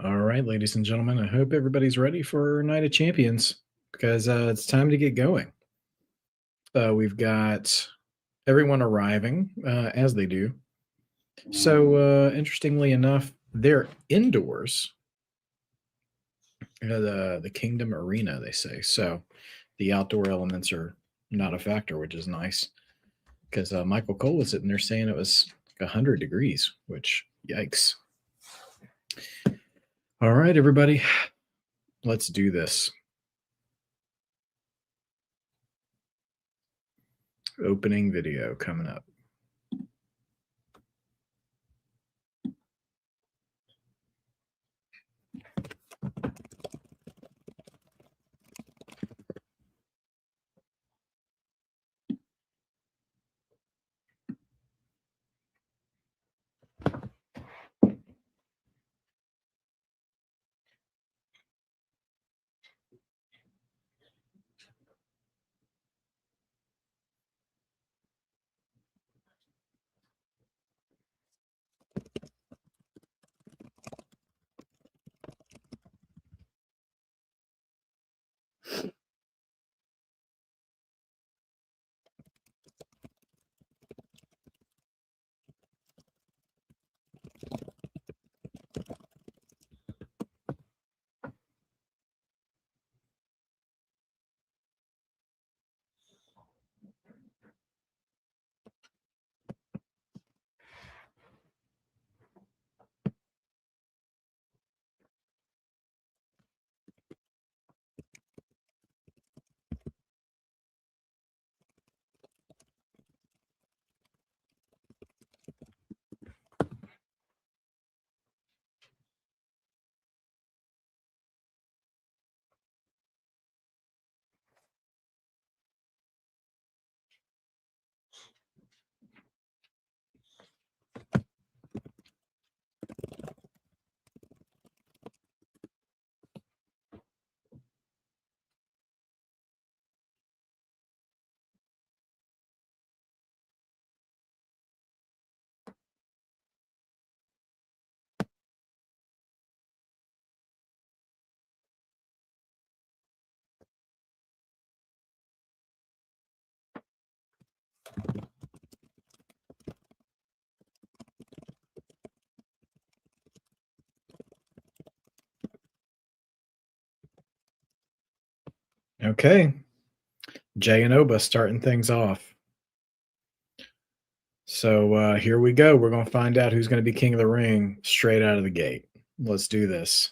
All right, ladies and gentlemen, I hope everybody's ready for Night of Champions because it's time to get going. We've got everyone arriving as they do. So, interestingly enough, they're indoors, the Kingdom Arena, they say. So, the outdoor elements are not a factor, which is nice because Michael Cole was sitting there saying it was like 100 degrees, which, yikes. All right, everybody, let's do this. Opening video coming up. Okay. Jay and Oba starting things off. So here we go. We're going to find out who's going to be king of the ring straight out of the gate. Let's do this.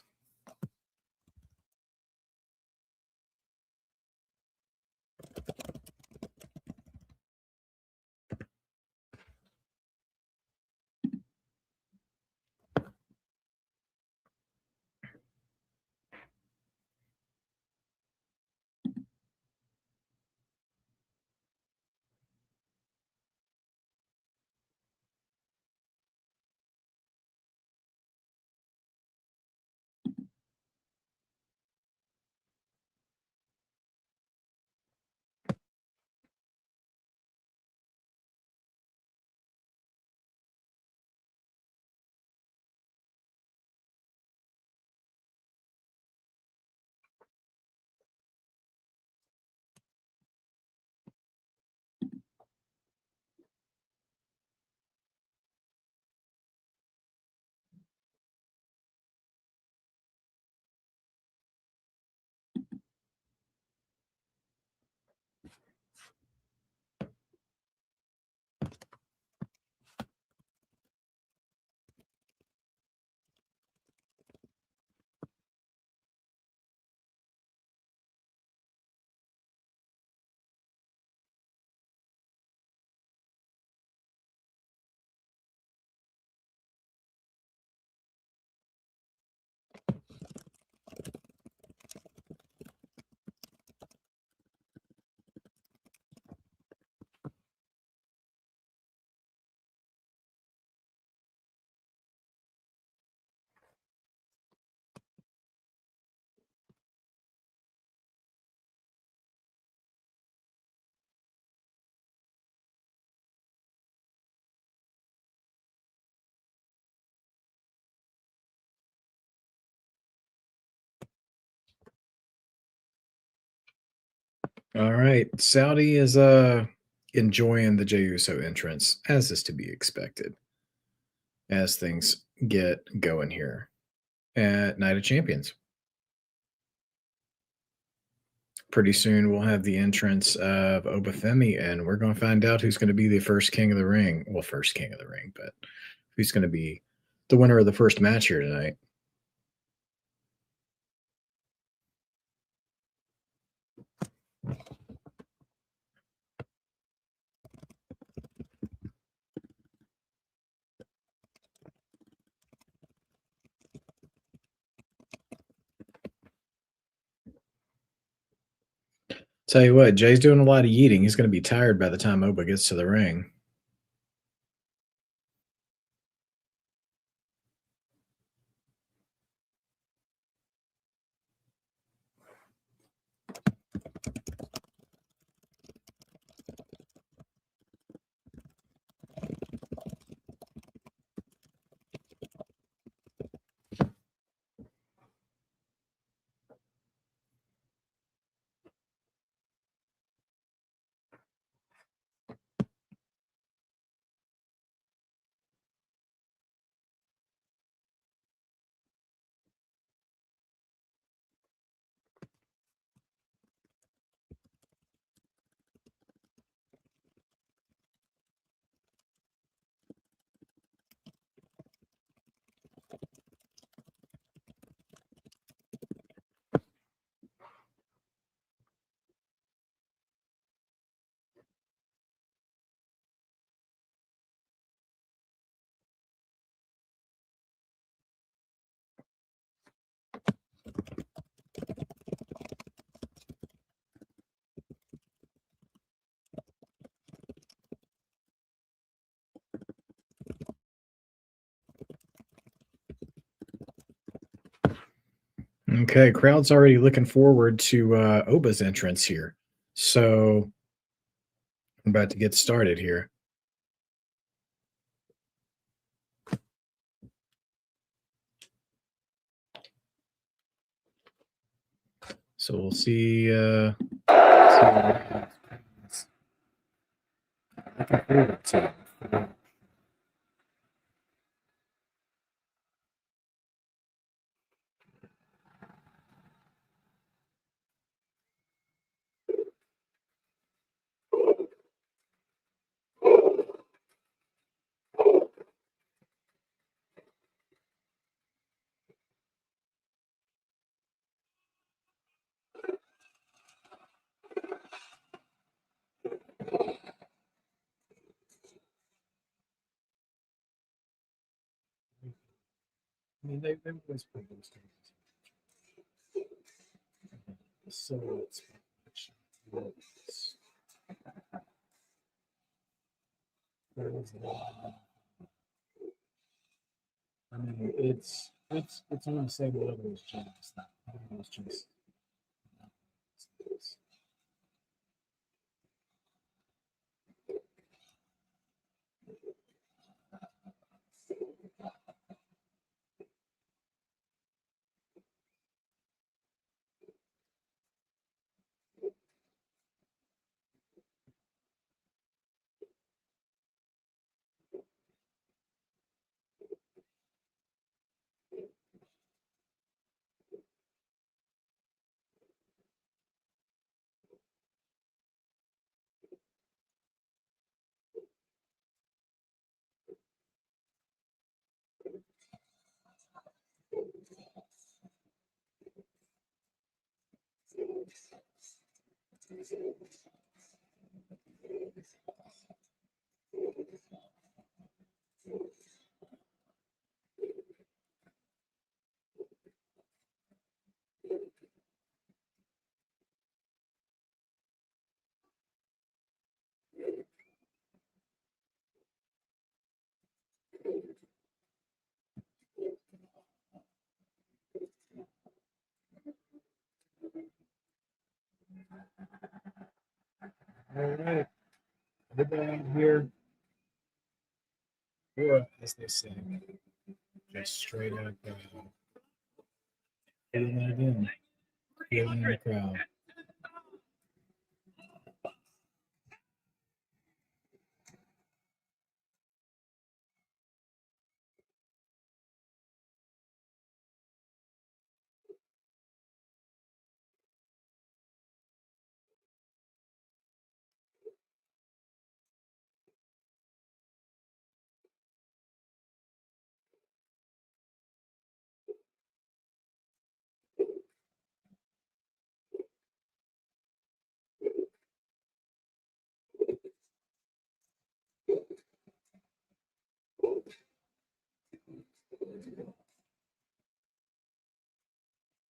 All right. Saudi is enjoying the Jey Uso entrance, as is to be expected, as things get going here at Night of Champions. Pretty soon we'll have the entrance of Femi, and we're going to find out who's going to be the first King of the Ring. Well, first King of the Ring, but who's going to be the winner of the first match here tonight. Tell you what, Jay's doing a lot of yeeting. He's going to be tired by the time Oba gets to the ring. Okay, crowd's already looking forward to Oba's entrance here. So I'm about to get started here. So we'll see. Looking forward to. I mean, they always play those games. So it's I mean, it's on the same level as James. It's just all right. Everybody here, or as they say, just straight up feeling it in, feeling the crowd.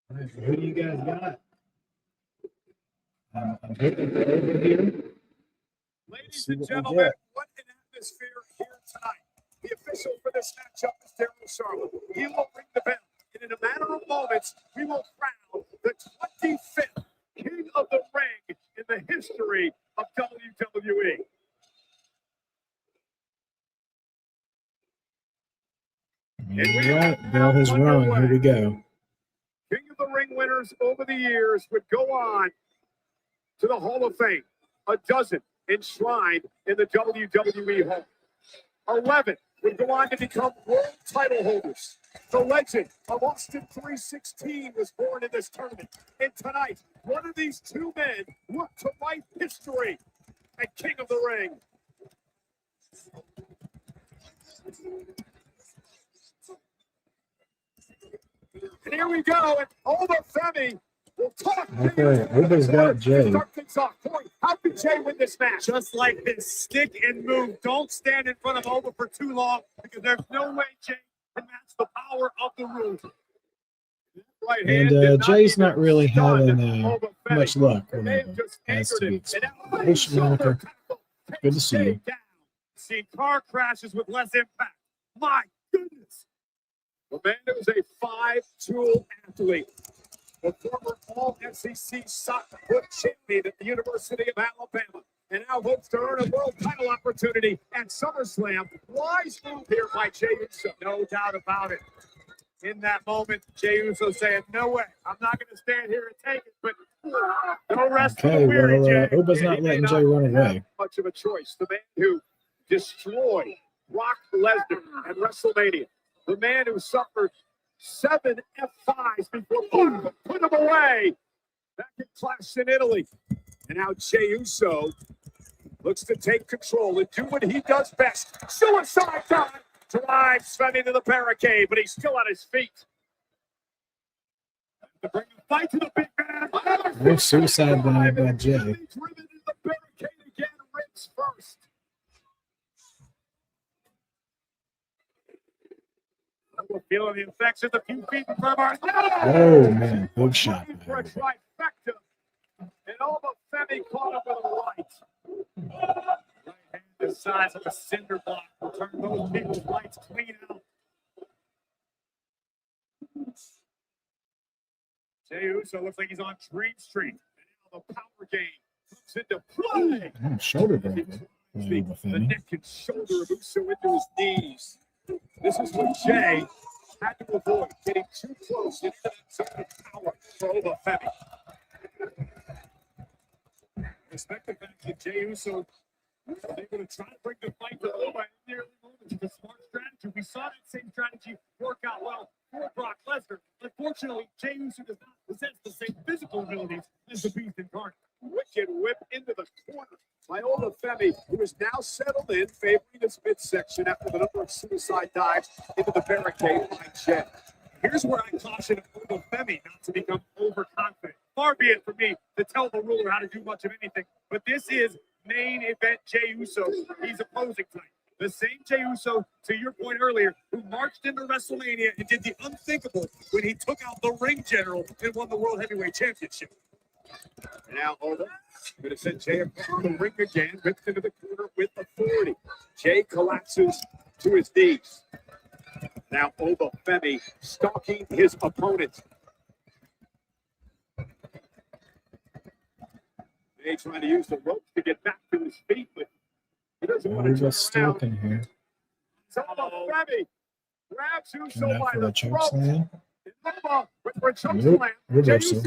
All right, who do you guys got? I'm hoping for over here. Ladies and gentlemen, what an atmosphere here tonight. The official for this matchup is Daryl Charlotte. He will ring the bell, and in a matter of moments, we will crown the 25th King of the Ring in the history of WWE. All right, bell has rung. Here we go. King of the Ring winners over the years would go on to the Hall of Fame. A dozen enshrined in the WWE Hall. 11 would go on to become world title holders. The legend of Austin 316 was born in this tournament. And tonight, one of these two men look to write history at King of the Ring. And here we go. And Oba Femi will talk. Okay, Oba's got Jade. How can Jade win this match? Just like this, stick and move. Don't stand in front of Oba for too long because there's no way Jade can match the power of the room. And Jay's not really having much luck with Oba, as to be expected. Hey, Shamika. Good to see you. See car crashes with less impact. My goodness. The man was a five-tool athlete. The former All-SEC soccer foot champion at the University of Alabama. And now hopes to earn a world title opportunity at SummerSlam. Wise move here by Jey Uso. No doubt about it. In that moment, Jey Uso saying, no way. I'm not going to stand here and take it, but no rest for the weary, Jey. Oba's not letting Jey run away. Much of a choice. The man who destroyed Brock Lesnar at WrestleMania. The man who suffered 7 F5s before put him away back in Clash in Italy. And now Jey Uso looks to take control and do what he does best. Suicide dive drives Femi to the barricade, but he's still on his feet. To bring the fight to the big man. No suicide dive by Jey. Driven into the barricade again, ribs first. We're feeling the effects of the few feet in front of our. Oh, man. Big shot. For a trifecta. And all but Femi caught up with a right. Right hand the size of a cinder block will turn those people's lights clean out. Jey Uso looks like he's on Dream Street. And now the power game comes into play. Shoulder breaker. The neck and shoulder of Uso into his knees. This is what Jey had to avoid, getting too close into that zone of power for Oba Femi. Respect the fact that Jey Uso was able to try to bring the fight to Oba in the early moments. It's a smart strategy. We saw that same strategy work out well for Brock Lesnar. Unfortunately, Jey Uso does not possess the same physical abilities as the Beast incarnate. Wicked whip into the corner by Oba Femi, who is now settled in, favoring his midsection after the number of suicide dives into the barricade by Jey. Here's where I caution Oba Femi not to become overconfident. Far be it from me to tell the ruler how to do much of anything, but this is main event Jey Uso he's opposing tonight. The same Jey Uso, to your point earlier, who marched into WrestleMania and did the unthinkable when he took out the ring general and won the World Heavyweight Championship. And now Oba going to send Jey across the ring again, whipped into the corner with authority. Jey collapses to his knees. Now Oba Femi stalking his opponent. Jey trying to use the ropes to get back to his feet, but he doesn't want to turn around. Here. So Oba Femi grabs Uso by the choke throat. slam. Oba with a choke slam. Jey Uso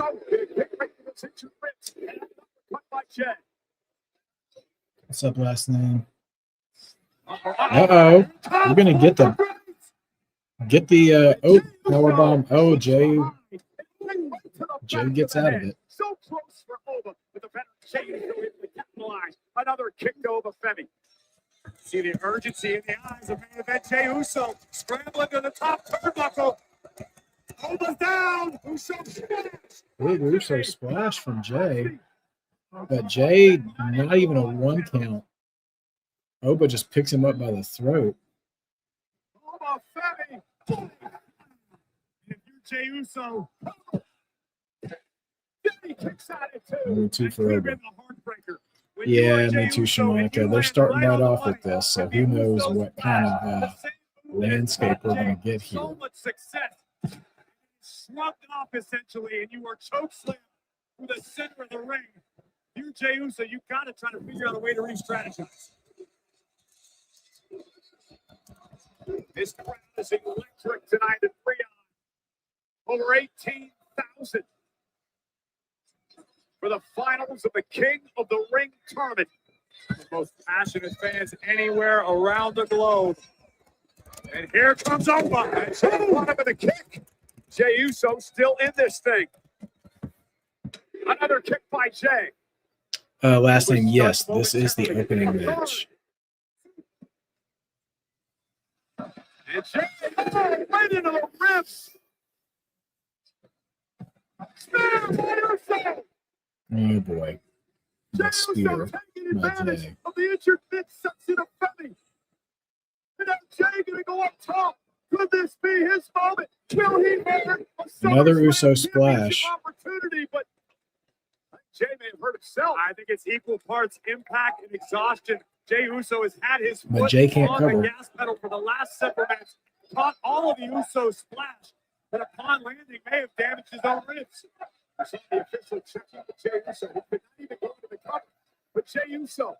by Jey. What's up, last name? Uh-oh. We're going to get the powerbomb. Oh, Jey gets out of it. So close for Oba, but the veteran Jey is going to capitalize. Another kick to Oba Femi. See the urgency in the eyes of main event Jey Uso scrambling to the top turnbuckle. Oba's down. Uso splash. Big Uso splash from Jey. But Jey, not even a 1 count. Oba just picks him up by the throat. Oba Femi. Jey Uso. He kicks out at two. Me too That for could have Oba. been the heartbreaker. When you Yeah, are me Jey too, Uso and you Shamika. They're land starting right right on off the with this, so money, who the knows Usos what kind of the same move that landscape we're going to Jey get here. so much success. Shrugged off essentially, and you are choke slammed through the center of the ring. You're Jey Uso. You got to try to figure out a way to re-strategize. This crowd is electric tonight at Freon. Over 18,000 for the finals of the King of the Ring tournament. The most passionate fans anywhere around the globe. And here comes Oba. And Jay caught him with a kick. Jey Uso still in this thing. Another kick by Jay. Last name, yes. This is the opening match. And Jay right into the ribs. Spear by Uso. Oh boy. Jey The Uso spear taking by advantage Jay. of the injured midsection of Femi. And now Jay going to go up top. Could this be his moment? Will he have a Another SummerSlam Uso championship splash. opportunity? But Jay may have hurt himself. I think it's equal parts impact and exhaustion. Jey Uso has had his But foot Jay can't on cover. the gas pedal for the last several minutes. Caught all of the Uso splash, but upon landing may have damaged his own ribs. I saw the official checking with Jey Uso. He could not even go to the cover. But Jey Uso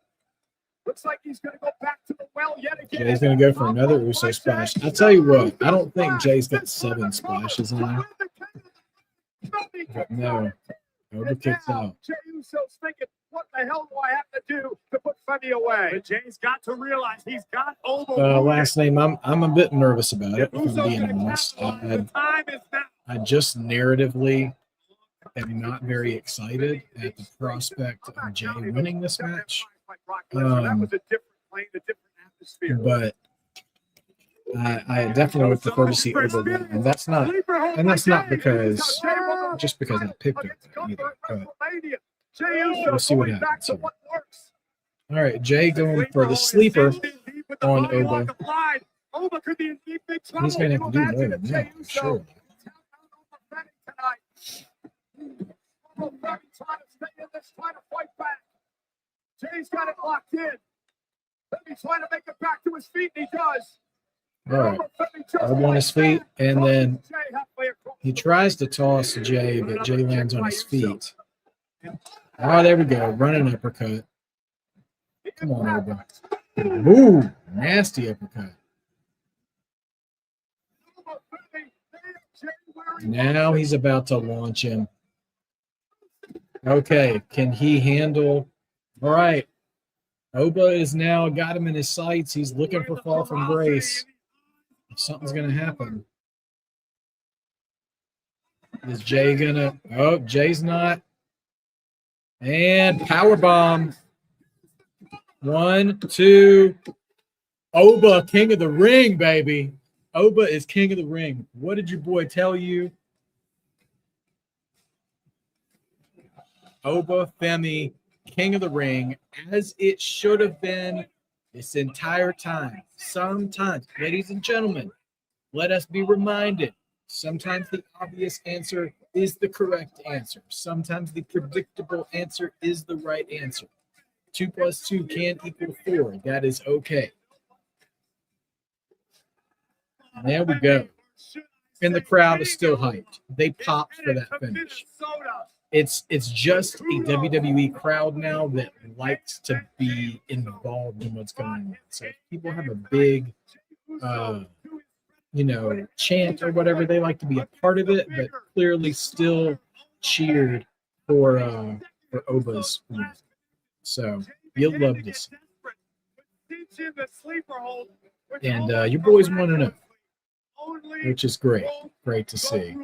looks like he's going to go back to the well yet again. Jay's going to go for another Uso splash. I'll tell you what, I don't think Jay's got 7 splashes in him. But no, Oba kicks out. Jey Uso's thinking, what the hell do I have to do to put Femi away? But Jay's got to realize he's got Oba. Last name, I'm a bit nervous about it, if I'm Uso's being gonna honest. capitalize. The time is now. I just narratively am not very excited at the prospect of Jay winning this match. That was a different plane, a different atmosphere. But I definitely would prefer to see Oba win, and that's not because I picked it either. But we'll see what happens here. All right, Jay going for the sleeper on Oba. He's going to have to do more than that, sure. Jay's got it locked in. He's trying to make it back to his feet, and he does. All right, Oba on his feet, and then he tries to toss Jay, but Jay lands on his feet. Oh, there we go, running uppercut. Come on, Oba. Ooh, nasty uppercut. Now he's about to launch him. Okay, can he handle? All right, Oba is now got him in his sights. He's looking for fall from grace. Something's going to happen. Is Jay going to? Oh, Jay's not. And powerbomb. 1, 2. Oba, king of the ring, baby. Oba is king of the ring. What did your boy tell you? Oba, Femi, king of the ring, as it should have been this entire time. Sometimes, ladies and gentlemen, let us be reminded, sometimes the obvious answer is the correct answer. Sometimes the predictable answer is the right answer. 2 + 2 can equal 4. That is okay. And there we go. And the crowd is still hyped. They popped for that finish. It's just a WWE crowd now that likes to be involved in what's going on. So if people have a big, chant or whatever, they like to be a part of it, but clearly still cheered for Oba's win. So you'll love this. And your boys want to know, which is great. Great to see.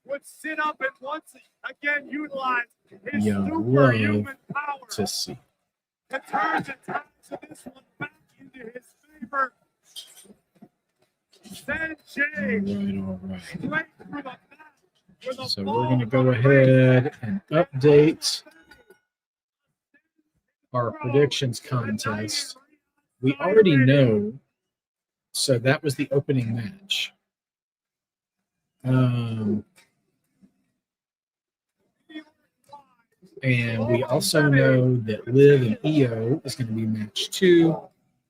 Would sit up and once again utilize his superhuman power to see. To turn the times of this one back into his favor. Send Jade All right. straight through the back. So we're going to go ahead and update our predictions contest. We already know. So that was the opening match. And we also know that Liv and Io is going to be match 2.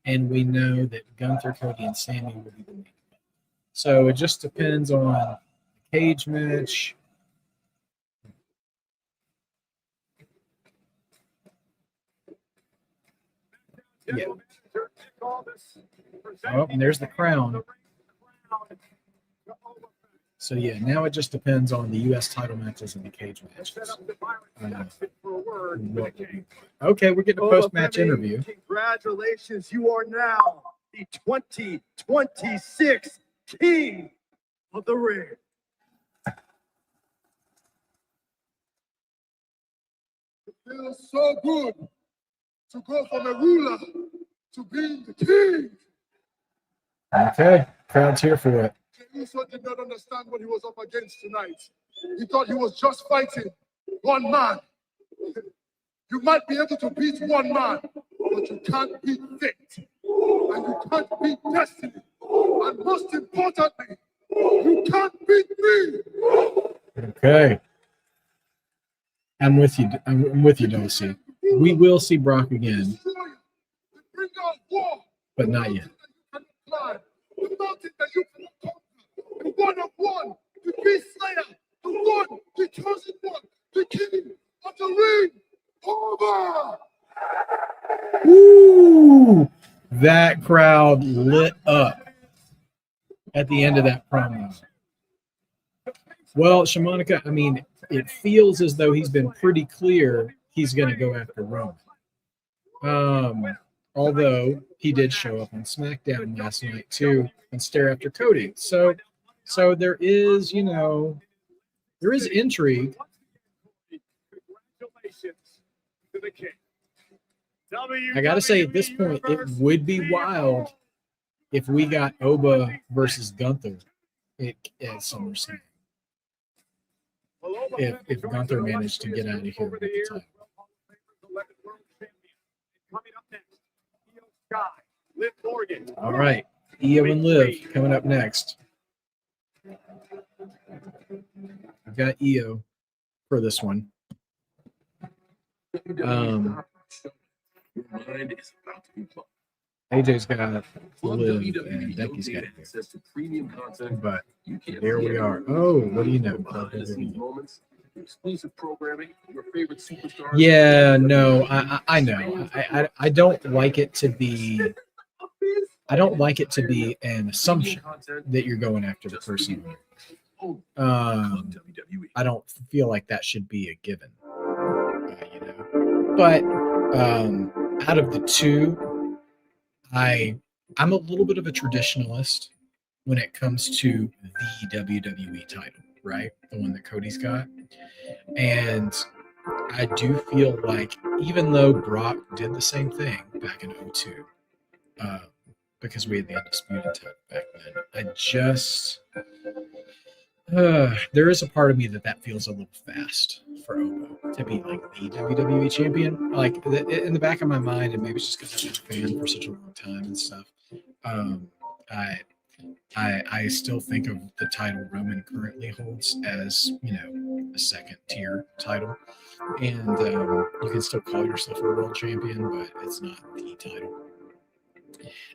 And we know that Gunther, Cody, and Sami will be the main. So it just depends on the cage match. Yeah. Oh, and there's the crown. So yeah, now it just depends on the U.S. title matches and the cage matches. Okay, we're getting a post-match interview. Congratulations, you are now the 2026 King of the Ring. It feels so good to go from a ruler to being the king. Okay, crowd's here for it. Jey Uso did not understand what he was up against tonight. He thought he was just fighting one man. You might be able to beat one man, but you can't beat fate. And you can't beat destiny. And most importantly, you can't beat me. Okay. I'm with you. I'm with you, Dulcie. We will see Brock again, but not yet. The mountain that you cannot conquer. The one of one, the beast slayer, the one, the chosen one, the king of the ring. Over! Woo! That crowd lit up at the end of that promo. Well, Shamanica, I mean, it feels as though he's been pretty clear he's going to go after Roman. Although he did show up on SmackDown last night too and stare after Cody. So there is, there is intrigue. I got to say, at this point, it would be wild if we got Oba versus Gunther at SummerSlam. If Gunther managed to get out of here with the title. All right, Io and Liv coming up next. I've got Io for this one. AJ's got Liv and Becky's got it. But here we are. Oh, what do you know? Exclusive programming, your favorite superstars. Yeah, no, I know. I don't like it to be. I don't like it to be an assumption that you're going after the person. I don't feel like that should be a given. But out of the two, I'm a little bit of a traditionalist when it comes to the WWE title, right? The one that Cody's got. And I do feel like even though Brock did the same thing back in 2002, because we had the undisputed title back then, there is a part of me that feels a little fast for Obo to be like the WWE champion. Like in the back of my mind, and maybe it's just because I've been a fan for such a long time and stuff. I still think of the title Roman currently holds as, a second tier title. And you can still call yourself a world champion, but it's not the title.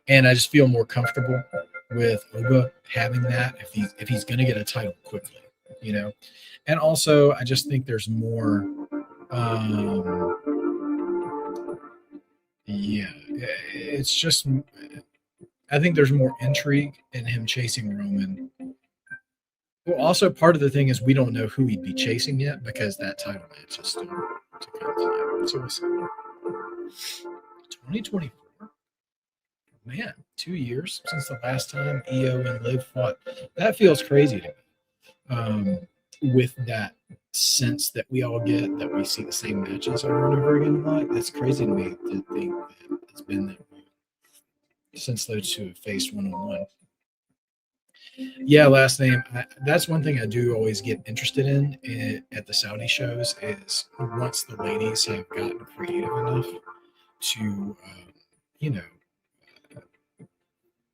And I just feel more comfortable with Oba having that if he's going to get a title quickly, And also, I just think there's more. It's just. I think there's more intrigue in him chasing Roman. Well, also part of the thing is we don't know who he'd be chasing yet because that title match is still to come tonight. So we'll see. 2024. Man, 2 years since the last time Io and Liv fought. That feels crazy to me. With that sense that we all get that we see the same matches over and over again a lot. That's crazy to me to think that it's been that long since those two have faced one-on-one. Yeah, last name. That's one thing I do always get interested in at the Saudi shows is once the ladies have gotten creative enough to,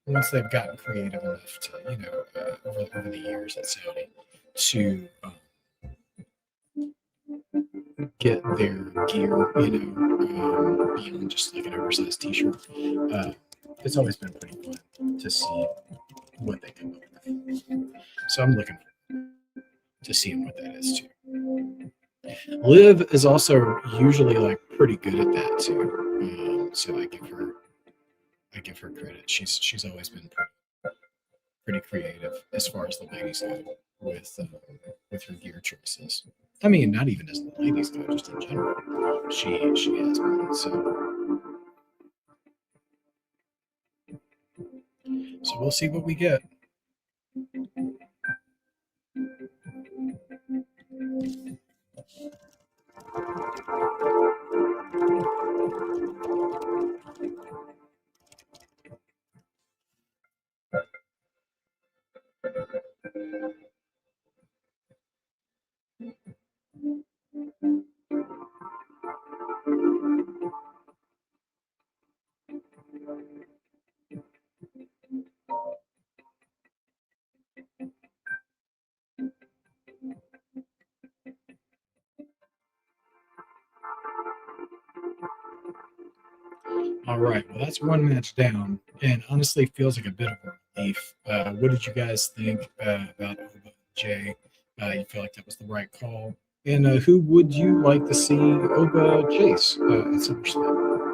once they've gotten creative enough to, over the years at Saudi to get their gear, beyond just like an oversized T-shirt. It's always been pretty fun to see what they come up with. So I'm looking to seeing what that is too. Liv is also usually like pretty good at that too. So I give her credit. She's always been pretty creative as far as the ladies go with her gear choices. I mean, not even as the ladies go, just in general. She has been. So we'll see what we get. All right, well, that's one match down, and honestly feels like a bit of a relief. What did you guys think about Oba and Jay? You feel like that was the right call? And who would you like to see Oba chase at SummerSlam?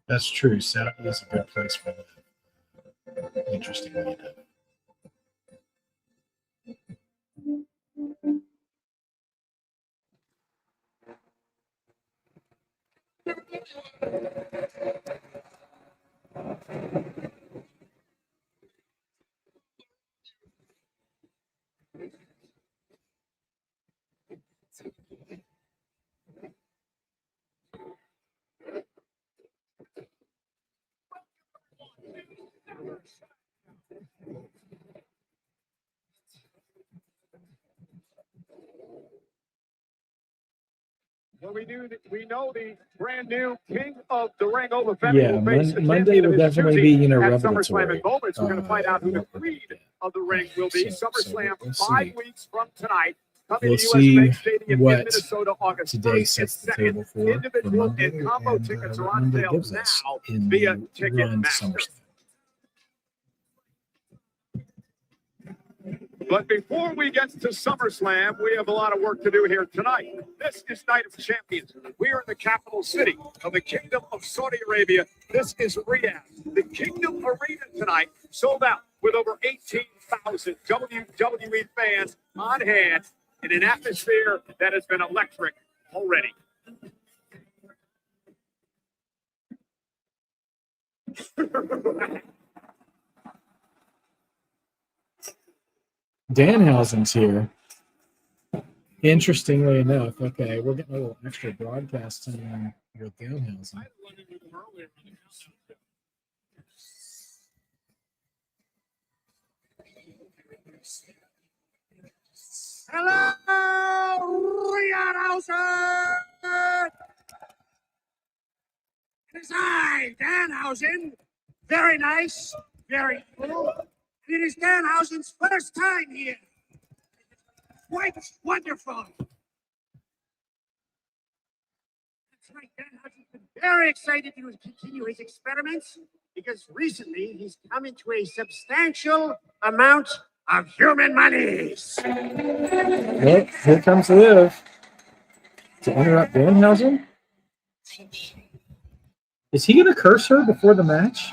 That's true. Saudi is a good place for that. Interesting lineup. Well, we know the brand new King of the Ring, Oba Femi, Yeah, will face a Monday champion will of his definitely choosing be, at revelatory. SummerSlam. In moments, we're going to find out who the what we're Queen gonna of the Ring will be. SummerSlam, we'll 5 weeks from tonight. Coming We'll to US see Bank Stadium what in Minnesota, August today 1st sets and the table 2nd. for Individual Monday, and combo and tickets are what on Monday sale gives us now in via the run to Ticketmaster. SummerSlam. But before we get to SummerSlam, we have a lot of work to do here tonight. This is Night of Champions. We are in the capital city of the Kingdom of Saudi Arabia. This is Riyadh. The Kingdom Arena tonight sold out with over 18,000 WWE fans on hand in an atmosphere that has been electric already. Danhausen's here. Interestingly enough, okay, we're getting a little extra broadcast time with Danhausen. Hello, Riyadhausen! It is I, Danhausen. Very nice, very cool. It is Danhausen's first time here. Quite wonderful. That's right, Danhausen's been very excited to continue his experiments because recently he's come into a substantial amount of human monies. Well, here comes Liv to interrupt Danhausen. Is he going to curse her before the match?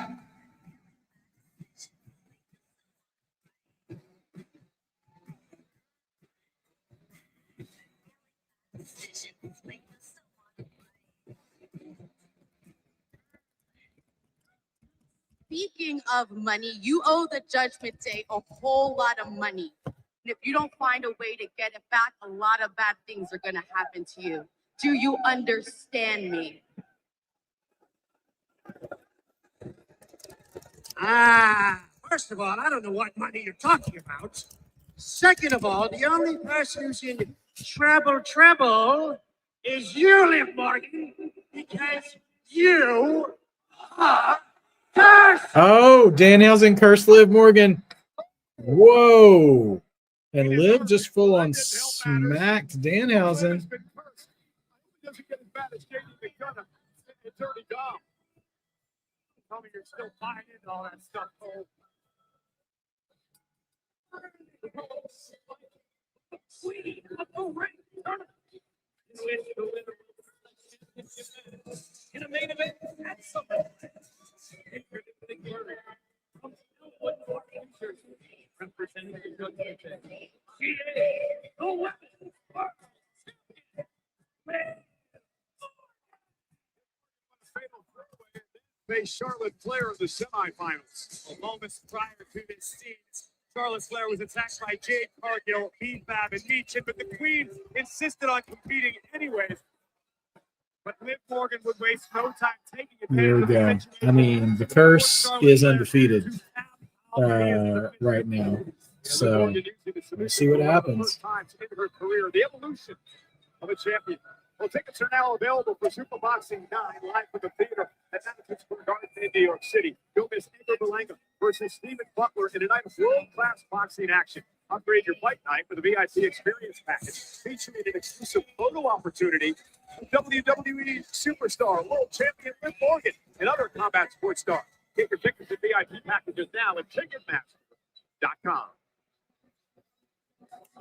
Speaking of money, you owe the Judgment Day a whole lot of money. And if you don't find a way to get it back, a lot of bad things are going to happen to you. Do you understand me? First of all, I don't know what money you're talking about. Second of all, the only person who's in trouble is you, Liv Morgan, because you are cursed. Oh, Danhausen cursed Liv Morgan. Whoa. And Liv just full on smacked Danhausen. Doesn't get as bad as Jade and Gunther. It's already gone. Tell me you're still buying into all that stuff, Cole. In a main event, that's something. Representing the face Charlotte Flair in the semifinals. A moments prior to this scene, Charlotte Flair was attacked by Jade, Cargill, Bab, and Meechin, but the Queen insisted on competing anyways. But Liv Morgan would waste no time taking There we go. I mean, the curse is undefeated right now. So we'll see what happens. In her career, the evolution of a champion. Well, tickets are now available for Super Boxing 9 live from the theater at Madison Square Garden in New York City. Don't miss Edgar Berlanga versus Stephen Butler in a night of world-class boxing action. Upgrade your fight night with a VIP experience package featuring an exclusive photo opportunity with WWE superstar, world champion Liv Morgan, and other combat sports stars. Get your tickets and VIP packages now at Ticketmaster.com.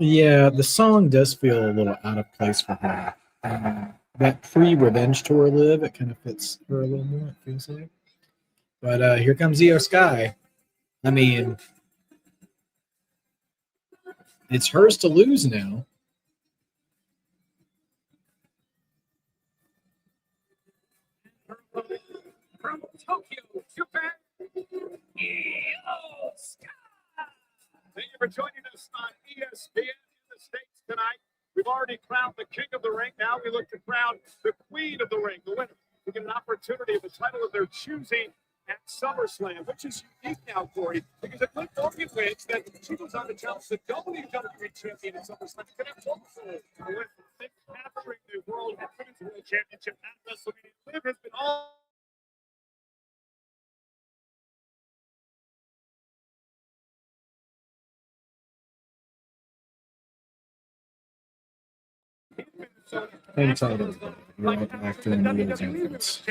Yeah, the song does feel a little out of place for her. That pre-Revenge Tour Liv, it kind of fits her a little more, it feels like. But here comes Io Sky. I mean, it's hers to lose now. From Tokyo, Japan, Io Sky. Thank you for joining us on ESPN in the States tonight. We've already crowned the king of the ring. Now we look to crown the queen of the ring, the winner, to get an opportunity of the title of their choosing at SummerSlam, which is unique now, Corey, because if Liv Morgan wins, then she goes on to challenge the WWE champion at SummerSlam. She's going to have multiple wins, capturing the World Women's World Championship at WrestleMania. Liv has been all. Thanks, everybody. Right back to the news entrance.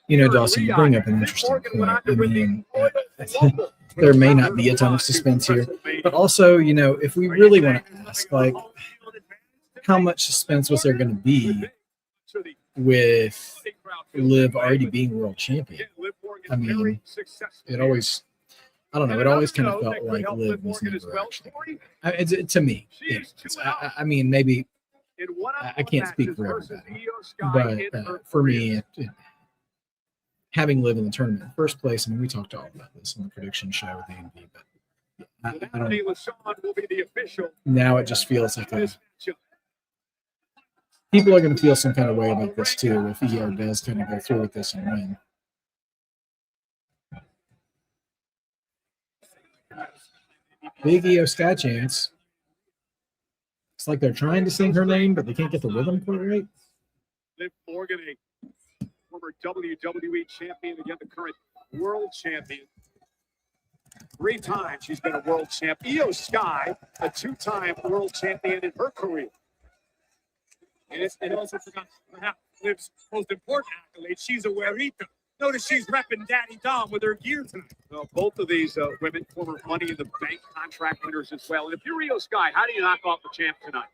You know, Dawson, you bring up an interesting point. I mean, there may not be a ton of suspense here, but also, you know, if we really want to ask, like, how much suspense was there going to be with Liv already being world champion? I mean, it always, I don't know, it always kind of felt like Liv was never actually. To me, I mean, maybe I can't speak for everybody, but for me, having Liv in the tournament in the first place, I mean, we talked all about this on the prediction show with A&B, but I don't, now it just feels like people are going to feel some kind of way about this too if EO does kind of go through with this and win. Big EO Sky chance. It's like they're trying to sing her name, but they can't get the rhythm quite right. Liv Morgan, a former WWE champion, again the current world champion. 3 times she's been a world champ. Io Sky, a 2-time world champion in her career. And also forgot perhaps Liv's most important accolade. She's a Huerita. Notice she's repping Daddy Dom with her gear tonight. Well, both of these women, former Money in the Bank contract winners as well. And if you're Io Sky, how do you knock off the champ tonight?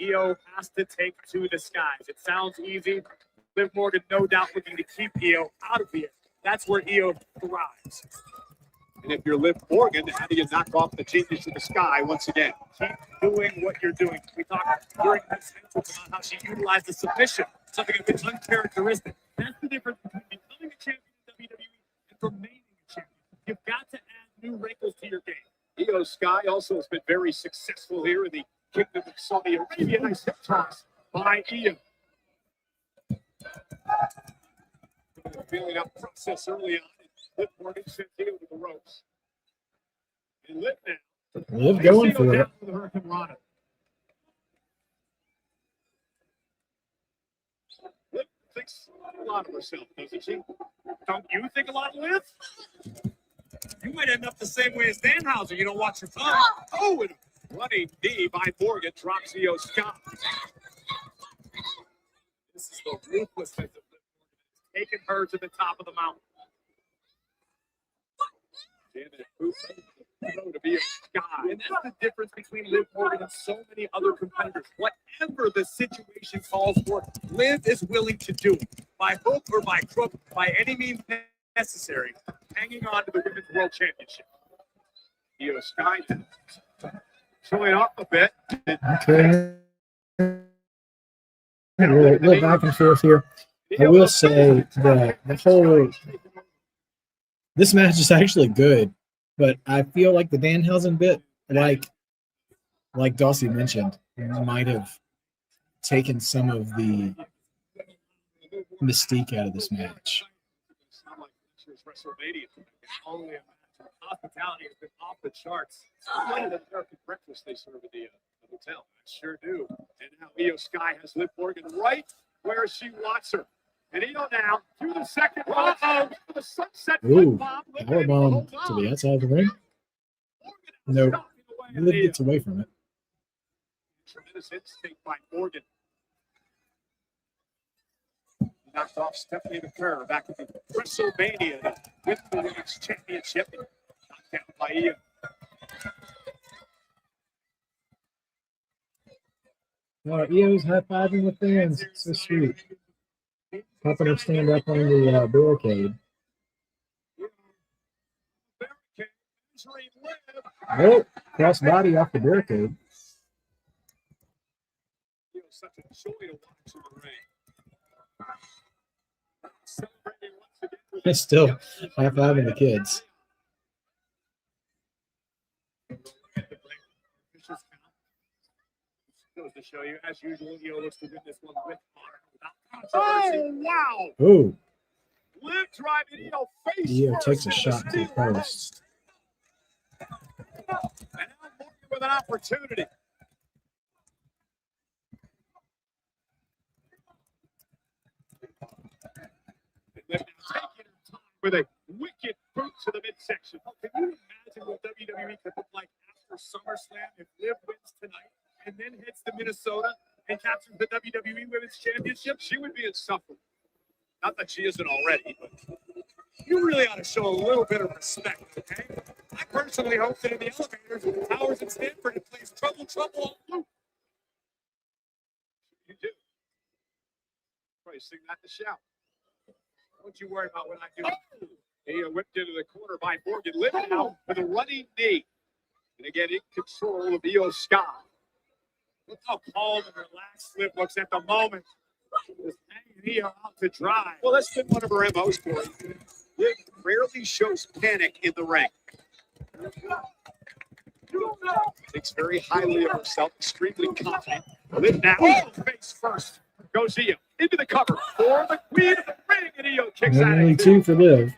Io has to take to the skies. It sounds easy. Liv Morgan, no doubt, looking to keep Io out of here. That's where Io thrives. And if you're Liv Morgan, how do you knock off the Genius of the Sky once again? Keep doing what you're doing. We talked during this about how she utilized the submission, something a bit uncharacteristic. That's the difference between becoming a champion in WWE and remaining a champion. You've got to add new wrinkles to your game. Io Sky also has been very successful here in the Kingdom of Saudi Arabia. Nice hip toss by Io. Feeling up process early on. Liv Morgan sent Io to the ropes. And Liv now. Liv going for it. The Hurricane Rana. Liv thinks a lot of herself, doesn't she? Don't you think a lot of Liv? You might end up the same way as Danhauser. You don't watch your tongue. Oh, and a running knee by Morgan drops Io Sky. This is the ruthlessness of Liv Morgan. Taking her to the top of the mountain. And it boots to be a Sky. And that's the difference between Liv Morgan and so many other competitors. Whatever the situation calls for, Liv is willing to do it. By hook or by crook, by any means necessary, hanging on to the Women's World Championship. Io Sky showing up a bit. Okay. We're back and forth here. I will say that the whole this match is actually good, but I feel like the Danhausen bit, like Dulcie mentioned, might have taken some of the mystique out of this match. Hospitality has been off the charts. What an American breakfast they serve at the hotel. I sure do. And now Io Sky has Liv Morgan right where she wants her. And Io now through the second row. The sunset Ooh, bomb. powerbomb to the outside of the ring. Nope. Liv gets away from it. Tremendous instinct by Morgan. Knocked off Stephanie McCurr back at the WrestleMania to win the Women's Championship. Knocked down by Io. Io's high-fiving with fans. So sweet. Helping her stand up on the barricade. Oh, cross body off the barricade. Such a joy to watch in the ring. It's still high-fiving the kids. To show you, as usual, Io looks to win this one with honor. Oh, wow! Ooh. Liv driving Io face Io first takes a in shot the to the steel post. ring. And now Morgan with an opportunity. And Liv now taking her time with a wicked boot to the midsection. Oh, can you imagine what WWE could look like after SummerSlam if Liv wins tonight and then hits the Minnesota and captures the WWE Women's Championship? She would be insufferable. Not that she isn't already, but you really ought to show a little bit of respect, okay? I personally hope that in the elevators with the towers in Stanford, it plays Trouble, Trouble on loop. You do. Probably sing that to shout. Don't you worry about what I do. Oh! Io whipped into the corner by Morgan. Liv now with a running knee. And again, in control of Io Sky. Look how calm and relaxed Liv looks at the moment. Just hanging Io out to dry. Well, that's been one of her MOs, Corey. Liv rarely shows panic in the ring. Thinks very highly of herself, extremely confident. Liv now, face first, goes Io into the cover for the queen of the ring, and Io kicks out. Only two for Liv.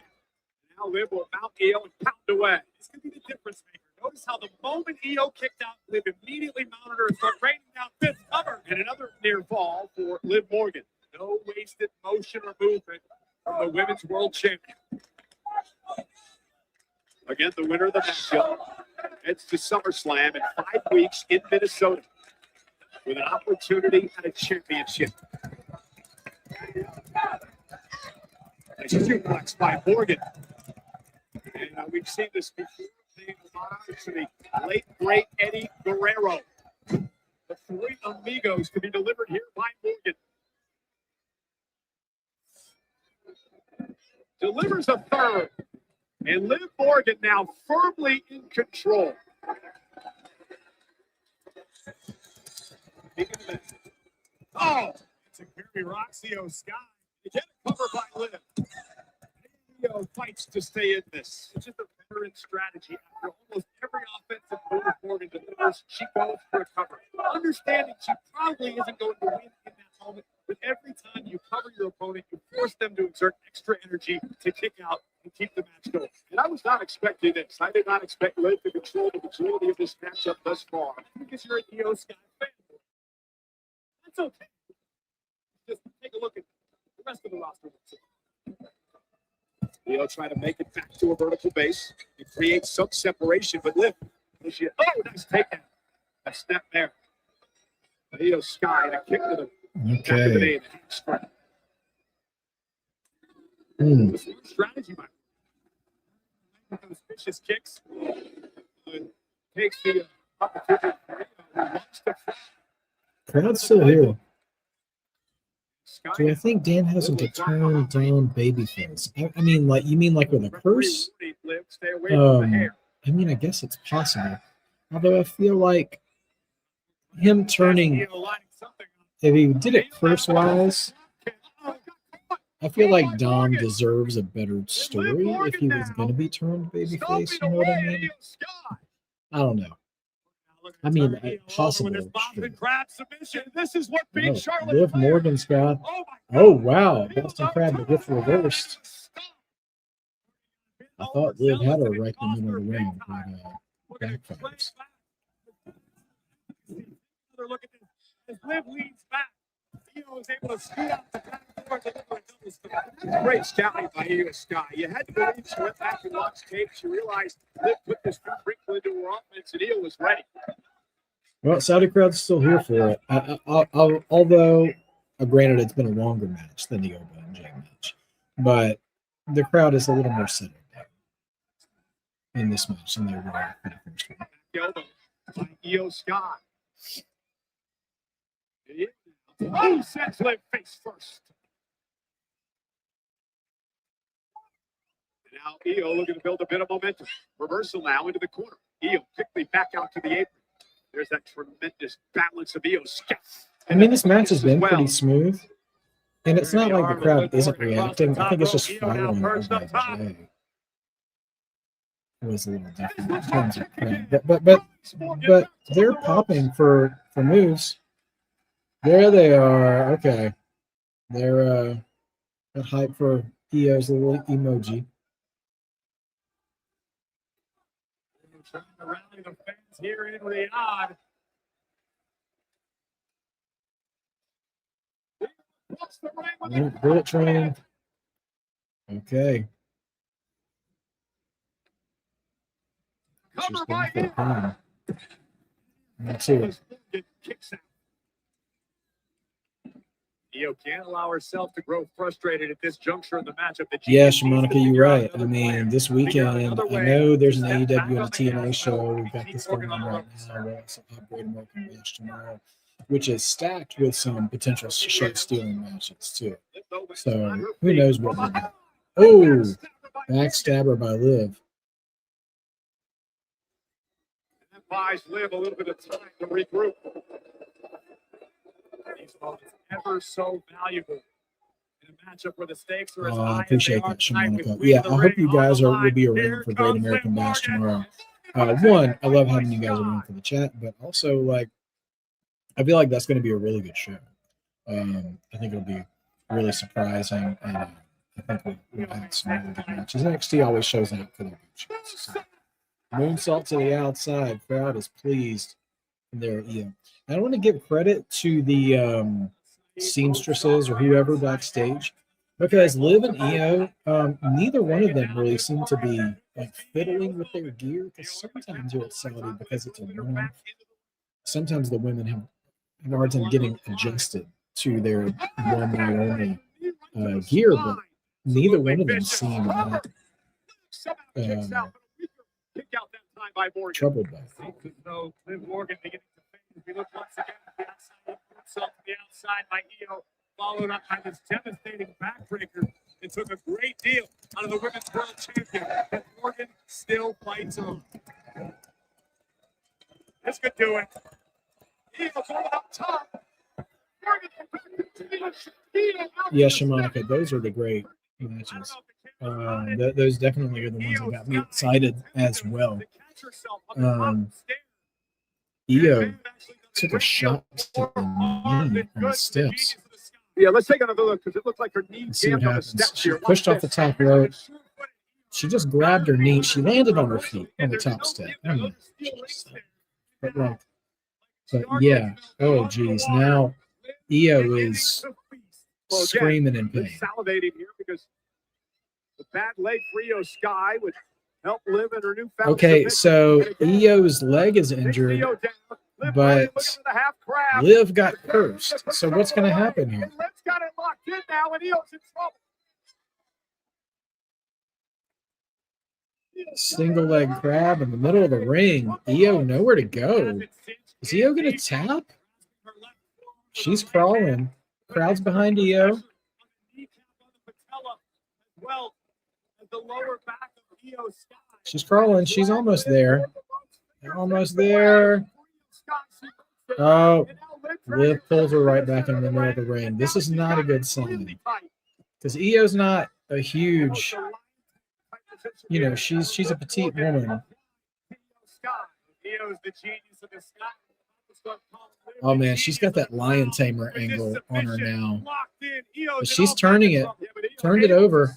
Now Liv will mount Io and pound away. This could be the difference maker. Notice how the moment Io kicked out, Liv immediately mounted her and started raining down fifth cover. And another near fall for Liv Morgan. No wasted motion or movement from the Women's World Champion. Again, the winner of the matchup heads to SummerSlam in 5 weeks in Minnesota with an opportunity at a championship. A suplex by Morgan. And we've seen this before. Paying homage to the late, great Eddie Guerrero. The three amigos to be delivered here by Morgan. Delivers a third. And Liv Morgan now firmly in control. Oh, it's a Gary Roxio Sky. You get a cover by Liv. Theo fights to stay in this. It's just a veteran strategy. After almost every offensive move Morgan delivers, she goes for a cover. Understanding she probably isn't going to win in that moment, but every time you cover your opponent, you force them to exert extra energy to kick out and keep the match going. And I was not expecting this. I did not expect Liv to control the majority of this matchup thus far. Because you're a Theo Sky fan. That's okay. Just take a look at the rest of the roster. Theo trying to make it back to a vertical base and create some separation, but Liv. Oh, nice takedown. A step there. Theo Sky and a kick to the back of the knee. Strategy by those vicious kicks. Takes the opportunity. Crowd's still here. Do I think Dan hasn't to turn down babyface? I mean, like, you mean like with a curse? I mean, I guess it's possible. Although I feel like him turning, if he did it curse-wise, I feel like Dom deserves a better story if he was going to be turned babyface. You know what I mean? I don't know. I mean, possible. Sure. This is what beat Charlotte. Liv Morgan's got. Oh wow, Boston Crab to get reversed. I thought Liv had her right in the middle of the ring, but backfires. Another look at this. As Liv leans back, Theo is able to scoot out the back door. Great scouting by Theo Sky. You had to believe she went back and watched tape. She realized Liv put this new wrinkle into her offense, and Theo was ready. Well, Saudi crowd's still here for it. Although, granted, it's been a longer match than the Oba and Jade match, but the crowd is a little more settled down in this match than they were in the first one. By Theo Sky. Oh, sets Liv face first. And now Io looking to build a bit of momentum. Reversal now into the corner. Io quickly back out to the apron. There's that tremendous balance of Io Sky. I mean, this match has been pretty smooth, and it's not like the crowd isn't reacting. I think it's just following by Jay. It was a little different in terms of crowd. But they're popping for moves. There they are. Okay. They're hype for Io's little emoji. Trying to rally the fans here in Riyadh. Bullet train. Okay. Cover by him. Let's see it. Io can't allow herself to grow frustrated at this juncture in the matchup. Yes, Monica, you're right. I mean, this weekend, I know there's an AEW and a TNA show. We've got this going on right now. We're also Great American Bash tomorrow, which is stacked with some potential show-stealing matches, too. So, who knows what we're doing. Oh, backstabber by Liv. That buys Liv a little bit of time to regroup. These moments ever so valuable in a matchup where the stakes are as high. I appreciate that, Shamonica. Yeah, I hope you guys will be around for Great American Bash tomorrow. One, I love having you guys around for the chat, but also, like, I feel like that's going to be a really good show. I think it'll be really surprising, and I think we'll have some really good matches. NXT always shows up for the good shows. So, moonsault to the outside. Crowd is pleased. There, yeah. I want to give credit to the seamstresses or whoever backstage, because Liv and Io, neither one of them really seem to be like fiddling with their gear. Because sometimes you're at Saudi because it's a woman. Sometimes the women have a hard time getting adjusted to their one-night only gear. But neither Absolutely one of them vicious. seem Somehow kicks out, but a weaker kick out that time by Morgan. troubled by it. Seems as though Liv Morgan beginning to fade as we look once again at the outside, himself to the outside by Io, followed up by this devastating backbreaker. It took a great deal out of the women's world champion, but Morgan still fights on. This could do it. Io going up top. Yeah, Shimonica, those are the great matches. Those definitely are the ones that got me excited as well. Io took a shot to the knee on the steps. Yeah, let's take another look because it looks like her knee Let's see what jammed on the happens. steps She here. pushed off the top rope. She just grabbed her knee. She landed on her feet on the top step. I mean, but yeah. Oh, geez. Now Io is screaming in pain. Salivating here because the bad leg for Io Sky would help Liv in her newfound Okay, submission. so Io's leg is injured, but Liv got cursed. So what's going to happen here? Liv's got it locked in now, and Io's in trouble. Single leg grab in the middle of the ring. Io nowhere to go. Is Io going to tap? She's crawling. Crowd's behind Io. She's crawling. She's almost there. Almost there. Oh, Liv pulls her right back in the middle of the ring. This is not a good sign. Because Io's not a huge, you know, she's a petite woman. Oh man, she's got that lion tamer angle on her now. But she's turning it. Turned it over.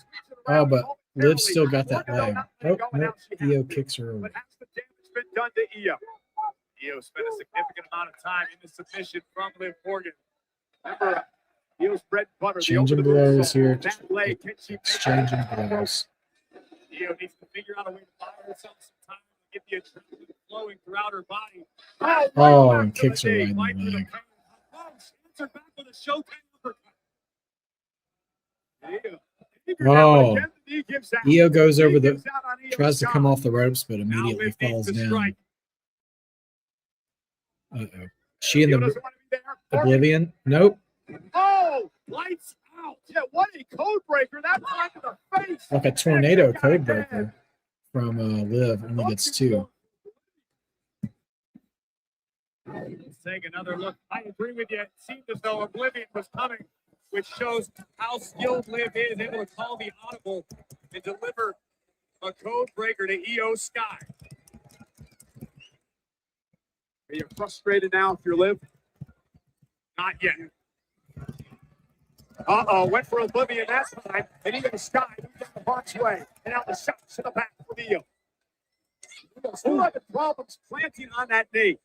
Oh, but Liv still got that leg. Oh, no. Io kicks her over. Been done to Io. Io spent a significant amount of time in the submission from Liv Morgan. Remember, Io's bread and butter. Changing blows here. Leg, Exchanging blows. Io needs to figure out a way to buy herself some time to get the adrenaline flowing throughout her body. Oh, and kicks her right in the leg. Answered back with a showtime uppercut. Oh, Io goes over the, tries to come off the ropes, but immediately falls down. Uh-oh. She in the Oblivion? Nope. Oh, lights out. Yeah, what a code breaker. That time to the face. Like a tornado code breaker from Liv. Only gets two. Let's take another look. I agree with you. It seemed as though Oblivion was coming, which shows how skilled Liv is, able to call the audible and deliver a code breaker to Io Sky. Are you frustrated now if you're Liv? Not yet. Uh-oh, went for Oblivion that time, and Io Sky moved down the Bronx way, and out the shots to the back for Io. Still having problems planting on that knee.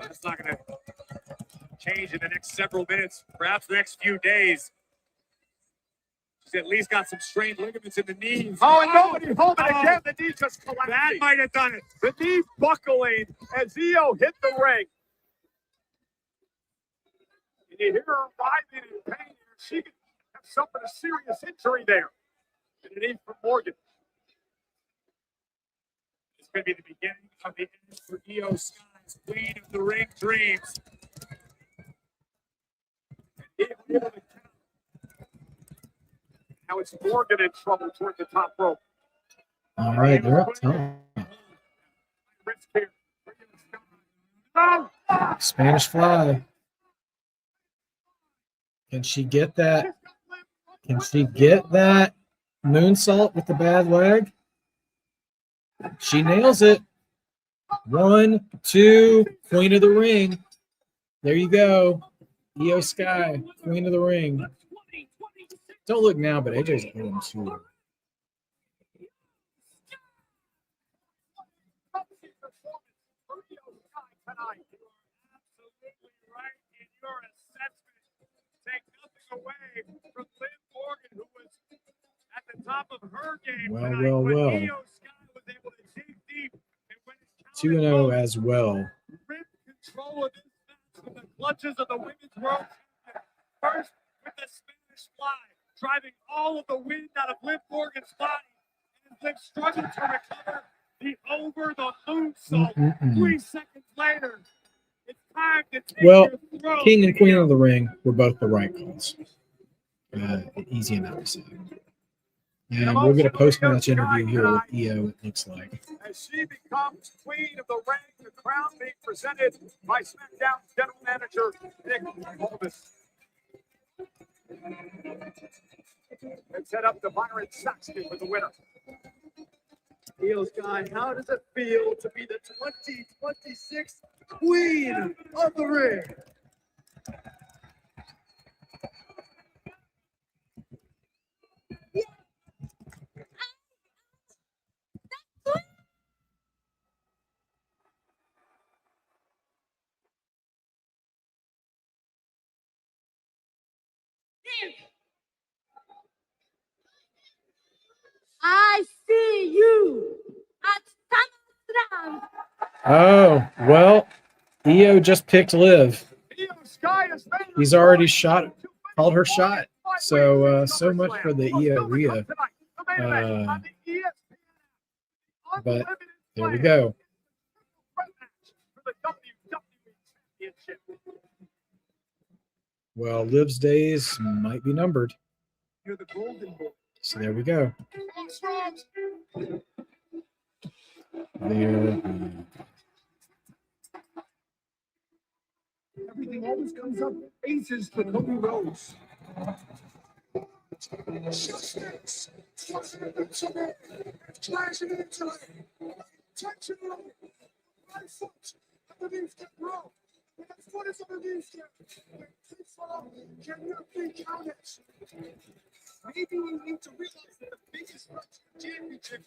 That's not going to change in the next several minutes, perhaps the next few days. She's at least got some strained ligaments in the knees. Oh, and nobody holding again. The knee just collapsed. That might have done it. The knee buckling as Io hit the ring. And you hear her writhing in pain. She could have suffered a serious injury there. And a knee from Morgan. It's going to be the beginning of the end for Io Sky's Queen of the Ring dreams. Now it's Morgan in trouble toward the top rope. All right, they're up top. Spanish Fly. Can she get that? Can she get that moonsault with the bad leg? She nails it. 1, 2, Queen of the Ring. There you go. Io Sky, Queen of the Ring. Don't look now, but AJ's 0-2. Top of her game. Well. 2-0 as well. Rip control of this match from the clutches of the women's world champion. First with the Spanish Fly. driving all of the wind out of Liv Morgan's body. And Liv struggled to recover the moonsault. 3 seconds later, it's time to take Well, your throw. King and Queen of the Ring were both the right calls. Easy enough to say. And we'll get a post-match interview here with EO, it looks like. As she becomes Queen of the Ring, the crown being presented by SmackDown's General Manager, Nick Aldis. Let's head up to Byron Saxton with the winner. Feels, guy, how does it feel to be the 2026 Queen of the Ring? I see you at SummerSlam. Oh, well, EO just picked Liv. He's already called her shot. So, so much for the EO Rhea. But there we go. Well, Liv's days might be numbered. You're the golden boy. So there we go. There. Everything always comes up aces for Cody Rhodes. Maybe we need to realize that the biggest championship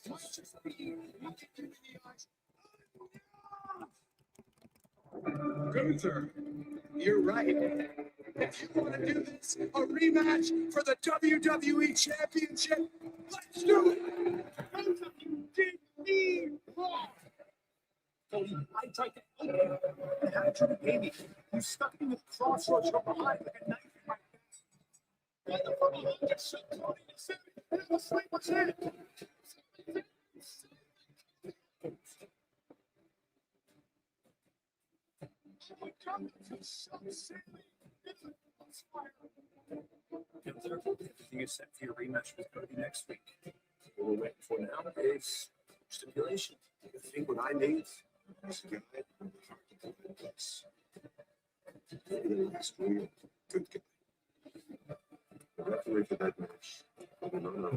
might just be looking in the eyes. Gunther, you're right. If you want to do this, a rematch for the WWE Championship, let's do it. Gunther, you did me wrong. Cody, I tried to help you. I had you, baby. You stuck me with crossroads from behind like a knife in my face. Gunther from behind just shot Cody to Sami. And it was sleeper's head. Everything is set for your rematch with Cody next week. What we're waiting for now is stipulation. The thing what I need is a guy with the heart to put in place. Everything last week, good guy. We'll have to wait for that match.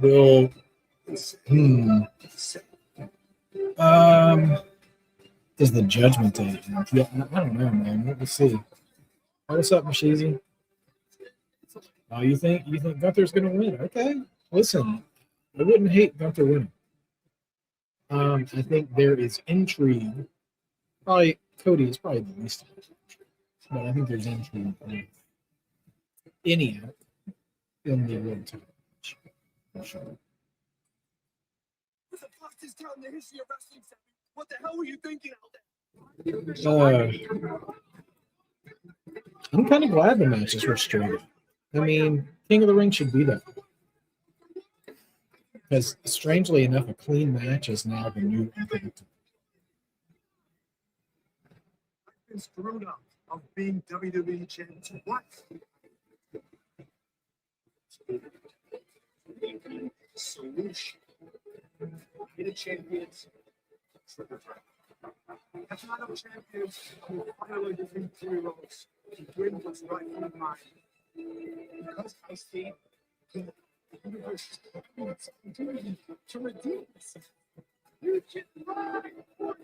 Will. Is the Judgment Day? Yeah, I don't know, man. We'll see. Oh, what's up, Mashizi? Oh, you think Gunther's gonna win? Okay, listen, I wouldn't hate Gunther winning. I think there is intrigue. Probably Cody is probably the least of it, but I think there's intrigue anyhow in the world title match for sure. What's the fastest time in the history of wrestling, Seth? What the hell were you thinking out there? I'm kind of glad the matches were straight up. I mean, King of the Ring should be there. Because, strangely enough, a clean match is now the new unpredictable. I've been screwed up of being WWE champion. What? Solution. Be the champions. That's not a champion who finally defeat 3 Rhodes. To win what's right in the mind. Because I see the universe has opportunity to redeem itself. You can ride or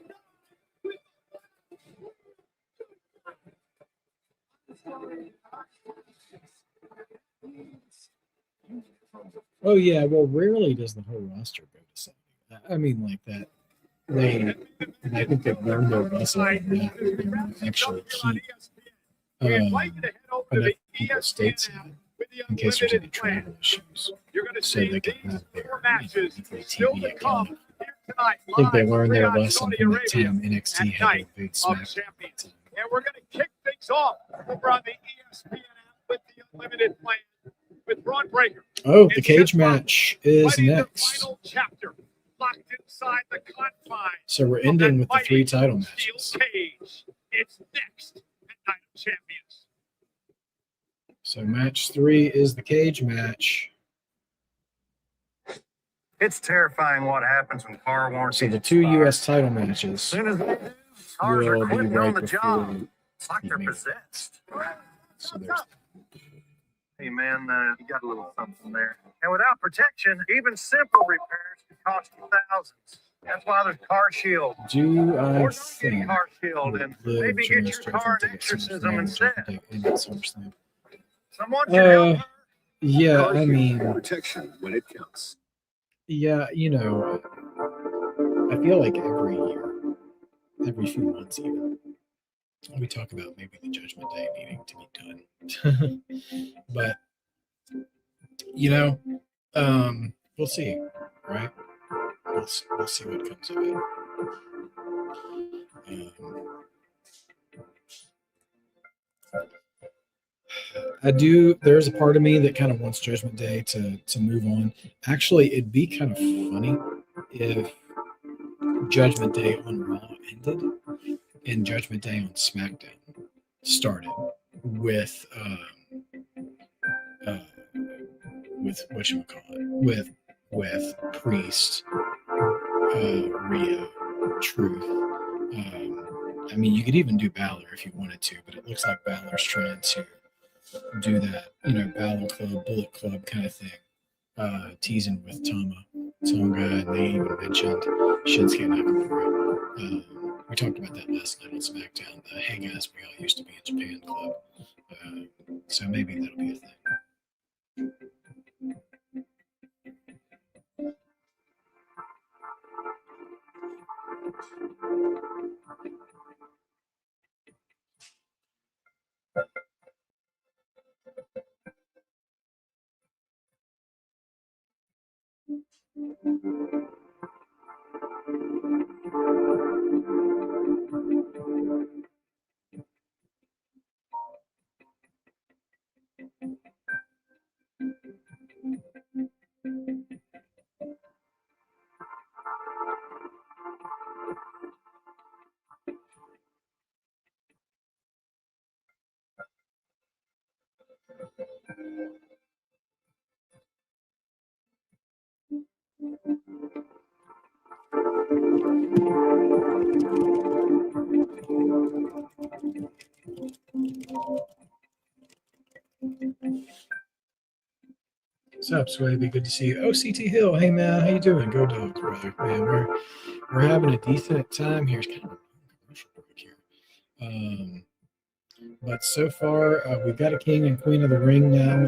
Oh, yeah. Well, rarely does the whole roster go to something. I mean, like that. I think they've learned their lesson. They actually keep enough people stateside in case there's any travel issues, so they can have their TV account. I think they learned their lesson from that time NXT had their big SmackDown. And we're going to kick things off over on the ESPN app with the limited plan with Braun Breaker. Oh, the cage match is Fighting the next. final chapter, locked inside the confines. So we're of ending that with the 3 mighty title steel matches. cage. It's next at Night of Champions. So match 3 is the cage match. It's terrifying what happens when car warranties So the 2 expire. U.S. title As matches soon as they do, cars are will be quitting right on the before. job. It's like they're me. possessed. So there's Hey man, you got a little something there. And without protection, even simple repairs can cost you thousands. That's why there's Car Shield. do I Or not getting think Car Shield and Liv maybe get joins your car an Judgment Day at exorcism SummerSlam, instead. Judgment Day and at SummerSlam. Someone can help Uh, her. yeah, Car I Shield, mean, protection when it counts. yeah, you know, I feel like every year, every few months even, we talk about maybe the Judgment Day needing to be done. But, you know, we'll see, right? We'll see what comes of it. There's a part of me that kind of wants Judgment Day to move on. Actually, it'd be kind of funny if Judgment Day on Raw ended and Judgment Day on SmackDown started with whatchamacallit, with Priest, Rhea, Truth. I mean, you could even do Balor if you wanted to, but it looks like Balor's trying to do that, Balor Club, Bullet Club kind of thing, teasing with Tonga, and they even mentioned Shinsuke Nakamura. We talked about that last night on SmackDown, the Hey Guys, We All Used to Be in Japan Club. So maybe that'll be a thing. What's up, Swaby? Good to see you. Oh, CT Hill. Hey, man. How you doing? Go Dogs, brother. Man, we're having a decent time here. It's kind of a commercial break here. But so far, we've got a king and queen of the ring now,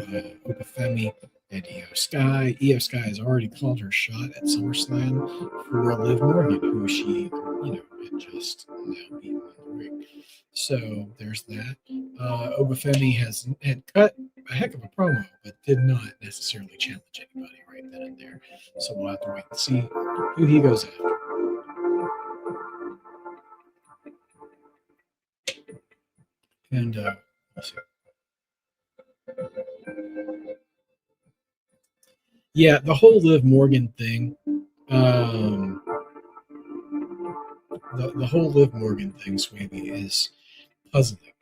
Femi and Io Sky. Io Sky has already called her shot at SummerSlam for Liv Morgan, who she, had just now beaten in the ring. So there's that. Femi had cut a heck of a promo, but did not necessarily challenge anybody right then and there. So we'll have to wait and see who he goes after. And let's see. Yeah, the whole Liv Morgan thing. The whole Liv Morgan thing, Swaby, is puzzling.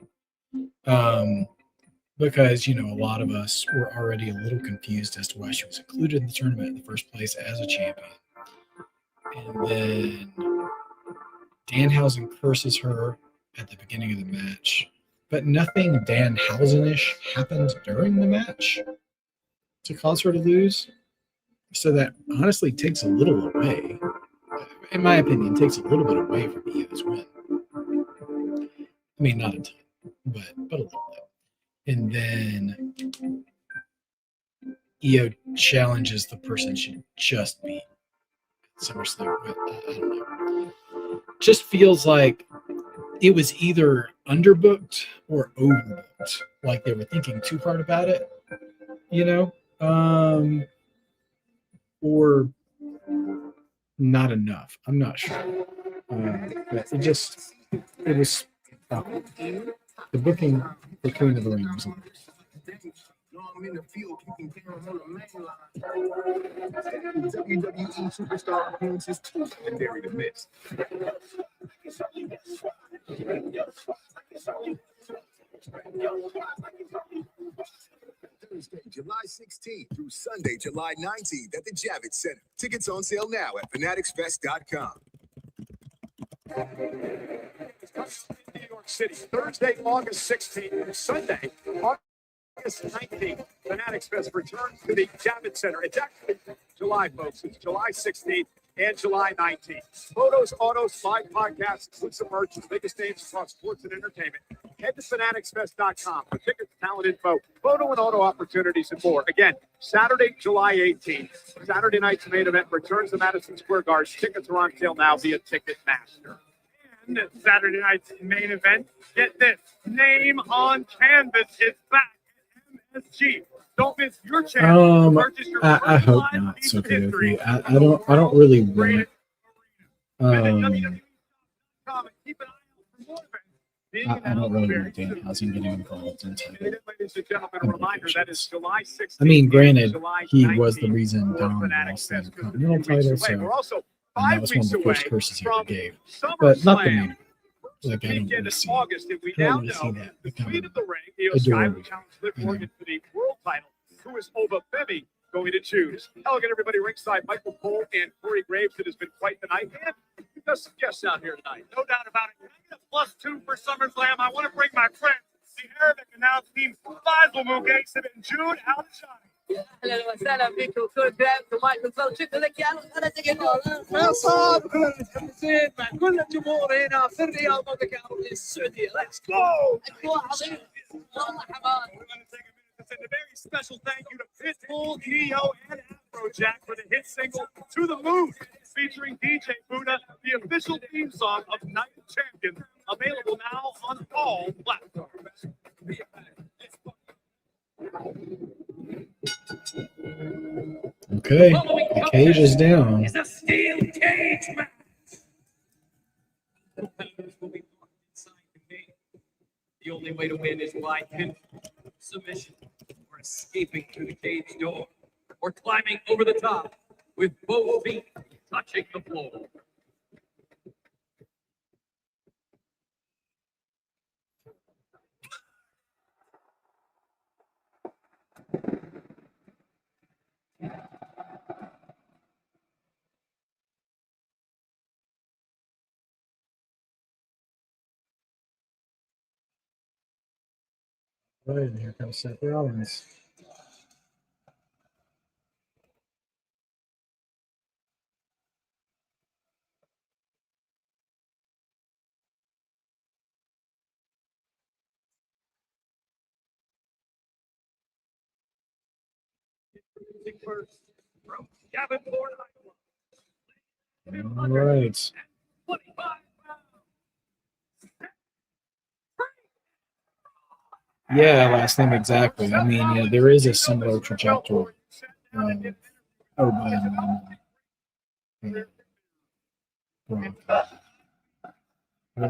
Because, a lot of us were already a little confused as to why she was included in the tournament in the first place as a champion. And then Danhausen curses her at the beginning of the match, but nothing Danhausen-ish happened during the match to cause her to lose. So that honestly takes a little away, in my opinion, takes a little bit away from Io's win. I mean, not a ton, but a little bit. And then Io challenges the person she just beat at SummerSlam. I don't know. Just feels like it was either underbooked or overbooked. Like they were thinking too hard about it, or not enough. I'm not sure. But it was the booking for Queen of the Ring was I'm in the field kicking down on the main line. WWE superstar appearances too legendary to miss. Thursday, July 16th through Sunday, July 19th at the Javits Center. Tickets on sale now at fanaticsfest.com. New York City, Thursday, August 16th, and Sunday, August 19th. Fanatics Fest returns to the Javits Center. It's actually July, folks. It's July 16th and July 19th. Photos, autos, live podcasts, exclusive merch, the biggest names across sports and entertainment. Head to fanaticsfest.com for tickets, talent info, photo and auto opportunities, and more. Again, Saturday, July 18th. Saturday night's main event returns to Madison Square Garden. Tickets are on sale now via Ticketmaster. And Saturday night's main event, get this, Name on Canvas is back at MSG. Don't miss your chance to purchase your I hope personalized not. piece So of good. history. I don't really want. Keep an eye out for more events. I don't really want Danhausen getting involved into Ladies and gentlemen, a reminder that is July 16th. I mean, granted, July he was the 19th reason for Dom Fanatics lost the Fest. Continental Weeks title, away. so We're also and that 5 was one of weeks the away first curses he from ever gave. But not the main SummerSlam. event. Like, I don't Weekend want in to see August, and we I don't now want to see know that the become Queen of the Ring, Io Sky, adorable, who challenged Liv you know. Morgan for the world title, who is over Femi going to choose. Elegant everybody ringside, Michael Cole and Corey Graves. It has been quite the night. And we've got some guests out here tonight. No doubt about it. +2 for SummerSlam. I want to bring my friend, the Arabic announce team, Faisal Mugaisib and Jude Al-Shani. اهلا وسهلا فيكم كل جرابت ومايكروفون شكرا لك يا انا فيصل كلنا متحمسين مع كل الجمهور هنا في الرياض المملكة العربية السعودية. Let's go! اجواء عظيمه والله حماس. We're going to take a minute to send a very special thank you to Pitbull, Neo, and Afrojack for the hit single To the Moon, featuring DJ Buddha, the official theme song of Night of Champions, available now on all platforms. Okay, the cage is down. It's a steel cage match. Competitors will be locked inside the cage. The only way to win is by pin, submission, or escaping through the cage door, or climbing over the top with both feet touching the floor. Right, and here comes Seth Rollins. Music first from Davenport, Iowa. All right. 25 pounds. Yeah, last name exactly. I mean, yeah, there is a similar trajectory. We'll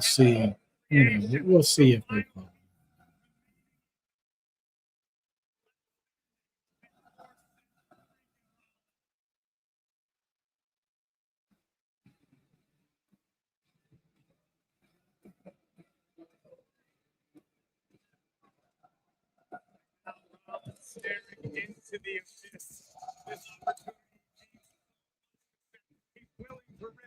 see. We'll see if they come. Staring into the abyss. This opportunity. He's willing to risk his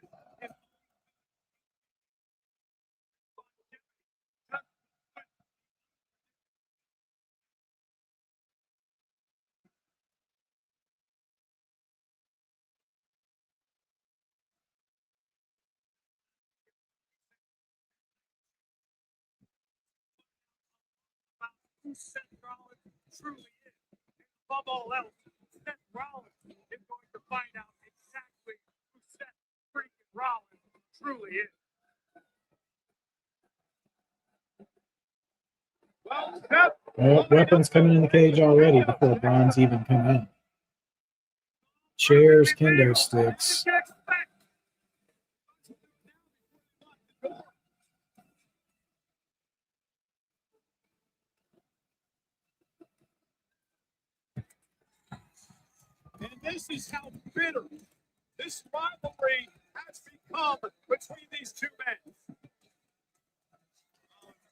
who Seth Rollins truly is. And above all else, Seth Rollins is going to find out exactly who Seth freaking Rollins truly is. Well, Seth, Well, weapons coming in the cage already before Bron's even come out. Chairs, kendo sticks. This is how bitter this rivalry has become between these two men.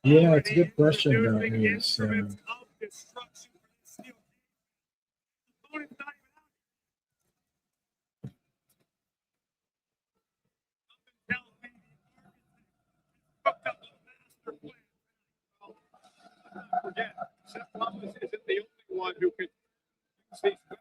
Yeah, it's a good question about Introducing this. instruments of destruction for the steel cage. Opponent's not even out. Something tells me the architect hooked up a master plan. Well, forget, Seth Rollins isn't the only one who could use these weapons.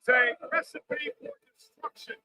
It's a recipe for destruction.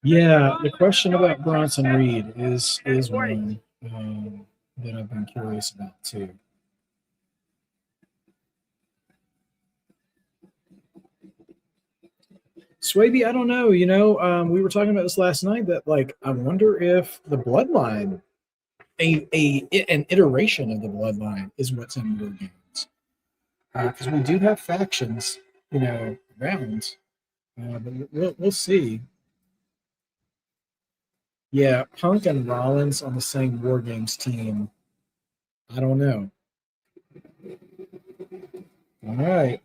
Yeah, the question about Bronson Reed is one that I've been curious about too. Swaby, I don't know. We were talking about this last night. That I wonder if the Bloodline, an iteration of the Bloodline, is what's in War Games, because we do have factions, around. But we'll see. Yeah, Punk and Rollins on the same War Games team. I don't know. All right.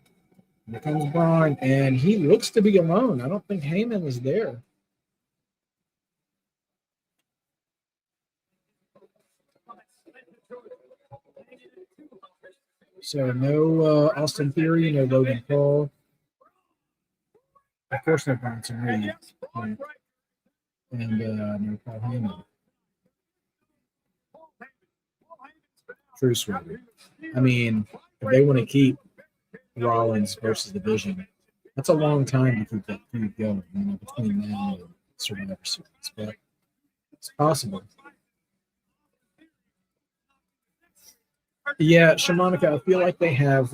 Here comes Bron, and he looks to be alone. I don't think Heyman is there. So no Austin Theory, no Logan Paul. Of course, no Bronson Reed. And no Paul Heyman. True Swaby. I mean, if they want to keep Rollins versus the Vision, that's a long time to keep that feud going, between now and Survivor Series. But it's possible. Yeah, Shamanica, I feel like they have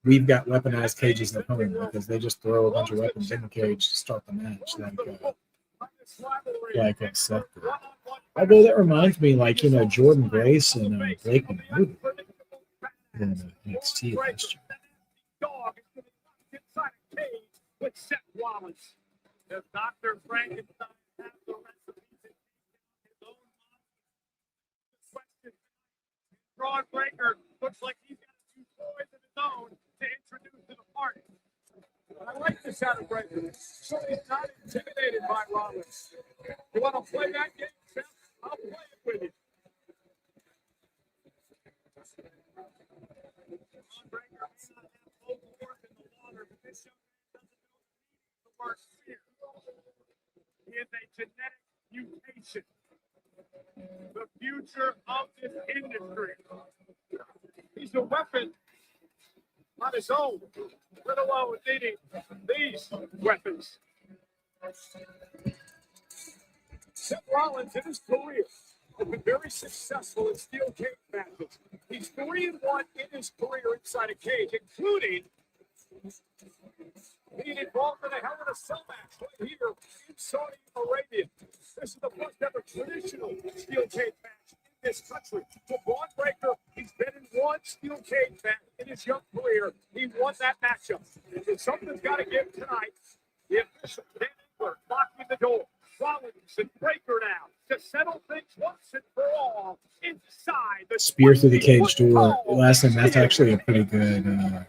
we've got weaponized cages at home because they just throw a bunch of weapons in the cage to start the match, like Seth did. Although that reminds me, Jordan Grace and Blake Monroe in NXT last year. Dog is inside a cage with Seth Rollins. Does Dr. Frankenstein have the recipes in his own mind? Question. Braun Breaker looks like he's got a few toys of his own to introduce to the party. I like this out of Breaker. So he's not intimidated by Rollins. You want to play that game, Seth? I'll play it with you. Braun Breaker may not have full force in the water, but this young man doesn't know the word fear. He is a genetic mutation. The future of this industry. He's a weapon on his own, let alone needing these weapons. Seth Rollins in his career has been very successful in steel cage matches. He's 3-1 in his career inside a cage, including being involved in a Hell in a Cell match right here in Saudi Arabia. This is the first ever traditional steel cage match in this country. For Braun Breaker, he's been in one steel cage match in his young career. He won that matchup. And something's got to give tonight. The official, Dan Engler, knocking the door. Rollins and Breaker now to settle things once and for all inside the Spear through the cage door. Last time, that's actually a pretty good.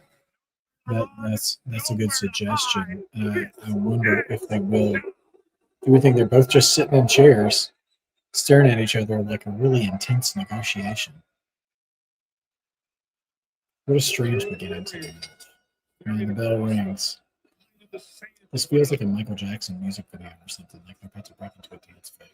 That's a good suggestion. I wonder if they will. Do we think they're both just sitting in chairs? staring at each other like a really intense negotiation. What a strange beginning to the match. And the bell rings. This feels like a Michael Jackson music video or something, like they're about to break into a dance fit.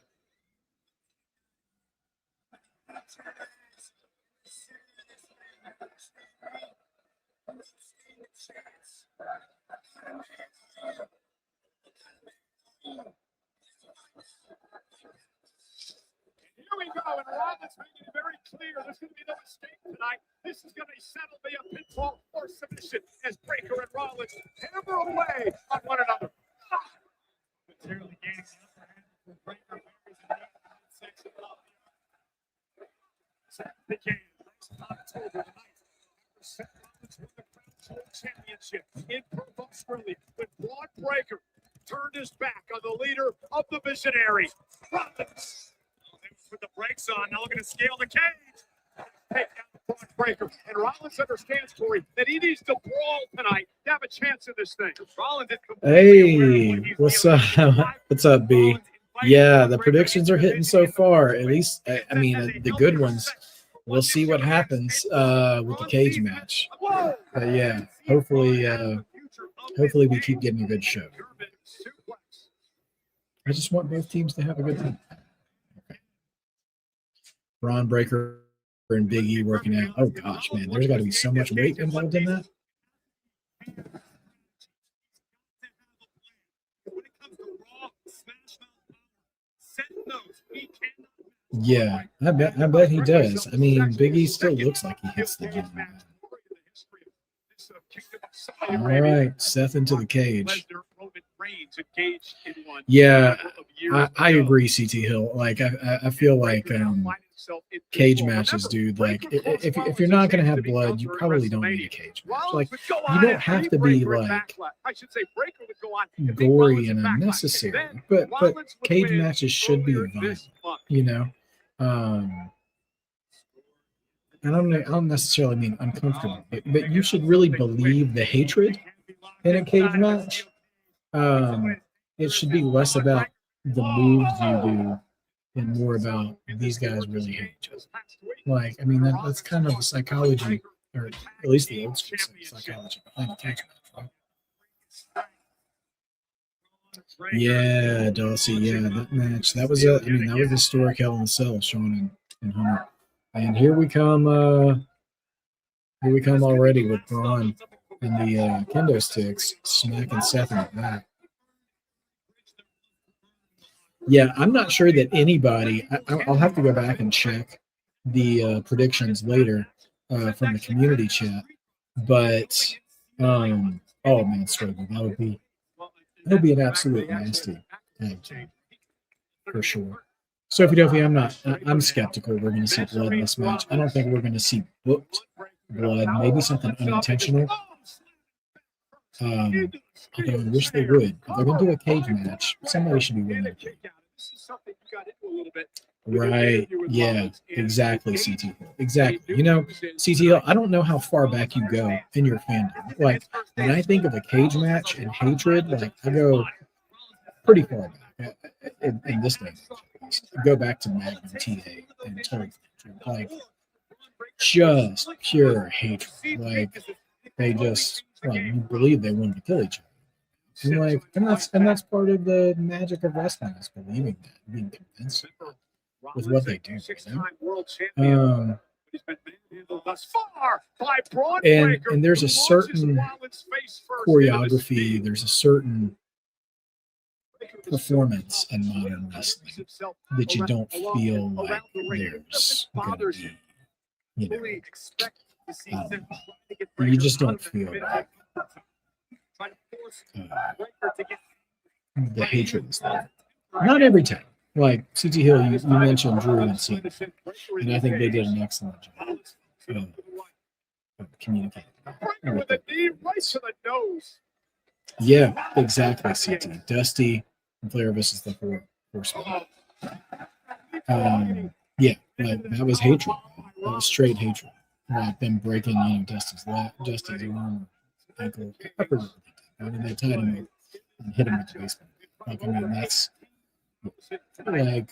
Here we go, and Rollins making it very clear there's going to be no mistake tonight. This is going to settle via pinfall or submission as Breaker and Rollins hammer away on one another. Materially gaining the upper hand for Breaker. Seth became October tonight. Seth Rollins won the Crown Championship in Provo Australia when Bron Breaker turned his back on the leader of the Visionary, Rollins. With the brakes on, now looking to scale the cage. Take down the Bron Breaker. And Rollins understands, Corey, that he needs to brawl tonight to have a chance in this thing. Rollins is Hey, what's up? What's up, B? Yeah, the predictions are hitting so far. At least, I mean, the good ones. We'll see what happens with the cage match. But yeah, hopefully we keep getting a good show. I just want both teams to have a good time. Bron Breaker and Big E working out. Oh gosh, man, there's got to be so much weight involved in that. Yeah, I bet he does. I mean, Big E still looks like he hits the gym. All right, Seth into the cage. Yeah, I agree, CT Hill. Like, I feel like cage matches, dude. Like, if you're not gonna have blood, you probably don't need a cage match. Like, you don't have to be like gory and unnecessary, but cage matches should be violent. You know, I don't necessarily mean uncomfortable, but you should really believe the hatred in a cage match. It should be less about the moves you do and more about these guys really hate each other. Like, I mean, that's kind of the psychology, or at least the old school psychology behind the cage match, right? Yeah, Dulcie. Yeah, that match. That was that was historic Hell in a Cell, Sean and Hunter. And here we come already with Bron and the kendo sticks smacking Seth in the back. Yeah, I'm not sure that anybody. I'll have to go back and check the predictions later from the community chat. But oh man, struggle. That would be an absolute nasty for sure. Sophie Duffy, I'm skeptical we're going to see blood in this match. I don't think we're going to see booked blood. Maybe something unintentional. Although I wish they would. If they're going to do a cage match, somebody should be winning. Right. Yeah, exactly, CT. Exactly. You know, CTL, I don't know how far back you go in your fandom. Like, when I think of a cage match and hatred, like, I go pretty far back in this day. Go back to Magnum TA and Tully. Like, just pure hatred. Like, they just, you believe they wanted to kill each other. And like, and that's part of the magic of wrestling, is believing that, being convinced with what they do. And there's a certain choreography, there's a certain performance in modern wrestling that you don't feel like there's going to be, you just don't feel like the hatred is there. Not every time. Like CT Hill, you mentioned Drew and Cena, and I think they did an excellent job of communicating. Yeah, exactly, CT. Dusty and Flair versus the Horsemen. Yeah, like, that was hatred. That was straight hatred. Like them breaking, Dusty's arm, ankle, upper. I mean, they tied him up and hit him with the baseball. Like, I mean, that's like,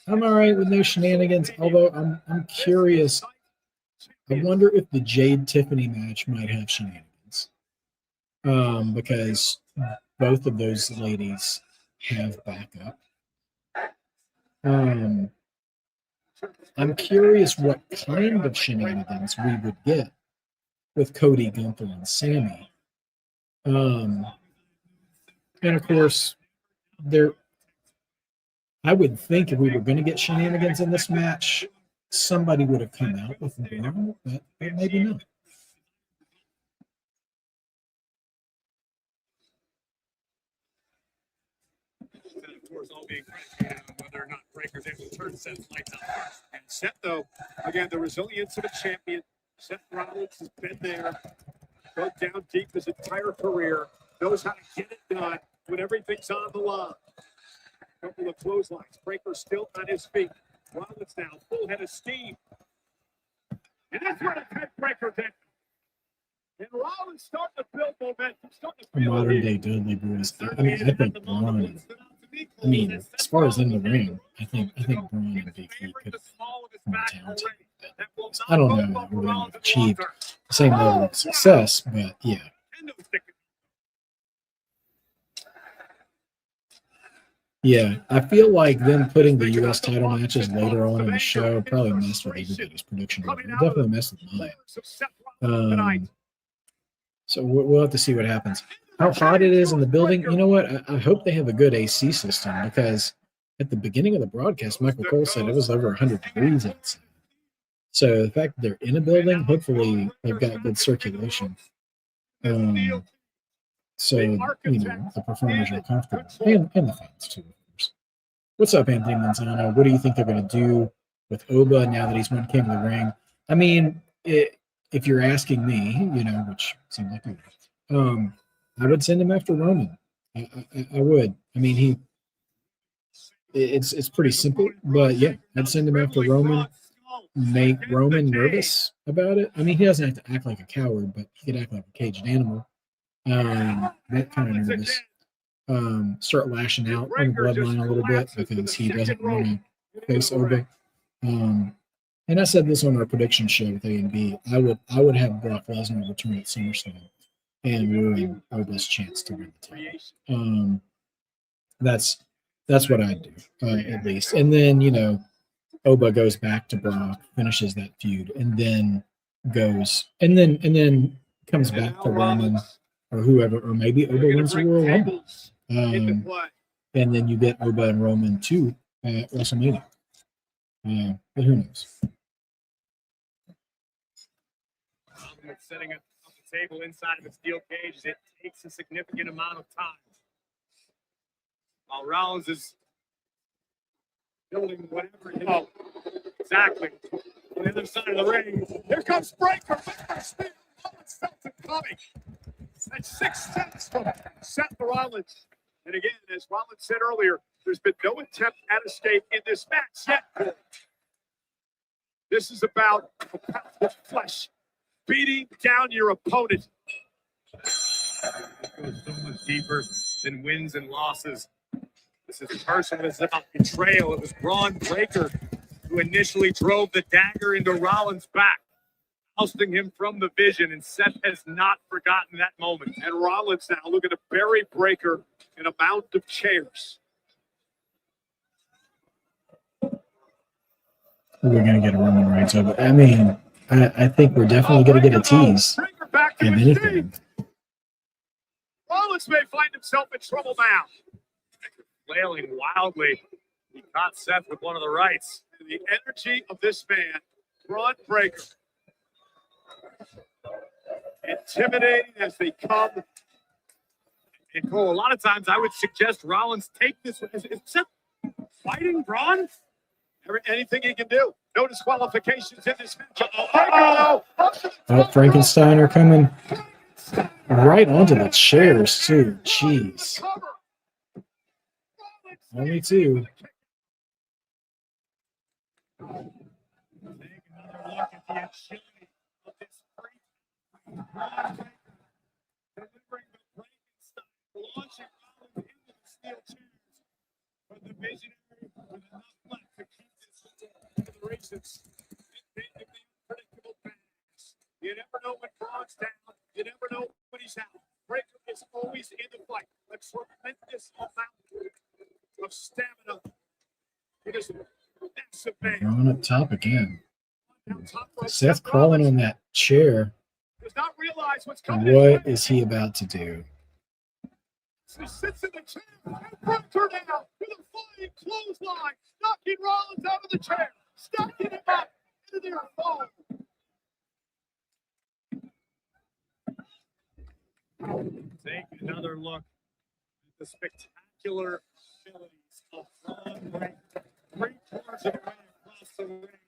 I'm all right with no shenanigans, although I'm curious. I wonder if the Jade Tiffany match might have shenanigans. Because both of those ladies have backup. I'm curious what kind of shenanigans we would get with Cody, Gunther, and Sami. And of course, I would think if we were going to get shenanigans in this match, somebody would have come out with Bron, but maybe not. Of course, all being predicated on whether or not Breaker's able to turn Seth's lights out first. And Seth, though, again, the resilience of a champion. Seth Rollins has been there, gone down deep his entire career, knows how to get it done when everything's on the line. A couple of clotheslines. Breaker still on his feet. Rollins now, full head of steam. And that's where the head Breaker did. And Rollins starting to build momentum. Starting to Modern day Dudley Boys. I mean, I think Bron. I mean, as far as in the ring, I think Bron and Big E could have been more talented. But I don't know that we're going to achieve the same level of success, but yeah. Yeah, I feel like them putting the U.S. title matches later on in the show probably messed with everybody's prediction. It definitely messed with mine. So we'll have to see what happens. How hot it is in the building. You know what? I hope they have a good AC system because at the beginning of the broadcast, Michael Cole said it was over 100 degrees outside. So the fact that they're in a building, hopefully they've got good circulation. So, you know, the performers are comfortable. And the fans, too, of course. What's up, Anthony Manzano? What do you think they're going to do with Oba now that he's won King of the Ring? I mean, if you're asking me, you know, which seems like you would, I would send him after Roman. I would. I mean, it's pretty simple, but yeah, I'd send him after Roman. Make Roman nervous about it. I mean, he doesn't have to act like a coward, but he could act like a caged animal. That kind of nervous. Start lashing out on the bloodline a little bit because he doesn't want to face Oba. And I said this on our prediction show with A&B. I would have Brock Lesnar return at SummerSlam and ruin Oba's chance to win the title. That's what I'd do, at least. And then, you know, Oba goes back to Brock, finishes that feud, and then comes back to Roman or whoever, or maybe Oba wins the Royal Rumble. And then you get Oba and Roman too at WrestleMania. But who knows? Setting up the table inside of the steel cage, it takes a significant amount of time. While Rollins is building whatever he knows. Exactly. On the other side of the ring, here comes Breaker. Rollins felt it coming. That's 6 steps from Seth Rollins. And again, as Rollins said earlier, there's been no attempt at escape in this match yet. This is about the path of flesh. Beating down your opponent. It goes so much deeper than wins and losses. This is personal. This is about betrayal. It was Bron Breaker who initially drove the dagger into Rollins' back, ousting him from the vision, and Seth has not forgotten that moment. And Rollins now looking to bury Breaker in a mount of chairs. We're going to get a Roman Reigns over. I mean, I think we're definitely going to get a tease, if anything. Rollins may find himself in trouble now. Flailing wildly. He caught Seth with one of the rights. The energy of this man, Bron Breaker. Intimidating as they come. And Cole, a lot of times I would suggest Rollins take this. Is Seth fighting Bron? Anything he can do. No disqualifications in this match. Oh, Frankensteiner coming right onto the chairs, too. Jeez. Only 2. with enough left to keep this in the races. Predictable pass. You never know when Bron's down. You never know when he's out. Breaker is always in the fight. A tremendous amount of stamina. It is massive man. Braun up top again. Now top rope, Seth crawling on that chair. does not realize what's coming. What is he about to do? He sits in the chair and Gunther now with a flying clothesline, knocking Rollins out of the chair, stacking him up into their fall. Take another look at the spectacular abilities of Bron Breakker. 3/4 of the way across the ring.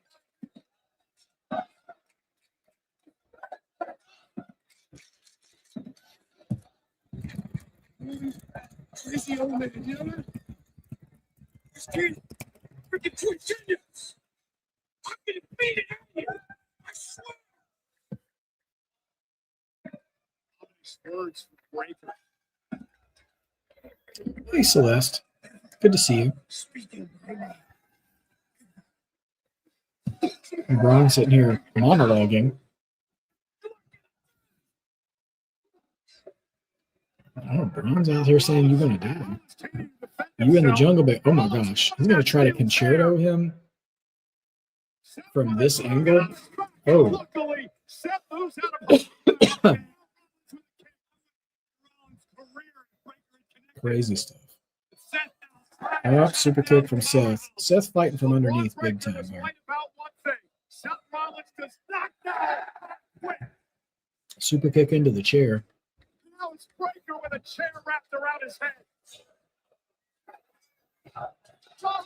Crazy old man, you know? This kid, freaking twin genius. I'm gonna beat it out of you. I swear. Words for Breakker. Hey, Celeste. Good to see you. Speaking my name. And Braun sitting here monologuing. Oh, Braun's out here saying you're going to die. You in the jungle, but oh my gosh. He's going to try to concerto him from this angle. Oh. Luckily, Seth moves out of Crazy stuff. Oh, super kick from Seth. Seth fighting from underneath big time here. Seth Rollins does not know. Super kick into the chair. Now it's Breakker with a chair wrapped around his head.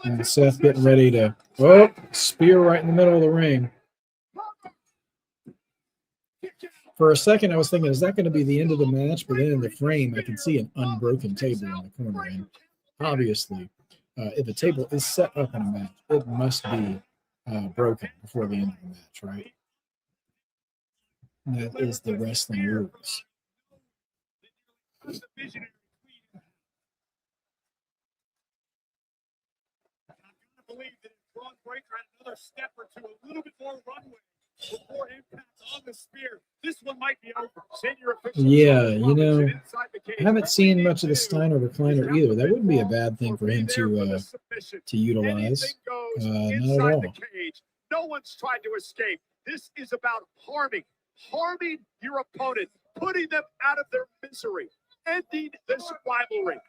And Seth getting ready to, oh, spear right in the middle of the ring. For a second, I was thinking, is that going to be the end of the match? But then in the frame, I can see an unbroken table in the corner. And obviously, if a table is set up in a match, it must be broken before the end of the match, right? That is the wrestling rules. I gotta believe that if Bron Breakker had another step or two, a little bit more runway before impact on the spear, this one might be over. Senior officials, Yeah, you know, I haven't seen much of the Steiner recliner either. That wouldn't be a bad thing for him to utilize. Not at all. The cage. No one's trying to escape. This is about harming your opponent, putting them out of their misery, ending this rivalry.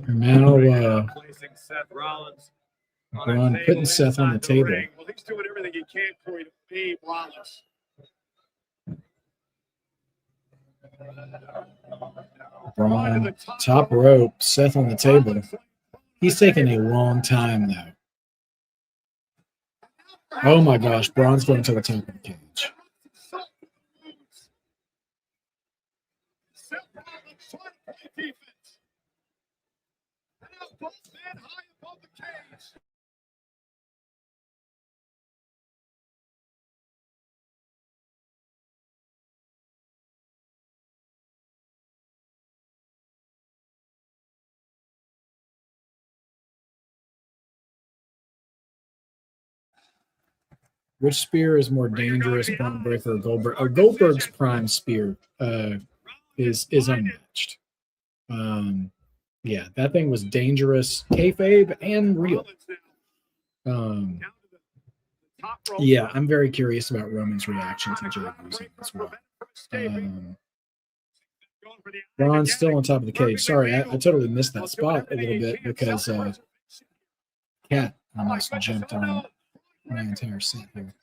Now, Placing Seth Rollins Bron putting Seth on the table. Well, he's doing everything he can for you to beat Rollins. Bron, top rope, Seth on the table. He's taking a long time, though. Oh my gosh, Bron's going to the top of the cage. Which spear is more dangerous, Bron Breakker or Goldberg? Goldberg's prime spear is unmatched. Yeah, that thing was dangerous, kayfabe and real. Yeah, I'm very curious about Roman's reaction to Jade losing as well. Bron's still on top of the cage. Sorry, I totally missed that spot a little bit because Cat almost jumped on my entire set here.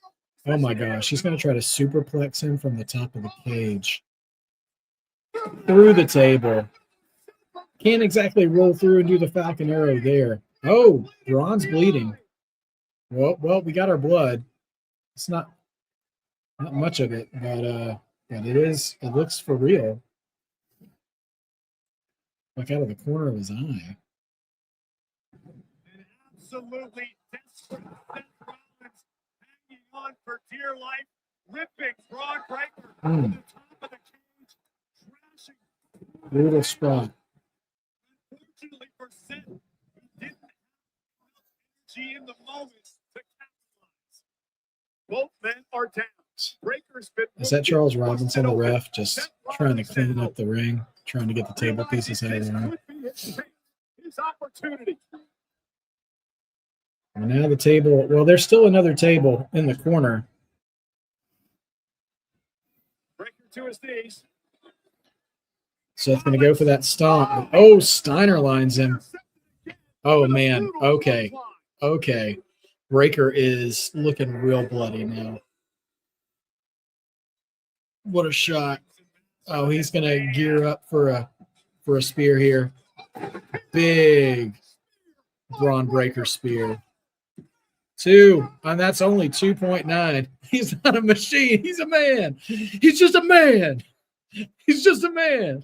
Oh my gosh, he's going to try to superplex him from the top of the cage. Through the table. Can't exactly roll through and do the Falcon Arrow there. Oh, Bron's bleeding. Well, we got our blood. It's not much of it, but it looks for real. Like out of the corner of his eye. Absolutely desperate. Seth Rollins hanging on for dear life, ripping Bron Breakker to the top of the cage, crashing through Brutal spot. Unfortunately for Seth, he didn't have energy in the moment to capitalize. Both men are down. Breaker's been Is that Charles Robinson, the ref, just trying to clean up the ring, trying to get the table pieces out of the ring? His opportunity. And now the table, well, there's still another table in the corner. Breaker to his knees. Seth's going to go for that stomp. Oh, Steiner lines him. Oh, man. Okay. Okay. Breaker is looking real bloody now. What a shot. Oh, he's going to gear up for a spear here. Big Bron Breaker spear. 2, and that's only 2.9. He's not a machine. He's a man. He's just a man. He's just a man.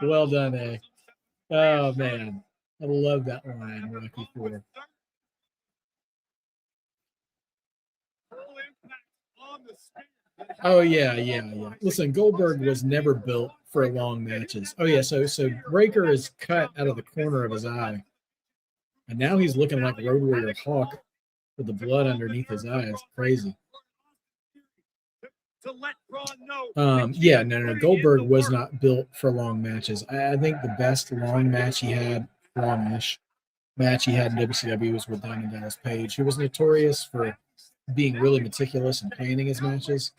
Well done, eh? Oh, man. I love that line, Rocky 4. Oh, yeah. Listen, Goldberg was never built for long matches. Oh, yeah, so Breaker is cut out of the corner of his eye. And now he's looking like Road Warrior Hawk with the blood underneath his eyes. Crazy. Yeah, no. Goldberg was not built for long matches. I think the best long match he had, longish match he had in WCW was with Diamond Dallas Page, who was notorious for being really meticulous and planning his matches,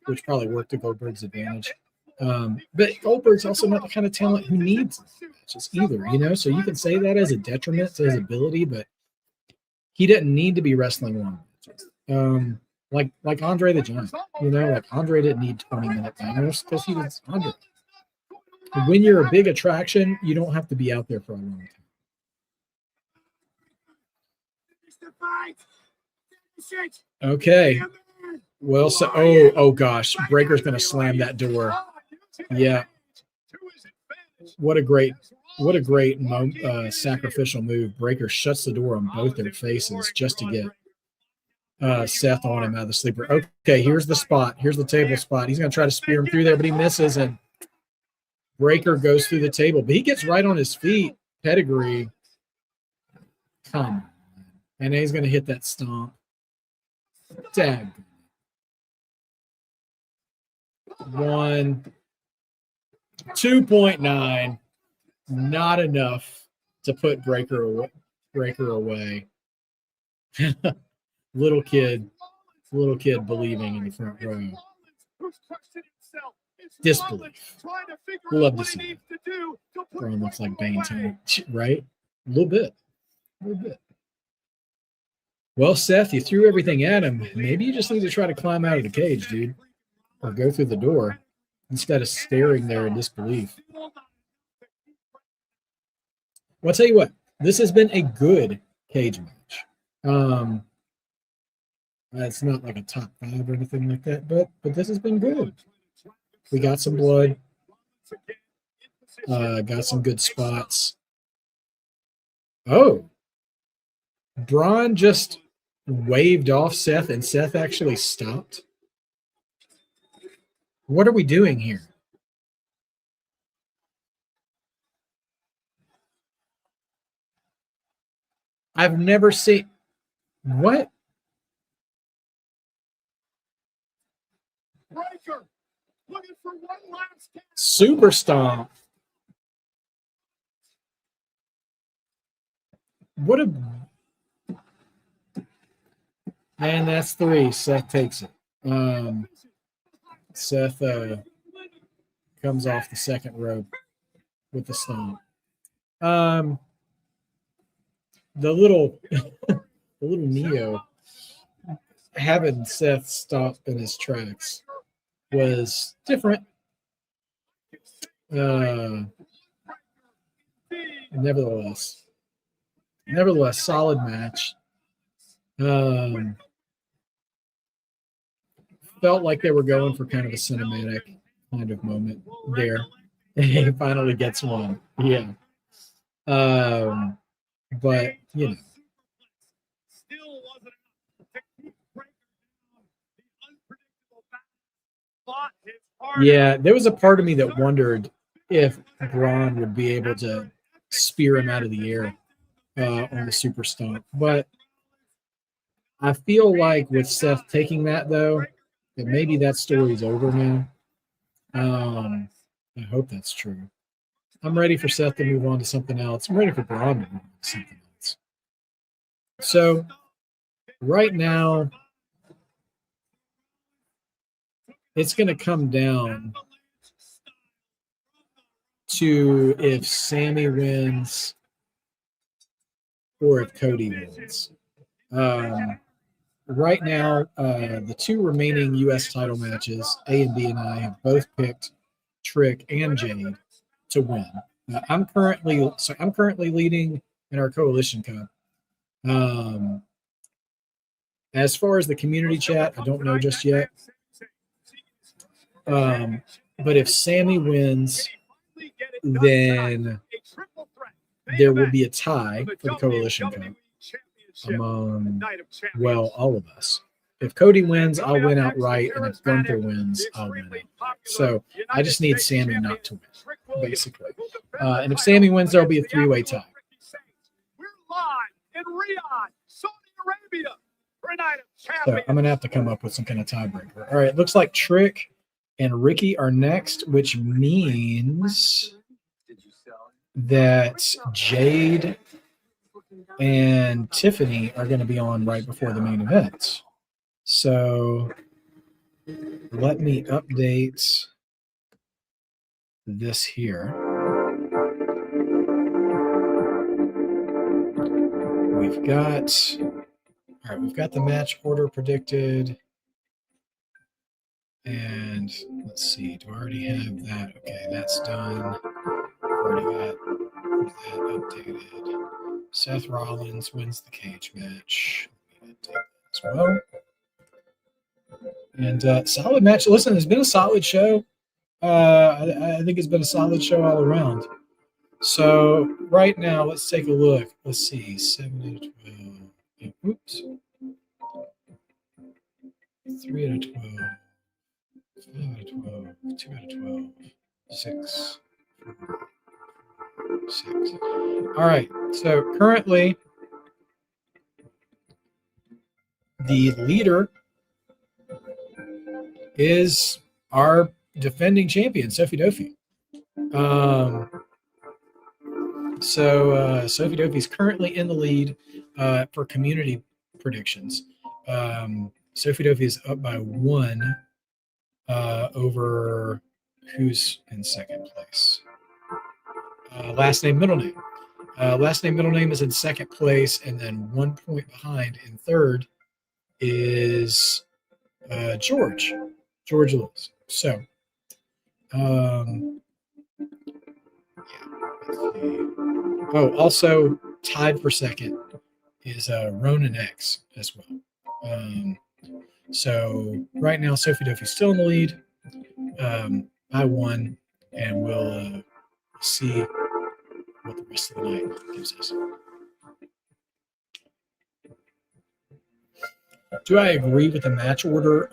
which probably worked to Goldberg's advantage. But Goldberg's also not the kind of talent who needs matches either, you know? So you can say that as a detriment to his ability, but he didn't need to be wrestling long matches. Like Andre the Giant, you know, like Andre didn't need 20-minute bangers because he was Andre. When you're a big attraction, you don't have to be out there for a long time. Okay. Well, so oh gosh, Breaker's gonna slam that door. Yeah. What a great sacrificial move. Breaker shuts the door on both their faces just to get Seth on him out of the sleeper. Okay, here's the spot. Here's the table spot. He's gonna try to spear him through there, but he misses, and Breaker goes through the table, but he gets right on his feet. Pedigree. Come on. And then he's gonna hit that stomp. Tag. 1, 2.9, not enough to put Breaker away. little kid believing in the front row. Disbelief. Love to see it. Bron looks like Bane too, right? A little bit. Well, Seth, you threw everything at him. Maybe you just need to try to climb out of the cage, dude. Or go through the door instead of staring there in disbelief. Well, I'll tell you what. This has been a good cage match. It's not like a top 5 or anything like that, but this has been good. We got some blood. Got some good spots. Oh. Bron just waved off Seth, and Seth actually stopped. What are we doing here? I've never seen... What? Breaker, looking for one last Super stomp. What a... And that's 3. Seth takes it. Seth comes off the second rope with the stomp. The little Neo having Seth stop in his tracks was different. Nevertheless, solid match. Felt like they were going for kind of a cinematic kind of moment there. He finally gets one. Yeah. But, you know. fought his hardest. Yeah, there was a part of me that wondered if Bron would be able to spear him out of the air on the super stomp. But I feel like with Seth taking that, though, that maybe that story's over now. I hope that's true. I'm ready for Seth to move on to something else. I'm ready for Bron to move on to something else. So right now, it's going to come down to if Sami wins or if Cody wins. Right now, the two remaining U.S. title matches, A and B and I, have both picked Trick and Jade to win. I'm currently leading in our Coalition Cup. As far as the community chat, I don't know just yet. But if Sami wins, then there will be a tie for the Coalition Cup among, well, all of us. If Cody wins, I'll win outright, and if Gunther wins, I'll win outright. So I just need Sami not to win, basically. And if Sami wins, there'll be a three-way tie. We're live in Riyadh, Saudi Arabia, for a night of So champions. I'm going to have to come up with some kind of tiebreaker. All right, it looks like Trick and Ricky are next, which means that Jade and Tiffany are going to be on right before the main event. So let me update this here. We've got the match order predicted. And let's see, do I already have that? Okay, that's done. Already got that updated. Seth Rollins wins the cage match. Let me update that as well. And solid match. Listen, it's been a solid show. I think it's been a solid show all around. So right now, let's take a look. Let's see, 7 out of 12. Oops. 3 out of 12. 5 out of 12. 2 out of 12. 6. 6. All right. So currently, the leader is our defending champion, Sophie Dofi. So Sophie Dofi is currently in the lead for community predictions. Sophie Dofi is up by 1 over who's in second place. Last name, middle name. Last name, middle name is in second place, and then 1 point behind in third is George Lewis. So, yeah, let's see. Oh, also tied for second is Ronan X as well. So right now, Sophie Dofi's still in the lead. I won, and we'll see what the rest of the night gives us. Do I agree with the match order?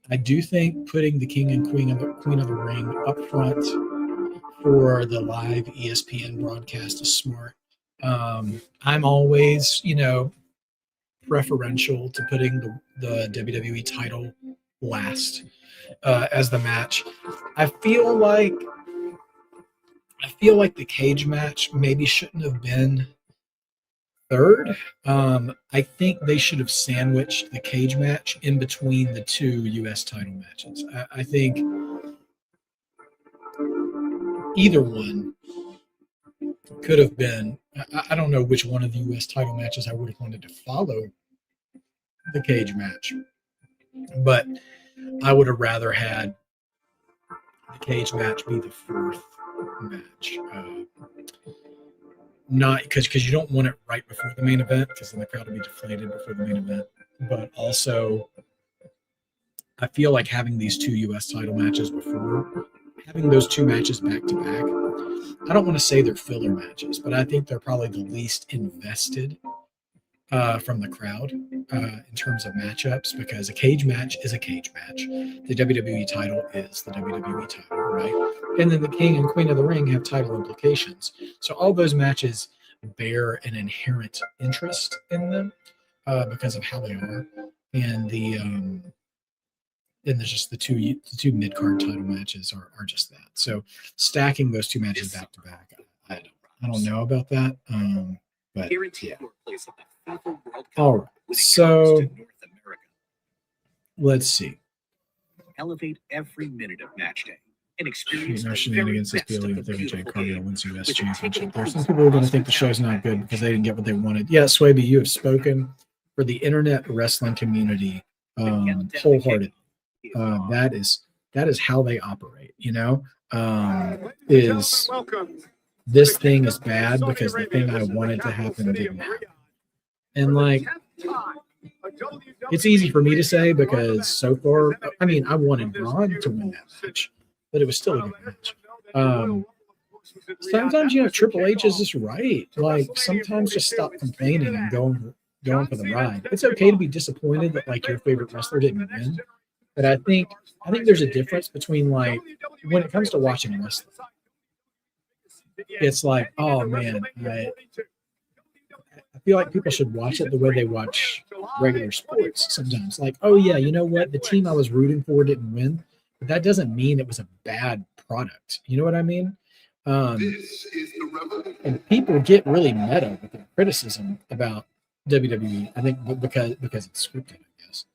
I do think putting the King and Queen of the Ring up front for the live ESPN broadcast is smart. I'm always, preferential to putting the WWE title last as the match. I feel like the cage match maybe shouldn't have been third. I think they should have sandwiched the cage match in between the two U.S. title matches. I think either one could have been. I don't know which one of the U.S. title matches I would have wanted to follow the cage match, but I would have rather had the cage match be the fourth match. Not because you don't want it right before the main event, because then the crowd will be deflated before the main event. But also, I feel like having these two U.S. title matches before, having those two matches back to back, I don't want to say they're filler matches, but I think they're probably the least invested from the crowd in terms of matchups, because a cage match is a cage match. The WWE title is the WWE title, right? And then the King and Queen of the Ring have title implications. So all those matches bear an inherent interest in them because of how they are, and there's just the two mid card title matches are just that. So stacking those two matches back to back, I don't know about that. But yeah. All right. So let's see. Elevate every minute of match day and experience No the shenanigans very is best of Bailey the and think beautiful Cargill game. wins the US With your Championship. ticketing There's some process people who are going to across think the show's not good because they didn't get what they wanted. Yeah, Swaby, you have spoken for the internet wrestling community wholeheartedly. That is how they operate, you know. Is this thing is bad because the thing I wanted to happen didn't happen. And like, it's easy for me to say because so far, I mean, I wanted Bron to win that match, but it was still a good match. Sometimes, you know, Triple H is just right. Like, sometimes just stop complaining and going for the ride. It's okay to be disappointed that like your favorite wrestler didn't win, but I think there's a difference between like when it comes to watching wrestling. It's like, oh man, I feel like people should watch it the way they watch regular sports sometimes. Like, oh yeah, you know what? The team I was rooting for didn't win, but that doesn't mean it was a bad product. You know what I mean? And people get really meta with their criticism about WWE. I think because it's scripted, I guess.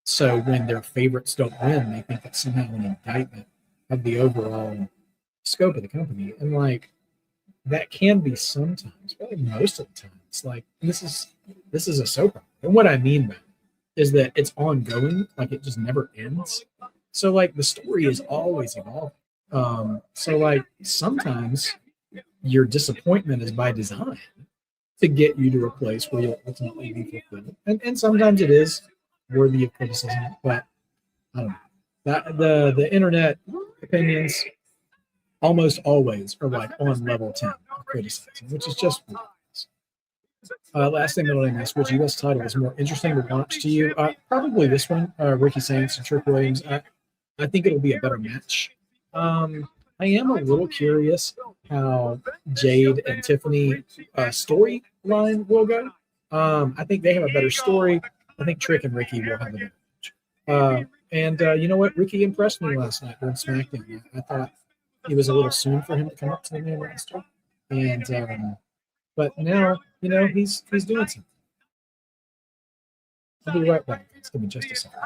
So when their favorites don't win, they think it's somehow an indictment of the overall scope of the company. And like, that can be sometimes, probably most of the time. It's like this is a soap opera. And what I mean by it is that it's ongoing, like it just never ends. So like the story is always evolving. So like sometimes your disappointment is by design to get you to a place where you'll ultimately be fulfilled. And sometimes it is worthy of criticism, but I don't know. That the internet opinions almost always are like on level 10 of criticizing, which is just last thing that I missed, which US title is more interesting to watch to you? Probably this one, Ricky Saints and Trick Williams. I think it'll be a better match. I am a little curious how Jade and Tiffany storyline will go. I think they have a better story. I think Trick and Ricky will have a better match. And you know what? Ricky impressed me last night during SmackDown. I thought it was a little soon for him to come up to the main roster. And but now, you know, he's doing something. I'll be right back. It's gonna be just a second.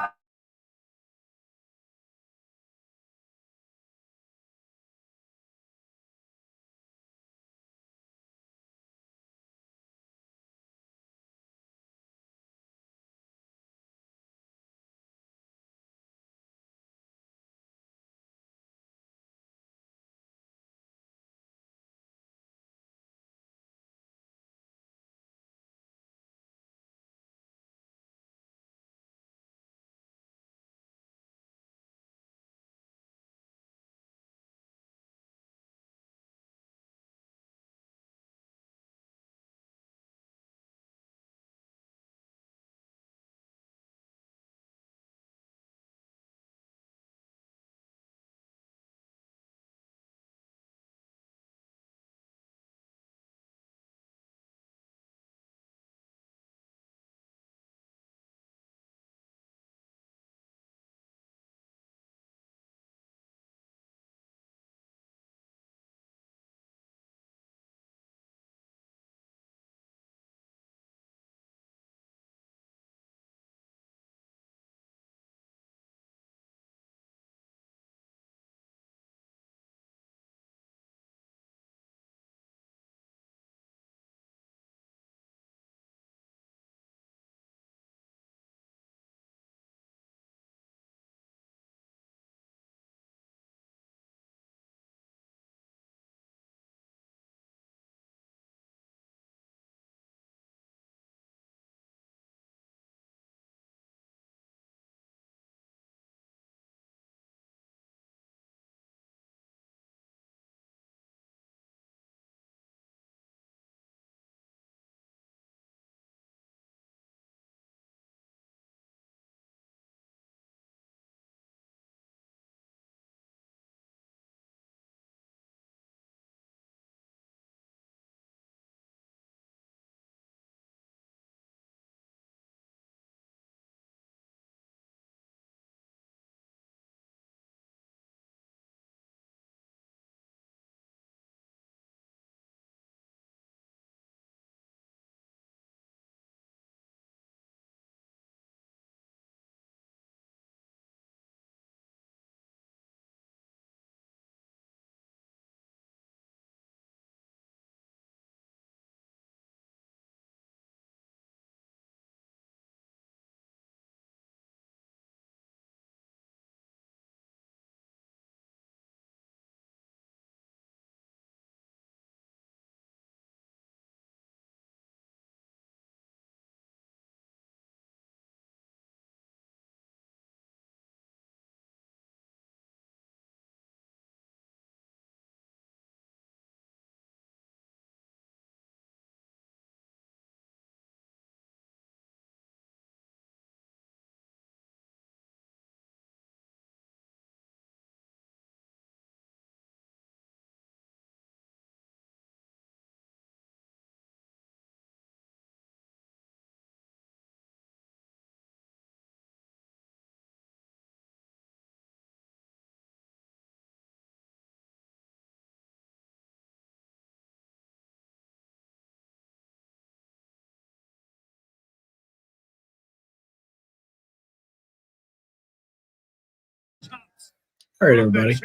All right, everybody.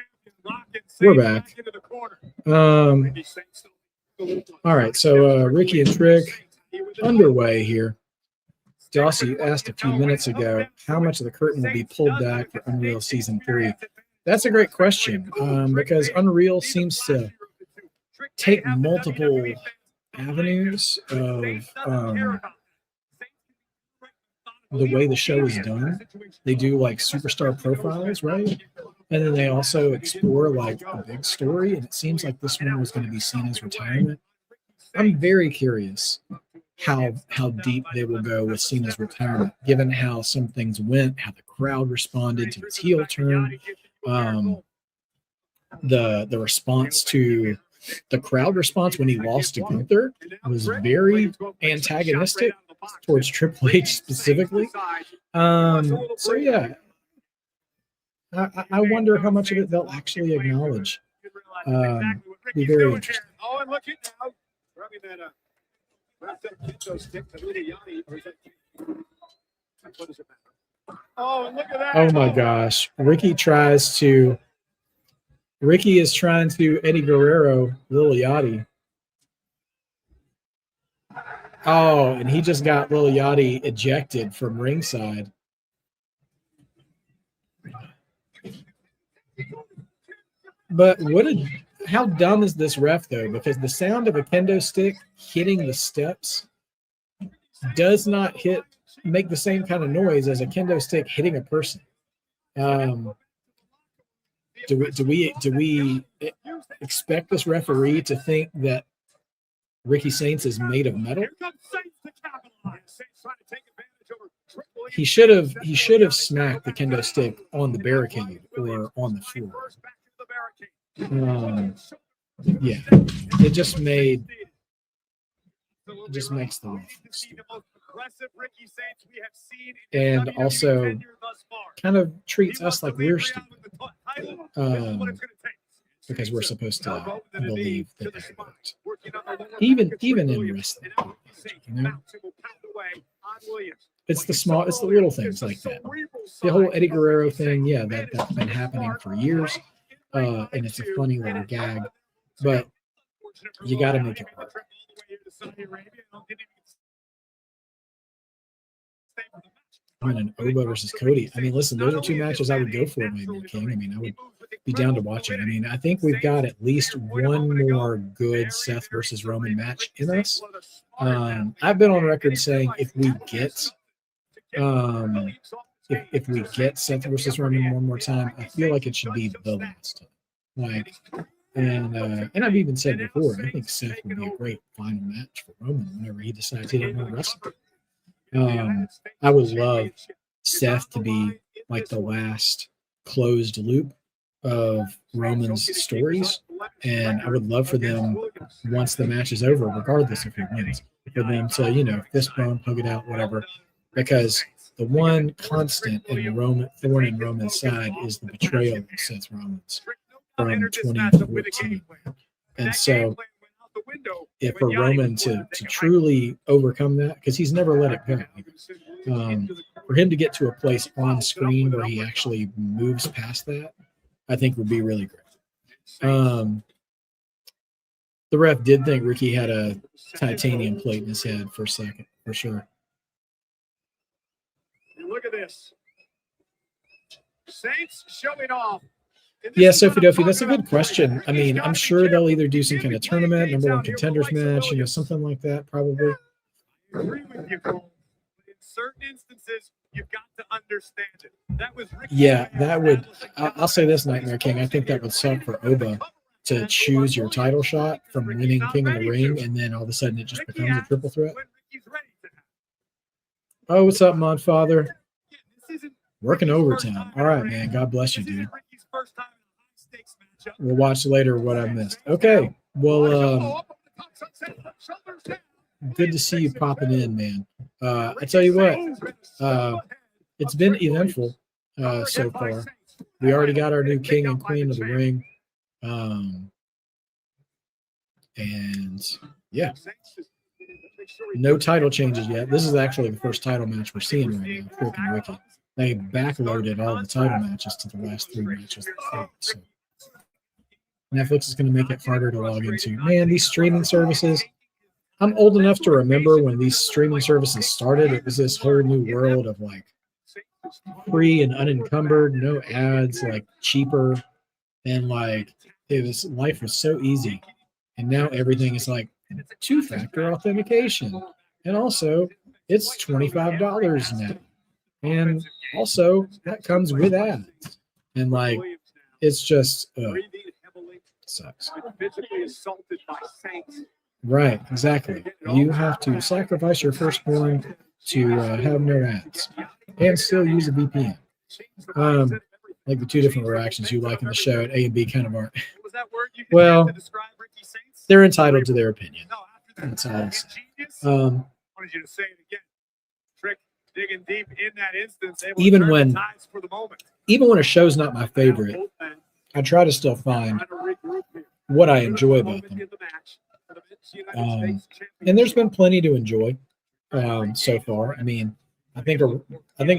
We're back. All right, so Ricky and Trick underway here. Dawson, you asked a few minutes ago how much of the curtain will be pulled back for Unreal Season 3. That's a great question because Unreal seems to take multiple avenues of the way the show is done. They do like superstar profiles, right? And then they also explore like a big story. And it seems like this one was going to be seen as retirement. I'm very curious how deep they will go with Cena's retirement, given how some things went, how the crowd responded to his heel turn, the response to the crowd response when he lost to Gunther was very antagonistic towards Triple H specifically. So yeah, I wonder how much of it they'll actually acknowledge. Be very interesting. Oh, and look at now. Rubbing that oh, and look at that. Oh my gosh. Ricky is trying to Eddie Guerrero Lil Yachty. Oh, and he just got Lil Yachty ejected from ringside. But how dumb is this ref, though? Because the sound of a kendo stick hitting the steps does not make the same kind of noise as a kendo stick hitting a person. Do we expect this referee to think that Ricky Saints is made of metal? He should have smacked the kendo stick on the barricade or on the floor. Yeah, it just makes the ref stupid. And also kind of treats us like we're stupid because we're supposed to believe that they're not. Even in wrestling, you know? It's the little things like that. The whole Eddie Guerrero thing, yeah, that's been happening for years, and it's a funny little gag, but you got to make it work. An Oba versus Cody. I mean, listen, those are two matches I would go for, my man King. I mean, I would be down to watch it. I mean, I think we've got at least one more good Seth versus Roman match in us. I've been on record saying if we get Seth versus Roman one more time, I feel like it should be the last time. Like, and I've even said before, I think Seth would be a great final match for Roman whenever he decides he doesn't want to wrestle. I would love Seth to be like the last closed loop of Roman's stories, and I would love for them, once the match is over, regardless of who wins, for them to, fist bump, hug it out, whatever, because the one constant in Thorne and Roman's side is the betrayal of Seth Rollins from 2014. And so if for Roman to truly overcome that, because he's never let it go, for him to get to a place on screen where he actually moves past that, I think would be really great. The ref did think Ricky had a titanium plate in his head for a second, for sure. Look at this. Saints showing off. Yeah, Sophie Duffy, that's a good question. I mean, I'm sure they'll either do some kind of tournament, number one contenders match, something like that, probably. I agree with you, Cole. In certain instances, you've got to understand it. That was yeah, that would. I'll say this, Nightmare King. I think that would suck for Oba to choose your title shot from winning King of the Ring, and then all of a sudden it just becomes a triple threat. Oh, what's up, Modfather? Working overtime. All right, man. God bless you, dude. We'll watch later what I missed. Okay. Well, good to see you popping in, man. I tell you what, it's been eventful so far. We already got our new King and Queen of the Ring. And yeah, no title changes yet. This is actually the first title match we're seeing right now. Freaking wicked. they backloaded all the title matches to the last 3 matches. So Netflix is going to make it harder to log into. Man, these streaming services. I'm old enough to remember when these streaming services started. It was this whole new world of like free and unencumbered, no ads, like cheaper, and like life was so easy. And now everything is like 2-factor authentication, and also it's $25 now, and also that comes with ads, and like it's just sucks. Right, exactly. You have to sacrifice your firstborn to have no ads and still use a VPN. Like the 2 different reactions you like in the show at A and B kind of aren't. Well, they're entitled to their opinion. That's all I'm saying. Wanted you to say it again. Trick digging deep in that instance. Even when a show's not my favorite, I try to still find what I enjoy about them. And there's been plenty to enjoy so far. I mean, I think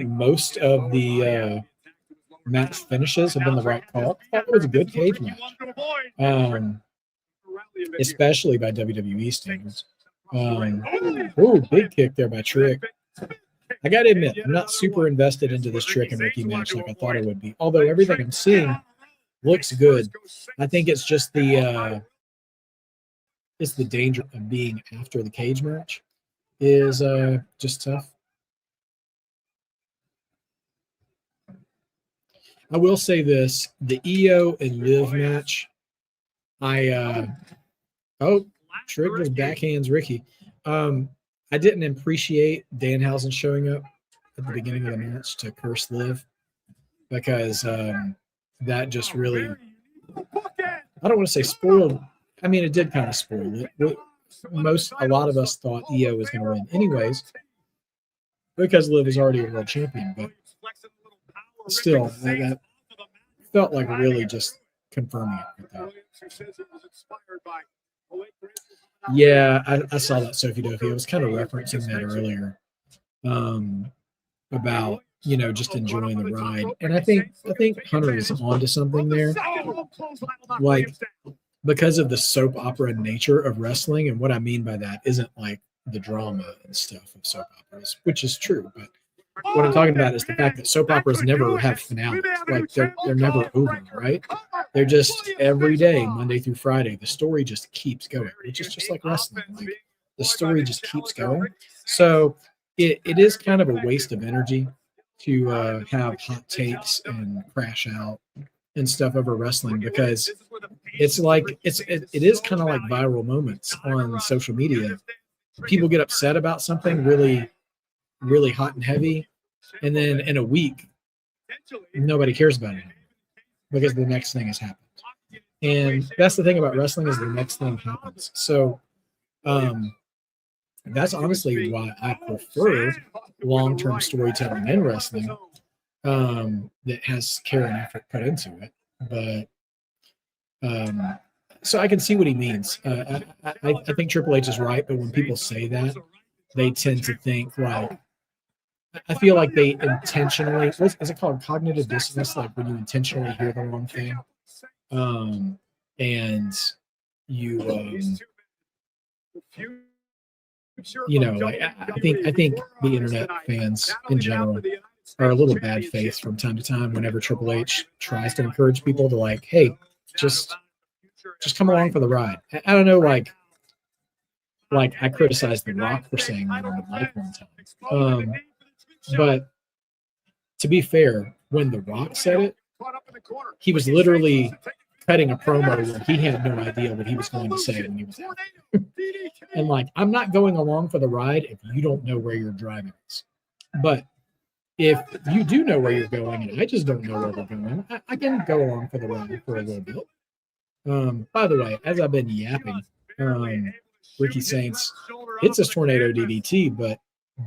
most of the match finishes have been the right call. I thought it was a good cage match, especially by WWE standards. Big kick there by Trick. I got to admit, I'm not super invested into this Trick and Ricky match like I thought it would be. Although everything I'm seeing looks good. I think it's just the danger of being after the cage match is just tough. I will say this: the EO and Liv match. Trick just backhands Ricky. I didn't appreciate Danhausen showing up at the beginning of the match to curse Liv, because that just really, I don't want to say spoiled. I mean, it did kind of spoil it. A lot of us thought EO was going to win anyways, because Liv is already a world champion, but still, that felt like really just confirming it with that. Yeah, I saw that, Sophie Duffy. I was kind of referencing that earlier about, just enjoying the ride. And I think Hunter is onto something there. Like, because of the soap opera nature of wrestling, and what I mean by that isn't like the drama and stuff of soap operas, which is true, but what I'm talking about is the fact that soap operas never have finales. Like they're never over, right? They're just every day, Monday through Friday, the story just keeps going, which is just like wrestling. Like the story just keeps going. So it is kind of a waste of energy to have hot takes and crash out and stuff over wrestling, because it's like it is kind of like viral moments on social media. People get upset about something really, really hot and heavy, and then in a week nobody cares about it anymore because the next thing has happened. And that's the thing about wrestling, is the next thing happens. So that's honestly why I prefer long-term storytelling in wrestling that has care and effort put into it. But so I can see what he means. I think Triple H is right, but when people say that, they tend to think like, I feel like they intentionally, is it called cognitive dissonance? Like when you intentionally hear the wrong thing, and you, like I think the internet fans in general are a little bad faith from time to time whenever Triple H tries to encourage people to like, hey, just come along for the ride. I don't know, like I criticized The Rock for saying that on the mic one time. But to be fair, when The Rock said it, he was literally cutting a promo where he had no idea what he was going to say when he was out there. And like, I'm not going along for the ride if you don't know where you're driving us. But if you do know where you're going and I just don't know where we're going, I can go along for the ride for a little bit. By the way, as I've been yapping, Ricky Saints hits his tornado DDT, but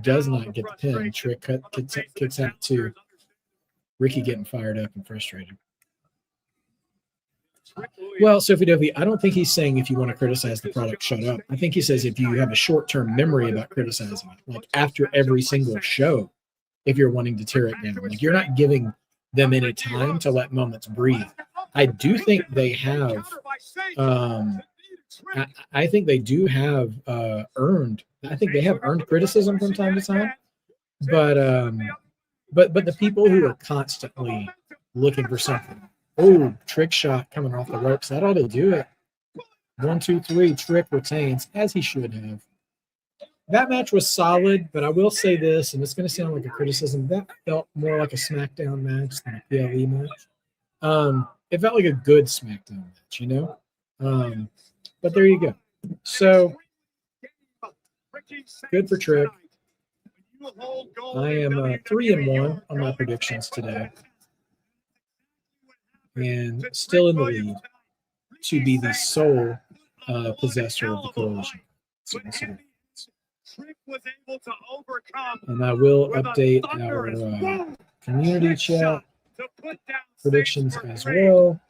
does not get the pin. Trick kicks out to Ricky getting fired up and frustrated. Well, Sophie Dovey, I don't think he's saying if you want to criticize the product, shut up. I think he says if you have a short-term memory about criticizing it, like after every single show, if you're wanting to tear it down. Like, you're not giving them any time to let moments breathe. I do think they have I think they do have earned criticism from time to time, but the people who are constantly looking for something. Oh, trick shot coming off the ropes. That ought to do it. 1, 2, 3. Trick retains, as he should have. That match was solid, but I will say this, and it's going to sound like a criticism. That felt more like a SmackDown match than a PLE match. It felt like a good SmackDown match, you know? But there you go. So, good for Trick. I am 3-1 on my predictions today. And still in the lead to be the sole possessor of the coalition. And I will update our community chat predictions as well.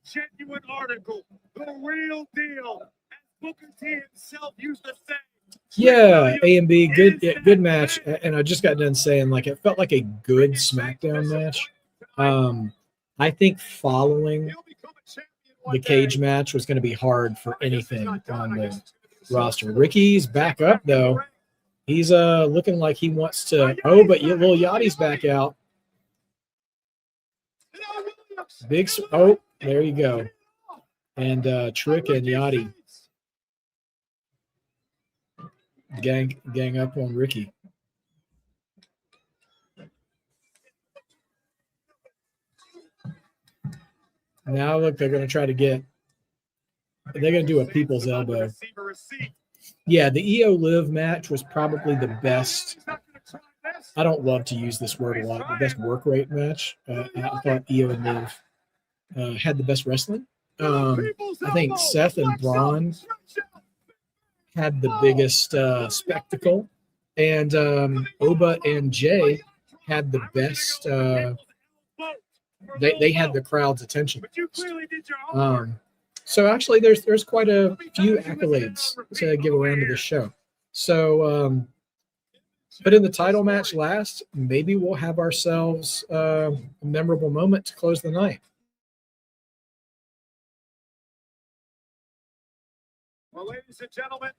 Genuine article, the real deal. As Booker T himself used to say. Yeah, A and B, good match. And I just got done saying, like, it felt like a good SmackDown match. I think following the cage match was going to be hard for anything on the roster. Ricky's back up though. He's looking like he wants to. Oh, but little Yachty's back out. There you go. And Trick and Yachty gang up on Ricky. Now look, they're going to try to get. They're going to do a people's elbow. Yeah, the EO Live match was probably the best. I don't love to use this word a lot. The best work rate match. I thought EO and Live had the best wrestling. I think Seth and Bron had the biggest spectacle, and Oba and Jay had the best. They had the crowd's attention. So actually, there's quite a few accolades to give around to this show. So, but in the title match last, maybe we'll have ourselves a memorable moment to close the night. Well, ladies and gentlemen,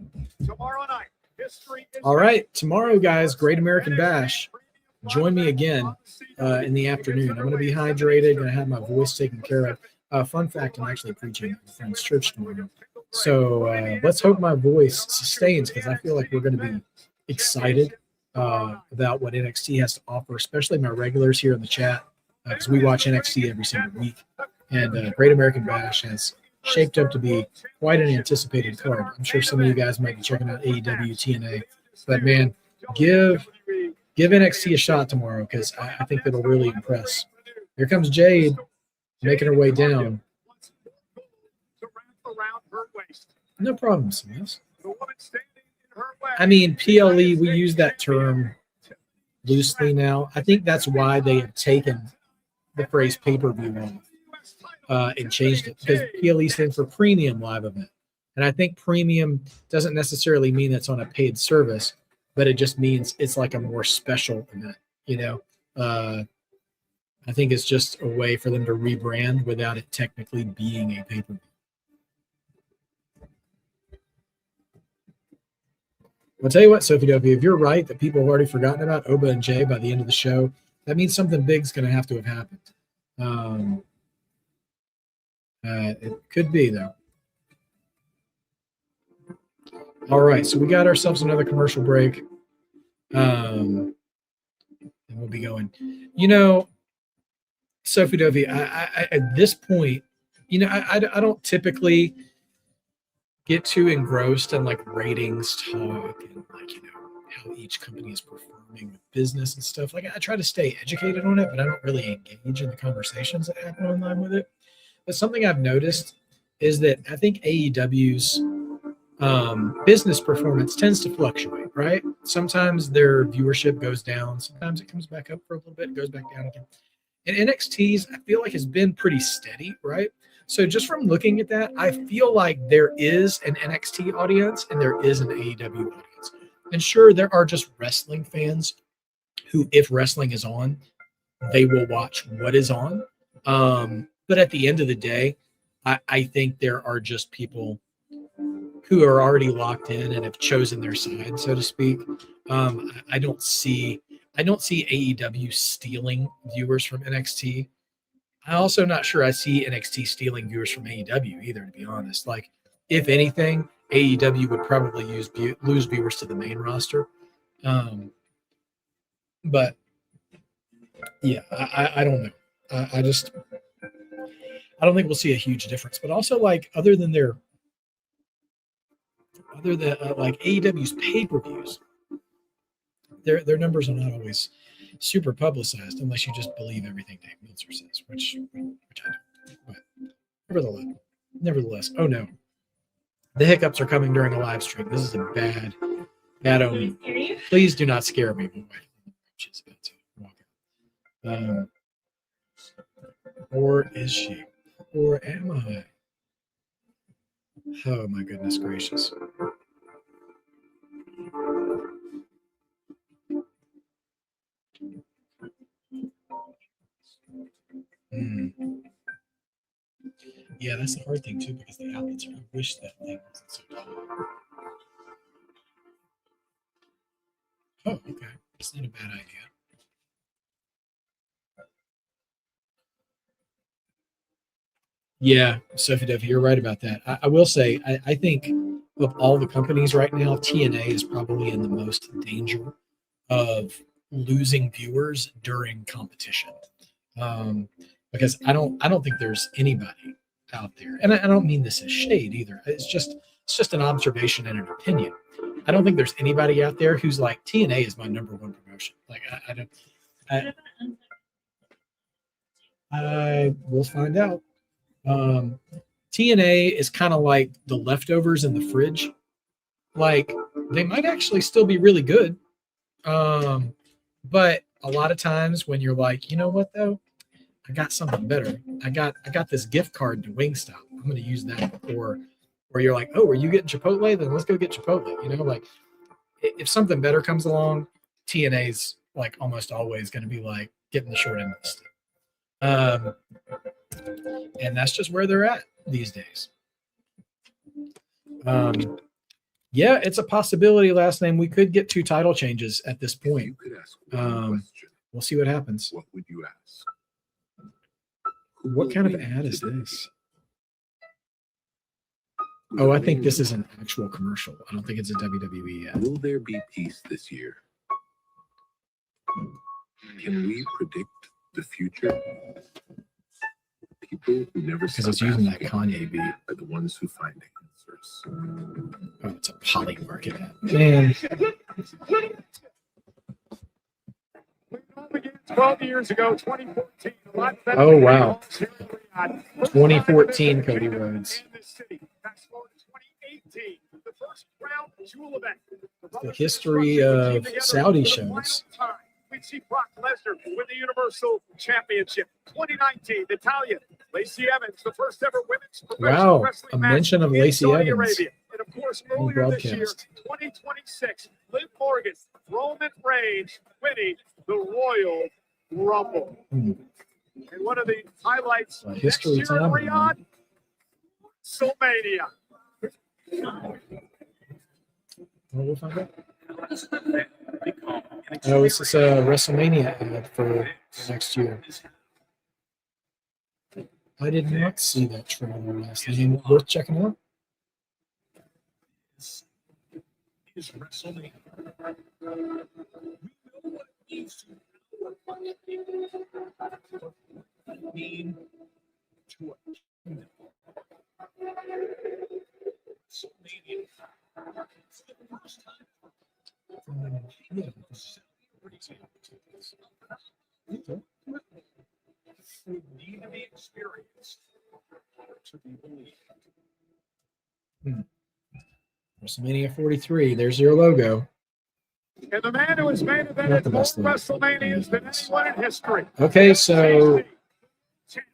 tomorrow night, history is. All right, tomorrow, guys, Great American Bash. Join me again in the afternoon. I'm going to be hydrated, going to have my voice taken care of. Fun fact, I'm actually preaching at a friend's church tomorrow. So let's hope my voice sustains, because I feel like we're going to be excited about what NXT has to offer, especially my regulars here in the chat, because we watch NXT every single week. And Great American Bash has shaped up to be quite an anticipated card. I'm sure some of you guys might be checking out AEW, TNA. But, man, give NXT a shot tomorrow, because I think it'll really impress. Here comes Jade making her way down. No problem, Seth. I mean, PLE, we use that term loosely now. I think that's why they have taken the phrase pay-per-view off and changed it, because PLE stands for Premium Live Event. And I think premium doesn't necessarily mean it's on a paid service, but it just means it's like a more special event, you know? I think it's just a way for them to rebrand without it technically being a pay-per-view. I'll tell you what, Sophie Dopey, if you're right that people have already forgotten about Oba and Jay by the end of the show, that means something big's going to have happened. It could be, though. All right, so we got ourselves another commercial break. And we'll be going. You know, Sophie Dovey, I at this point, you know, I don't typically get too engrossed in like ratings talk and like, you know, how each company is performing with business and stuff. Like, I try to stay educated on it, but I don't really engage in the conversations that happen online with it. But something I've noticed is that I think AEW's business performance tends to fluctuate, right? Sometimes their viewership goes down. Sometimes it comes back up for a little bit, goes back down again. And NXT's, I feel like, has been pretty steady, right? So just from looking at that, I feel like there is an NXT audience and there is an AEW audience. And sure, there are just wrestling fans who, if wrestling is on, they will watch what is on. But at the end of the day, I think there are just people who are already locked in and have chosen their side, so to speak. I don't see AEW stealing viewers from NXT. I'm also not sure I see NXT stealing viewers from AEW either, to be honest. Like, if anything, AEW would probably lose viewers to the main roster. But yeah, I don't know. I don't think we'll see a huge difference. But also, like, other than like AEW's pay-per-views, their numbers are not always super publicized unless you just believe everything Dave Meltzer says, which I don't. But nevertheless, oh no, the hiccups are coming during a live stream. This is a bad omen. Please do not scare me. My wife is about to walk out. Or is she? Or am I? Oh my goodness gracious. Yeah, that's the hard thing too, because the outlets are. I wish that thing wasn't so tall. Oh, okay. It's not a bad idea. Yeah, Sophie Dev, you're right about that. I will say, I think of all the companies right now, TNA is probably in the most danger of losing viewers during competition. Because I don't think there's anybody out there, and I don't mean this as shade either. It's just an observation and an opinion. I don't think there's anybody out there who's like, TNA is my number one promotion. Like, I will find out. TNA is kind of like the leftovers in the fridge. Like, they might actually still be really good. But a lot of times when you're like, you know what though? I got something better. I got this gift card to Wingstop. I'm going to use that. Or you're like, oh, are you getting Chipotle? Then let's go get Chipotle. You know, like, if something better comes along, TNA's like almost always going to be like getting the short end of the stick. And that's just where they're at these days. Yeah, it's a possibility. Last name, we could get 2 title changes at this point. You could ask one question. We'll see what happens. What would you ask? What kind of ad is this? Oh, I think this is an actual commercial. I don't think it's a WWE ad. Will there be peace this year? Can we predict the future? People who never because it's using that Kanye beat are the ones who find answers. Oh, it's a poly market ad. Man. 12 years ago, 2014. Oh, wow. 2014, Cody Rhodes. Fast forward to 2018, the first crown jewel event. The history of Saudi shows. We see Brock Lesnar win the Universal Championship. 2019, Natalia, Lacey Evans, the first ever women's professional wrestling match mention of in Lacey Saudi Evans. Arabia. And of course, earlier this year, 2026, Liv Morgan, Roman Reigns winning the Royal Rumble. And one of the highlights next year in Riyadh, WrestleMania. We'll find out. Oh, it's just a WrestleMania ad for next year. I did not see that trailer last night. Worth checking out. Is WrestleMania. We know what it means to mean to a kingdom. WrestleMania. It's the first time. Would need to be experienced to be believed. WrestleMania 43. There's your logo. And the man who has made event more WrestleManias than anyone in history. Okay, so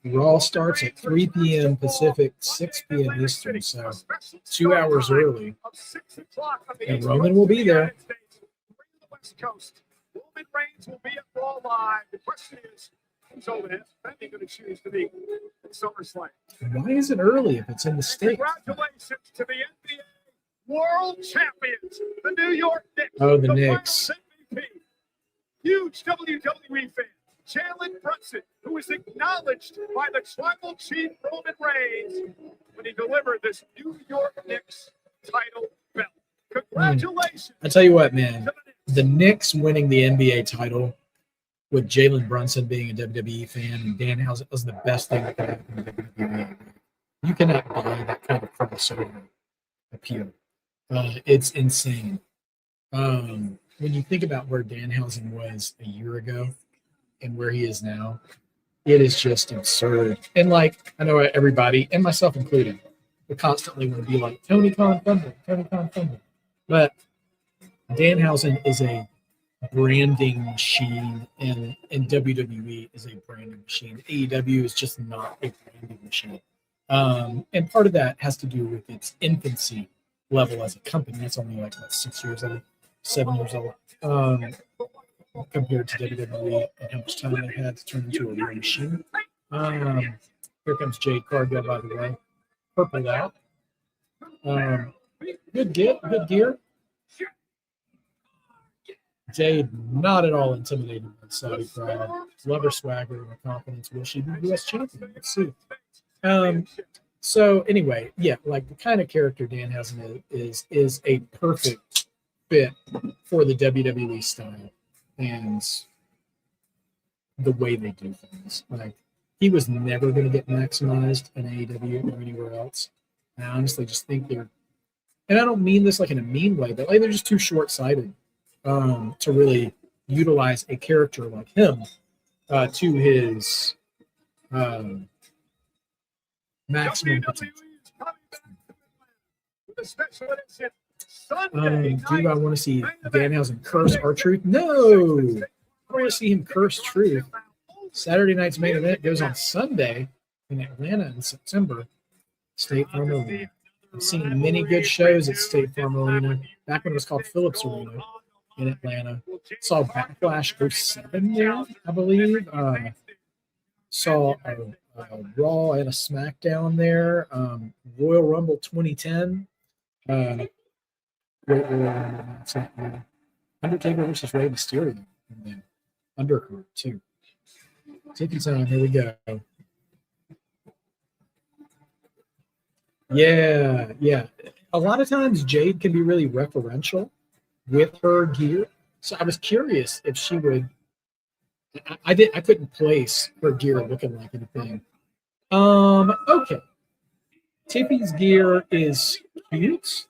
Raw starts at 3 p.m. Pacific, 6 p.m. Eastern, so 2 hours early. And Roman will be there. Roman Reigns will be at Raw Live. The question is, who's over there? Femi going to choose to be at SummerSlam. Why is it early if it's in the States? Congratulations to the NBA World Champions, the New York Knicks. Oh, the Knicks. MVP. Huge WWE fan, Jalen Brunson, who was acknowledged by the Tribal Chief Roman Reigns when he delivered this New York Knicks title belt. Congratulations. I tell you what, man, the Knicks winning the NBA title with Jalen Brunson being a WWE fan and Danhausen was the best thing that could happen to WWE. You cannot buy that kind of crossover appeal. It's insane. When you think about where Danhausen was a year ago and where he is now, it is just absurd. And like, I know everybody, and myself included, we constantly want to be like, Tony Khan Thunder. But Danhausen is a branding machine, and WWE is a branding machine. AEW is just not a branding machine. And part of that has to do with its infancy level as a company. That's only like, what, 6 years old, 7 years old, compared to WWE and how much time they had to turn into a real machine. Here comes Jade Cargill, by the way. Purpled out. Good gear. Jade, not at all intimidated by the Saudi crowd. Love her swagger and her confidence. Will she be U.S. champion? Let's see. So anyway, yeah, like the kind of character Danhausen is a perfect fit for the WWE style and the way they do things. Like, he was never going to get maximized in AEW or anywhere else. And I honestly just think they're, and I don't mean this like in a mean way, but like they're just too short-sighted to really utilize a character like him to his maximum potential. Do I want to see Danhausen curse R-Truth? No! I want to see him curse Truth. Saturday night's main event goes on Sunday in Atlanta in September. State Farm Arena. I've seen many good shows at State Farm Arena, back when it was called Phillips Arena in Atlanta. Saw Backlash 07 there, I believe. Saw a Raw and a SmackDown there. Royal Rumble 2010. Undertaker versus Rey Mysterio. And then undercard too. Taking time. Here we go. Yeah. A lot of times Jade can be really referential with her gear. So I was curious if she would. I couldn't place her gear looking like anything. Okay. Tiffany's gear is cute,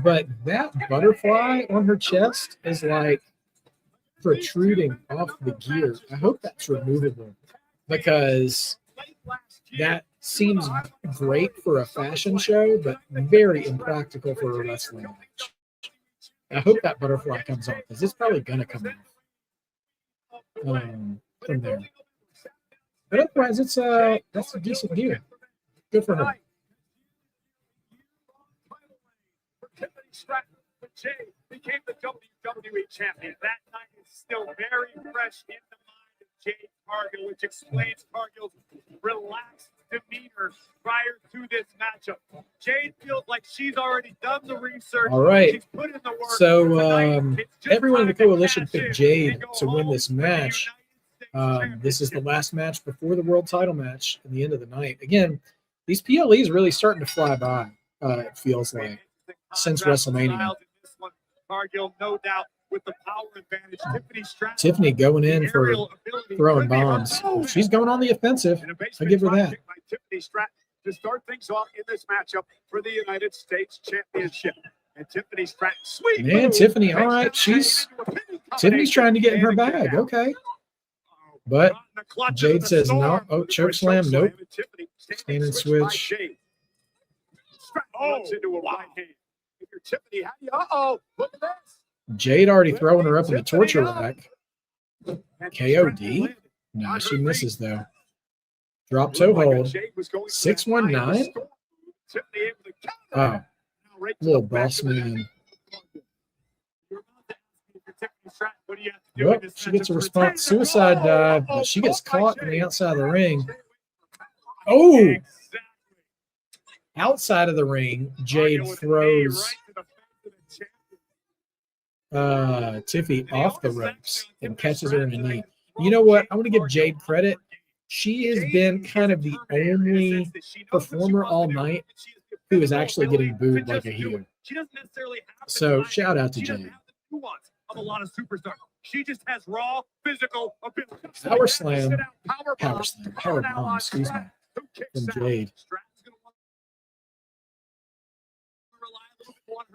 but that butterfly on her chest is like protruding off the gear. I hope that's removable because that seems great for a fashion show, but very impractical for a wrestling match. I hope that butterfly comes off because it's probably gonna come off from there. But otherwise, that's a decent gear. Good for her. Tiffany Stratton, Jade became the WWE champion. That night is still very fresh in the mind of Jade Cargill, which explains Cargill's relaxed demeanor prior to this matchup. Jade feels like she's already done the research. All right. She's put in the work. So everyone in the coalition picked Jade to win this match. This is the last match before the world title match at the end of the night. Again, these PLEs really starting to fly by, it feels like, since WrestleMania. Cargill, no doubt, with the power advantage. Tiffany going in for throwing bombs. She's going on the offensive. I give her that. Tiffany Stratton to start things off in this matchup for the United States Championship. And Tiffany Stratton, sweet. Man, Tiffany, all right. Tiffany's trying to get in her bag. Okay. But Jade says no. Oh, choke slam. Nope. Stand and switch. Into a right hand. Tiffany, look at this. Jade already throwing her up in the torture rack. KOD. No, she misses though. Drop toe hold. 619. Oh, little boss man. Tiffany Stratton. What do you have to do? Well, she gets a response suicide dive, but she gets caught on the outside of the ring. Oh! Outside of the ring, Jade throws Tiffy off the ropes and catches her in the knee. You know what? I want to give Jade credit. She has been kind of the only performer all night who is actually getting booed like a heel. So shout out to Jade. Of a lot of superstars. She just has raw physical ability. Power slam, power bomb, excuse me, from Jade.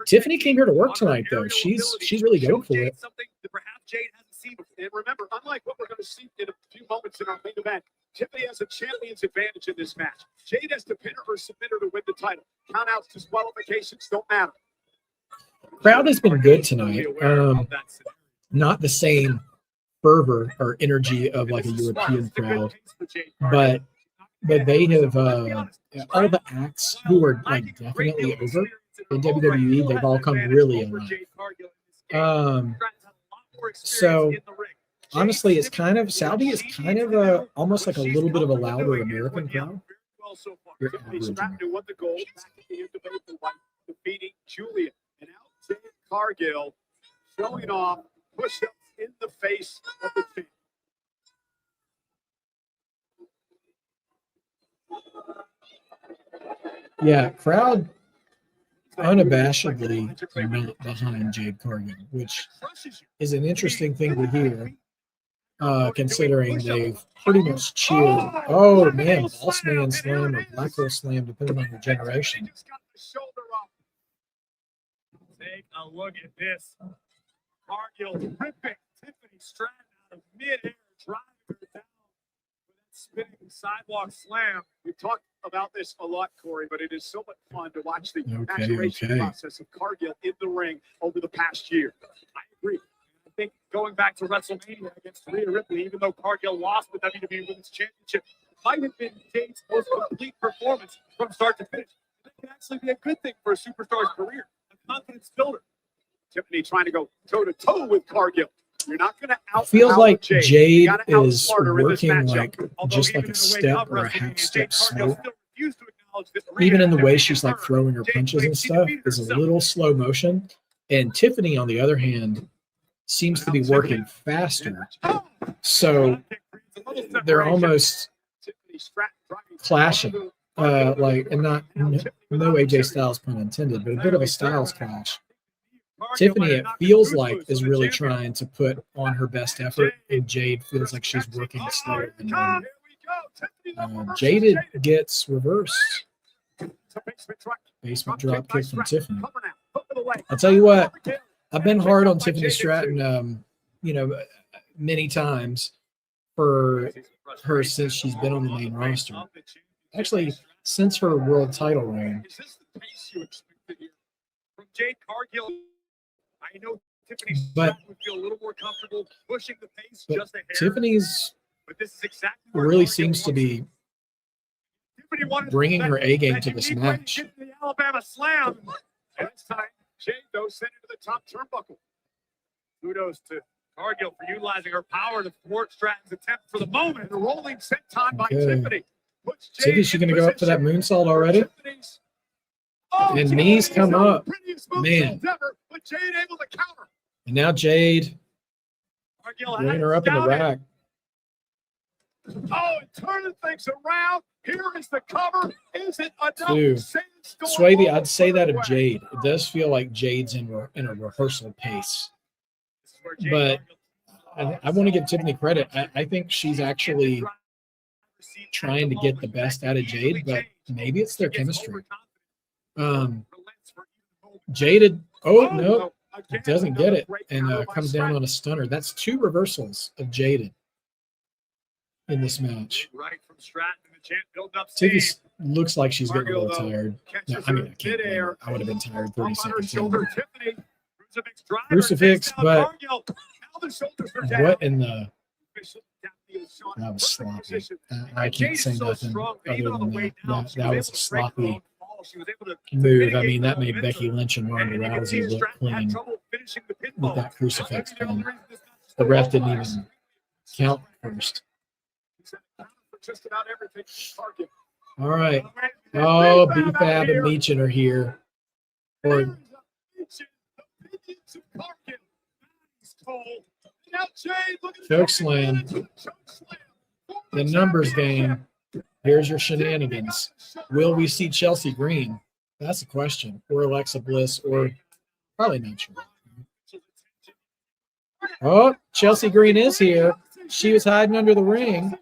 Tiffany came here to work tonight, though. She's really going for it. Something that perhaps Jade hasn't seen before. And remember, unlike what we're going to see in a few moments in our main event, Tiffany has a champion's advantage in this match. Jade has to pin her or submit her to win the title. Countouts, disqualifications don't matter. Crowd has been good tonight. Not the same fervor or energy of like a European crowd, but they have all the acts who are like definitely over in WWE. They've all come really alive. So honestly, it's kind of Saudi is kind of almost like a little bit of a louder American crowd. Stratton won the gold back at the end of April by defeating Julia. And now Cargill showing off push-ups in the face of the team. Yeah, crowd unabashedly not behind Jade Cargill, which is an interesting thing to hear, considering they've pretty much cheered. Oh man, Boss Man Slam or Black Hole Slam, depending on your generation. Take a look at this. Cargill ripping Tiffany Stratton out of midair, driving her down with that spinning sidewalk slam. We've talked about this a lot, Corey, but it is so much fun to watch the maturation process of Cargill in the ring over the past year. I agree. I think going back to WrestleMania against Rhea Ripley, even though Cargill lost the WWE Women's Championship, might have been Jade's most complete performance from start to finish. That can actually be a good thing for a superstar's career. Confidence builder. Tiffany trying to go toe-to-toe with Cargill. You're not going to out. Feels like Jade is working like just like a step or a half step slow. Even in the way she's like throwing her punches and stuff is a little slow motion. And Tiffany, on the other hand, seems to be working faster. So they're almost clashing. And not no AJ Styles pun intended, but a bit of a Styles clash. Tiffany, it feels like, is really trying to put on her best effort, and Jade feels like she's working slower than normal. Jade gets reversed. Basement drop kick from Tiffany. I'll tell you what, I've been hard on Tiffany Stratton, many times for her since she's been on the main roster. Actually, since her world title reign. Is this the pace you expected here from Jade Cargill? I know Tiffany would feel a little more comfortable pushing the pace just a hair. Tiffany's but this is exactly really seems to be bringing her A game to this match. The Alabama slam. And this time, Jade, though, sent it to the top turnbuckle. Kudos to Cargill for utilizing her power to thwart Stratton's attempt for the moment. The rolling senton by Tiffany. Is she going to go up for that moonsault already? And knees come up. Man. And now Jade bringing her up in the rack. Oh, turning things around. Here is the cover. Is it enough? Dude, Swavey, I'd say that of Jade. It does feel like Jade's in a rehearsal pace. But I want to give Tiffany credit. I think she's actually trying to get the best out of Jade, but maybe it's their chemistry. Jaded, no, doesn't get it, and comes down on a stunner. That's 2 reversals of Jaded in this match. Tiffany looks like she's getting a little tired. No, I mean, I would have been tired 30 seconds in. Crucifix, but what in the... That was sloppy. I can't say nothing other than that. That was a sloppy move. I mean, that made Becky Lynch and Ronda Rousey look clean. finishing the with pinfall. that crucifix Maybe the only pin. reason this match is The ref didn't televised. even count first. He's had a counter for just about everything. Cargill. All right. And Oh, B-Fab out B-Fab and here. Meechin are here. Or There's a Meechin, the minions of Cargill. He's cold. Now Jade, look at choke slam. The numbers game. Here's your shenanigans. Will we see Chelsea Green? That's the question. Or Alexa Bliss, or probably not sure. Oh, Chelsea Green is here. She was hiding under the ring,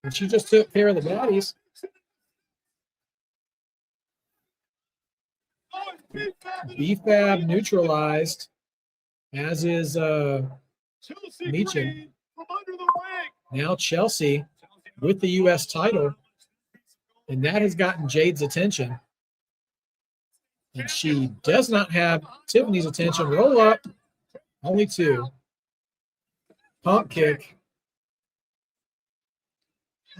and she just took care of the baddies. B-Fab neutralized, as is Meechin. Now Chelsea with the U.S. title, and that has gotten Jade's attention. And she does not have Tiffany's attention. Roll up. Only two. Pump kick.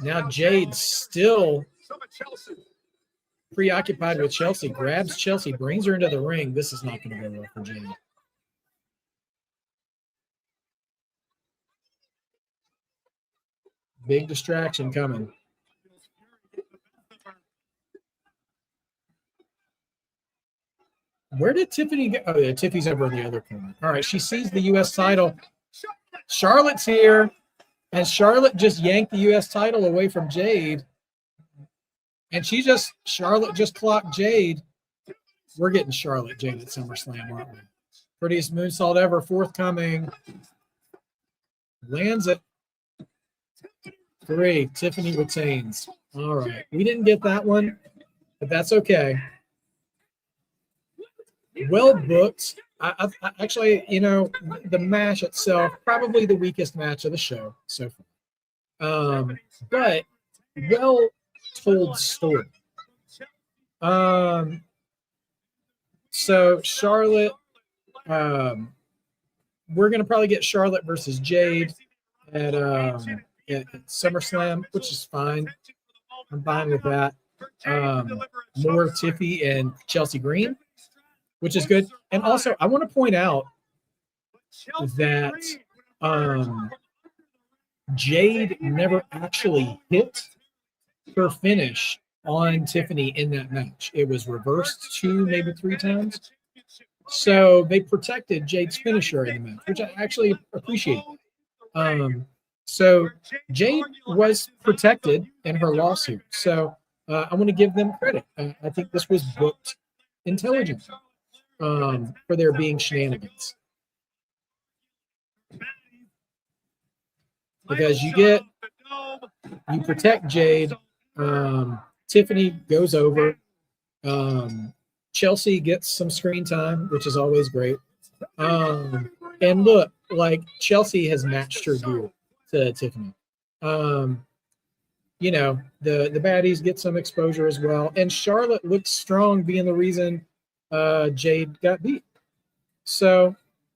Now Jade still preoccupied with Chelsea. Grabs Chelsea, brings her into the ring. This is not going to go well for Jade. Big distraction coming. Where did Tiffany go? Oh, yeah, Tiffany's over in the other corner. All right, she sees the U.S. title. Charlotte's here, and Charlotte just yanked the U.S. title away from Jade. And Charlotte just clocked Jade. We're getting Charlotte Jade at SummerSlam, aren't we? Prettiest moonsault ever, forthcoming. Lands it. 3. Tiffany retains. All right. We didn't get that one, but that's okay. Well booked. I actually, the match itself, probably the weakest match of the show so far. But well told story. So Charlotte, we're gonna probably get Charlotte versus Jade at SummerSlam, which is fine. I'm fine with that. More Tiffy and Chelsea Green, which is good. And also, I want to point out that Jade never actually hit her finish on Tiffany in that match. It was reversed 2, maybe 3 times. So they protected Jade's finisher in the match, which I actually appreciate. So Jade was protected in her loss here. So I want to give them credit. I think this was booked intelligent for there being shenanigans. Because you protect Jade. Tiffany goes over. Chelsea gets some screen time, which is always great. And look, like Chelsea has matched her gear to Tiffany. The baddies get some exposure as well. And Charlotte looks strong, being the reason Jade got beat. So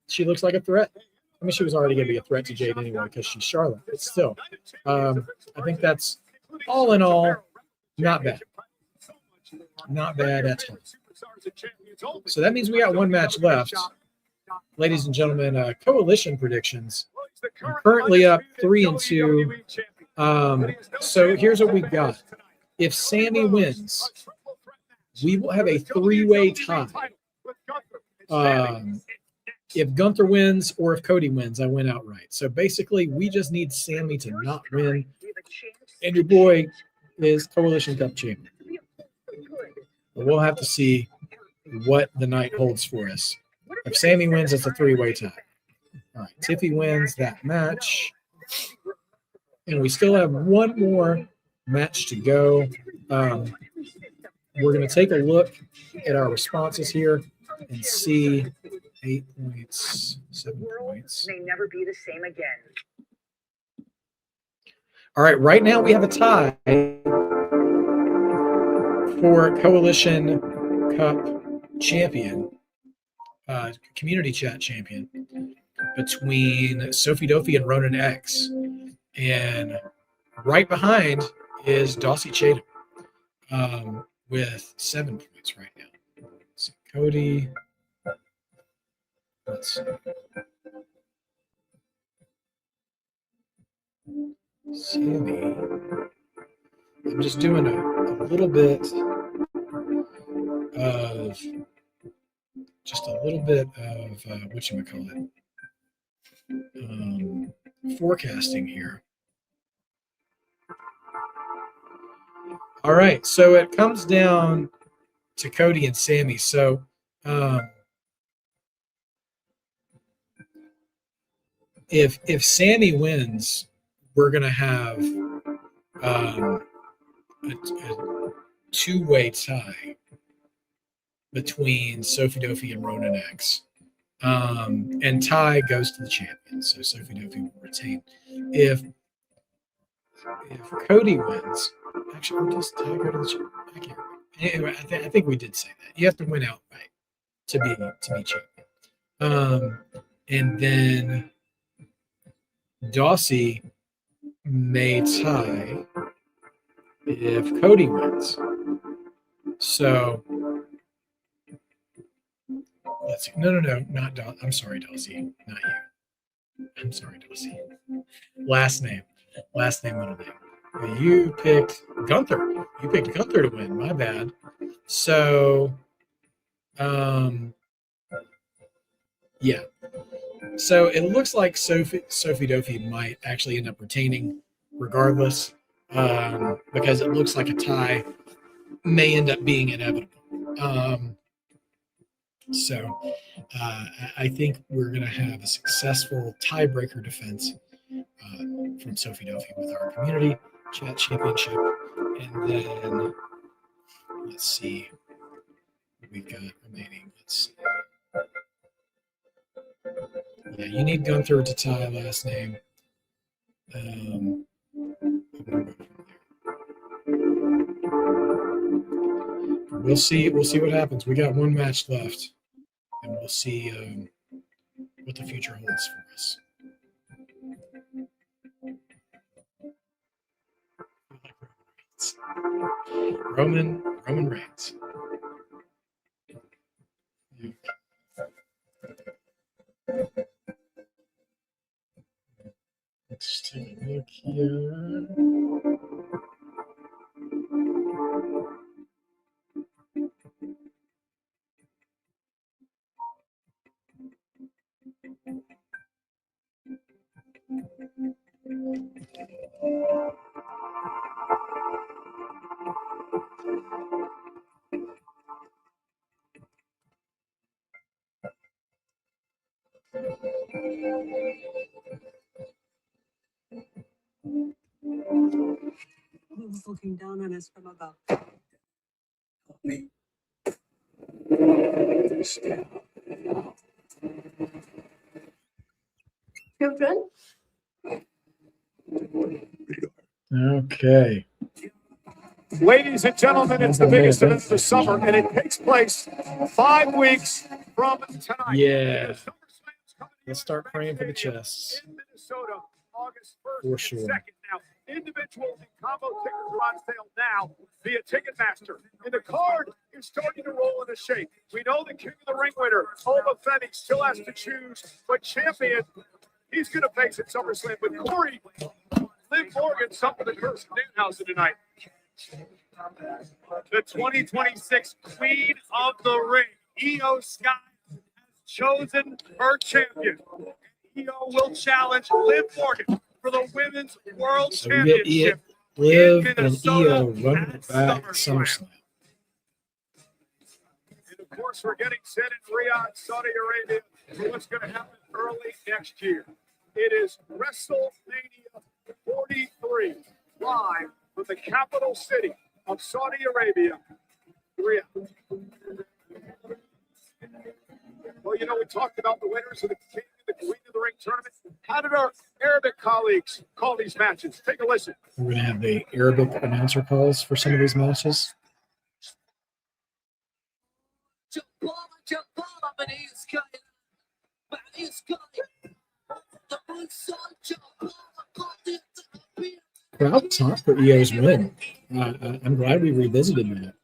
she looks like a threat. I mean, she was already going to be a threat to Jade anyway because she's Charlotte. But still, I think that's all in all not bad. Not bad at all. So that means we got one match left. Ladies and gentlemen, coalition predictions. I'm currently up 3-2. So here's what we've got. If Sami wins, we will have a 3-way tie. If Gunther wins or if Cody wins, I win outright. So basically, we just need Sami to not win. And your boy is Coalition Cup champion. But we'll have to see what the night holds for us. If Sami wins, it's a 3-way tie. All right, Tiffy wins that match. And we still have one more match to go. We're going to take a look at our responses here and see 8 points, 7 points. May never be the same again. All right, right now we have a tie for Coalition Cup champion, community chat champion, between Sophie Dophie and Ronan X. And right behind is Dawsey Chatham with 7 points right now. So Cody Let's see. Sami. I'm just doing a little bit of whatchamacallit, forecasting here. All right, so it comes down to Cody and Sami. So if Sami wins, we're gonna have a two-way tie between Sophie Dofi and Ronan X. And tie goes to the champion, so Sophie Dofi will retain. If Cody wins, actually, we'll just tie go to the champion. I can't remember. Anyway, I think we did say that. You have to win outright to be champion. And then Dawsey may tie if Cody wins. So let's see. No, not Dawsey. I'm sorry, Dawsey. Not you. I'm sorry, Dawsey. Last name, middle name. You picked Gunther. You picked Gunther to win. My bad. So, yeah. So it looks like Sophie Dofi might actually end up retaining regardless, because it looks like a tie may end up being inevitable. So I think we're going to have a successful tiebreaker defense from Sophie Dofi with our community chat championship. And then let's see what we've got remaining. Let's see. Yeah, you need Gunther to tie last name. We'll see what happens. We got one match left, and we'll see what the future holds for us. Roman Reigns. Let's take a look here. Who's looking down on us from above? Me. Children? Okay. Ladies and gentlemen, it's the biggest event of the summer, and it takes place 5 weeks from tonight. Yeah. Let's start praying for the chests. In Minnesota, August 1st For and sure. 2nd. Now, individual and combo tickets are on sale now via Ticketmaster. And the card is starting to roll into shape. We know the King of the Ring winner, Femi, still has to choose, but champion, he's going to face at SummerSlam. But Corey, Liv Morgan, something the curse of Danhausen tonight. The 2026 Queen of the Ring, Io Sky, has chosen her champion. Io will challenge Liv Morgan for the Women's World So we get Championship. Liv in and Minnesota Io running at it back at SummerSlam. SummerSlam. And of course, we're getting set in Riyadh, Saudi Arabia, for what's going to happen early next year. It is WrestleMania 43, live from the capital city of Saudi Arabia, Riyadh. Well, you know, we talked about the winners of the King and the Queen of the Ring tournament. How did our Arabic colleagues call these matches? Take a listen. We're going to have the Arabic announcer calls for some of these matches. Crowd was hot for Io's win. I'm glad we revisited that.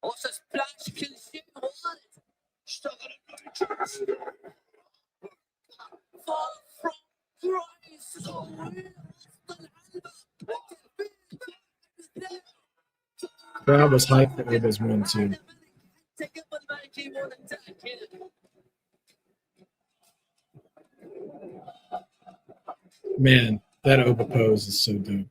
Also, splash kills you. What? Fall from grace. Crowd was hyped for Oba's win too. Man, that Oba pose is so dope.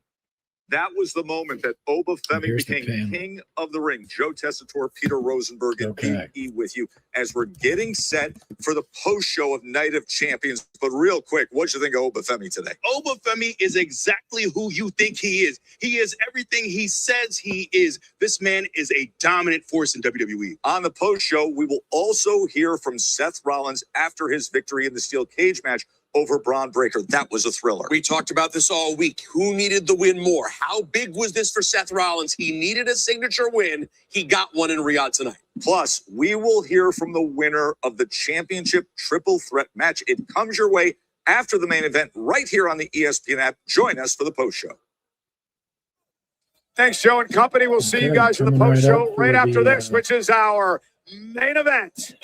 That was the moment that Oba Femi Here's the became pin. king of the ring. Joe Tessitore, Peter Rosenberg, and Okay. PE with you as we're getting set for the post show of Night of Champions. But real quick, what'd you think of Oba Femi today? Oba Femi is exactly who you think he is. He is everything he says he is. This man is a dominant force in WWE. On the post show, we will also hear from Seth Rollins after his victory in the steel cage match over Bron Breakker. That was a thriller. We talked about this all week. Who needed the win more? How big was this for Seth Rollins? He needed a signature win. He got one in Riyadh tonight. Plus, we will hear from the winner of the championship triple threat match. It comes your way after the main event right here on the ESPN app. Join us for the post show. Thanks, Joe and company. We'll see you guys in the post show right after this, which is our main event.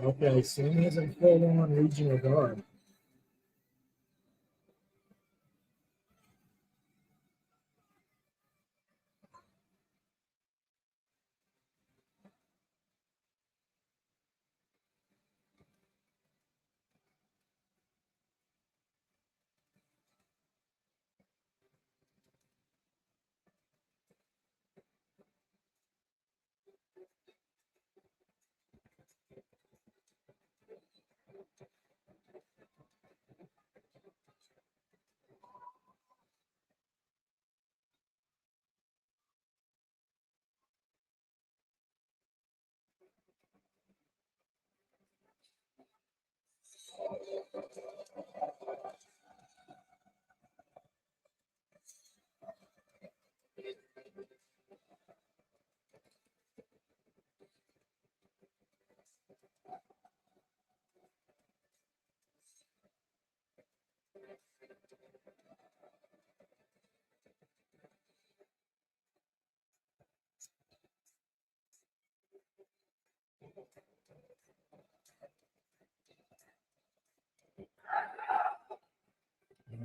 Okay, Sami is in full-on regional guard.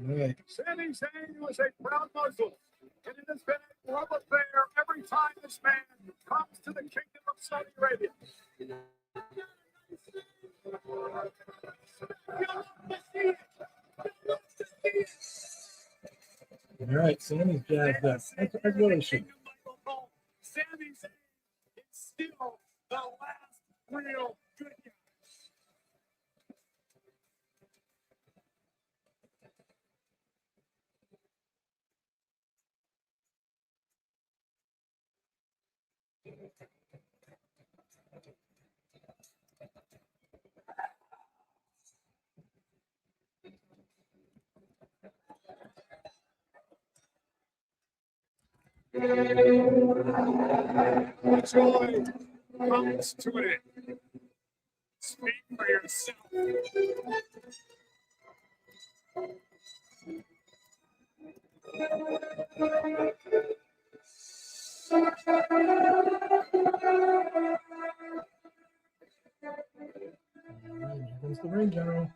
All right. Sami Zayn was a proud Muslim, and it has been a love affair every time this man comes to the kingdom of Saudi Arabia. All right, Sami's jazzed up. I really should. Sami Zayn is still the last real good guy. Joy comes to an end. Speak for yourself. Here comes the ring general.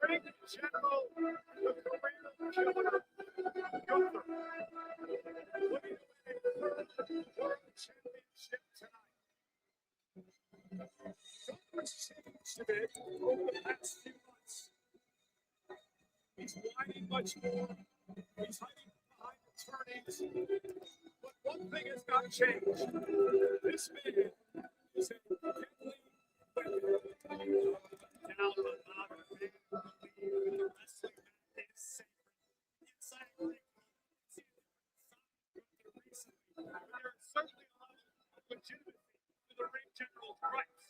Ring general, the career killer, Gunther. Winning the World Championship tonight. Gunther's changed a bit over the past few months. He's whining much more. He's hiding behind attorneys. But one thing has not changed. This man is a deadly weapon. Now the bottom of the wrestling mat is sacred. Inside the ring, recently, there is certainly a lot of legitimacy to the ring general's rights.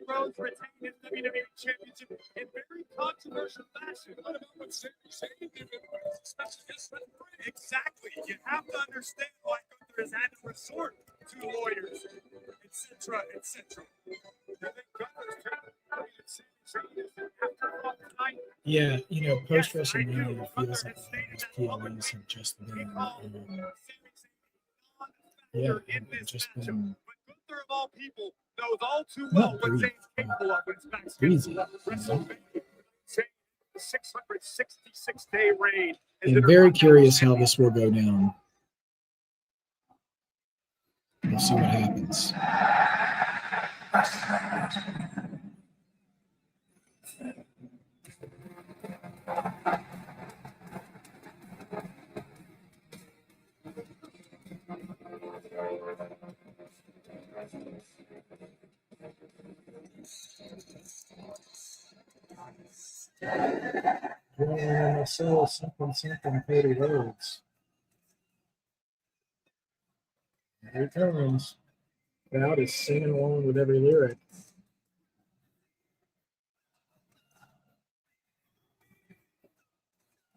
Rhodes retained his WWE Championship in very controversial fashion. What about what Sami Zayn did? Exactly. You have to understand why Gunther has had to resort to lawyers, etc., etc. Yeah, post WrestleMania, it feels like these PLEs have just been, just been Gunther of all people knows all too well what Zayn's capable of when it's back easy. WrestleMania. 666-day reign. I'm very curious how this will go down. We'll see what happens. Something Cody Rhodes. Here it comes. Crowd is singing along with every lyric.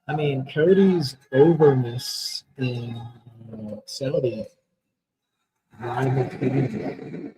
I mean, Cody's overness in Saudi rivaled Gunther.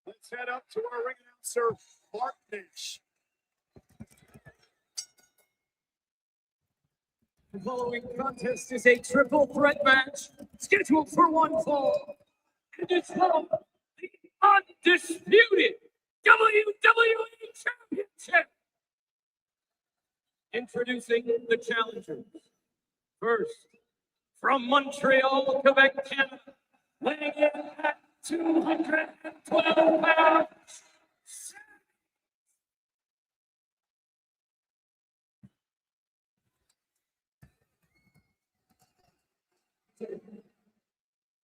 Let's head up to our ring announcer, Mark Nash. The following contest is a triple threat match scheduled for one fall. And it's from the undisputed WWE Championship. Introducing the challengers. First, from Montreal, Quebec, Canada, weighing in at 212 pounds,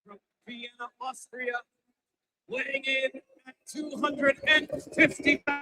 from Vienna, Austria, weighing in at 250 pounds.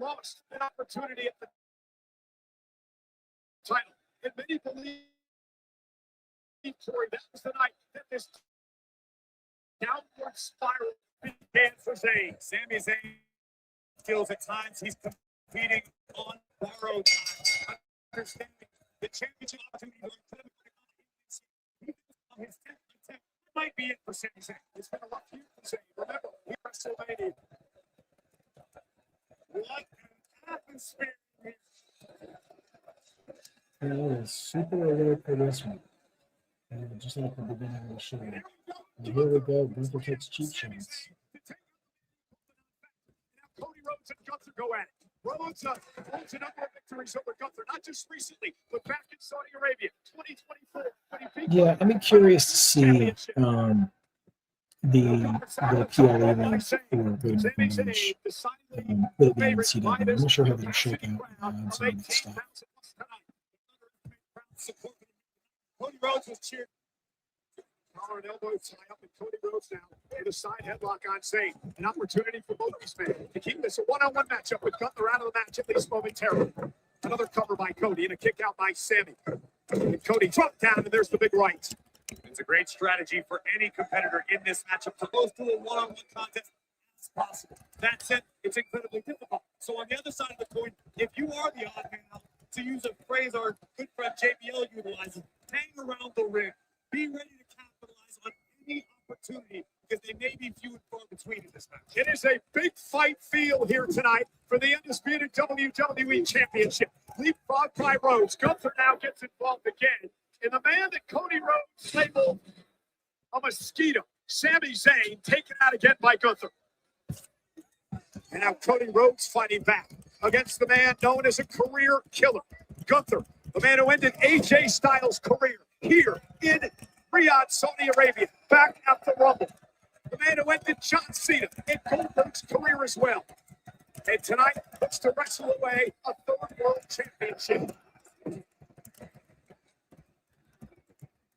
Lost an opportunity at the title, and many believe, Corey, that was the night that this downward spiral began for Zayn. Sami Zayn feels at times he's competing on borrowed time, understanding the championship opportunity on his 10th might be it for Sami Zayn. It's been a rough year for Zayn. Remember, we WrestleMania. What an atmosphere. I was super alert for this one. Just like the beginning of the show. And here we go. Gunther takes cheap shots. Cody Rhodes and Gunther go at it. Rhodes holds a number of victories over Gunther, not just recently, but back in Saudi Arabia, 2024. Yeah, I'm curious to see the PLE link for Good Match. Will it be in CW? I'm not sure how that'll shake out and some of that stuff. Cody Rhodes was cheered. Collar and elbow tie up, and Cody Rhodes now with a side headlock on Zayn. An opportunity for both these men to keep this a one-on-one matchup with Gunther out of the match, at least momentarily. Another cover by Cody and a kick out by Sami. And Cody dropped down, and there's the big right. It's a great strategy for any competitor in this matchup to go through a one-on-one contest as possible. That said, it's incredibly difficult. So on the other side of the coin, if you are the odd man out, to use a phrase our good friend JBL utilizes, hang around the ring. Be ready to capitalize on any opportunity because they may be few and far between in this match. It is a big fight feel here tonight for the undisputed WWE Championship. Leapfrog by Rhodes. Gunther now gets involved again. And the man that Cody Rhodes labeled a mosquito, Sami Zayn, taken out again by Gunther. And now Cody Rhodes fighting back against the man known as a career killer, Gunther, the man who ended AJ Styles' career here in Riyadh, Saudi Arabia, back at the Rumble. The man who ended John Cena in Goldberg's career as well. And tonight looks to wrestle away a third world championship.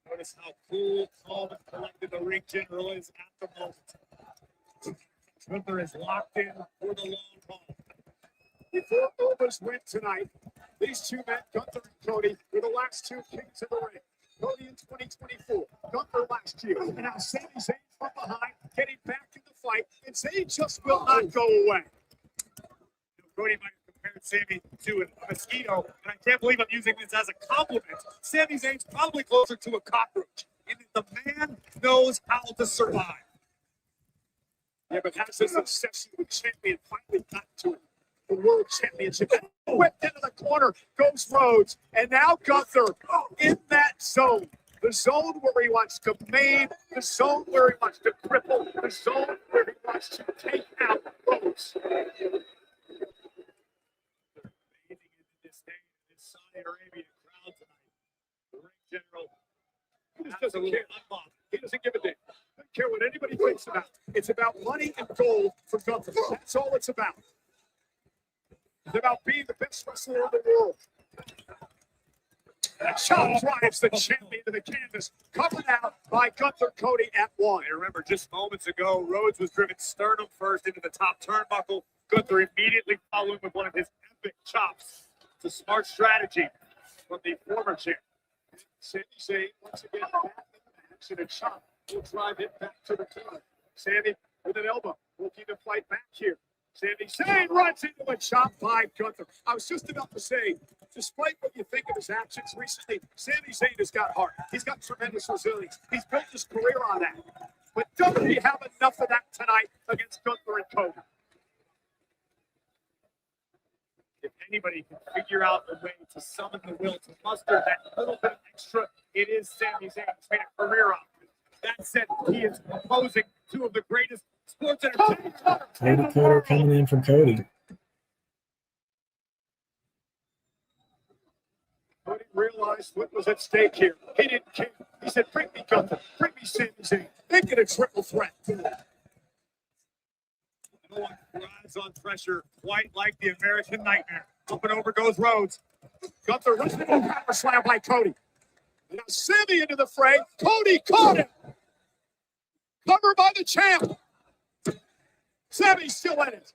Notice how cool, calm, and collected the ring general is at the moment. Gunther is locked in for the long haul. Before Overs win tonight, these two men, Gunther and Cody, were the last two kings of the ring. Cody in 2024, Gunther last year, and now Sami Zayn from behind, getting back in the fight, and Zayn just will not go away. Cody might have compared Sami to a mosquito, and I can't believe I'm using this as a compliment. Sami Zayn's probably closer to a cockroach, and the man knows how to survive. Yeah, but has this obsession with champion finally got to him? The world championship. Whipped into the corner goes Rhodes, and now Gunther in that zone. The zone where he wants to maim, the zone where he wants to cripple, the zone where he wants to take out Rhodes. This Saudi Arabia crowd tonight. The ring general just doesn't care. He doesn't give a damn. Doesn't care what anybody thinks about. It's about money and gold for Gunther. That's all it's about. It's about being the best wrestler in the world. And Shaw drives the champion to the canvas, covered out by Gunther Cody at one. And remember, just moments ago, Rhodes was driven sternum first into the top turnbuckle. Gunther immediately following with one of his epic chops. It's a smart strategy from the former champ. Sami Zayn once again back in the match, and a chop will drive it back to the corner. Sami with an elbow will keep the fight back here. Sami Zayn runs into a chop by Gunther. I was just about to say, despite what you think of his actions recently, Sami Zayn has got heart. He's got tremendous resilience. He's built his career on that. But don't we have enough of that tonight against Gunther and Cody? If anybody can figure out a way to summon the will to muster that little bit of extra, it is Sami Zayn. He's made a career out of it. That said, he is opposing two of the greatest sports entertainers. Cody Cutter coming in from Cody. Cody realized what was at stake here. He didn't care. He said, bring me Gunther. Bring me Sami Zayn. Make it a triple threat. No one thrives on pressure quite like the American Nightmare. Up and over goes Rhodes. Gunther runs into a power slam by Cody. And now Sami into the fray. Cody caught him. Covered by the champ. Sami's still in it.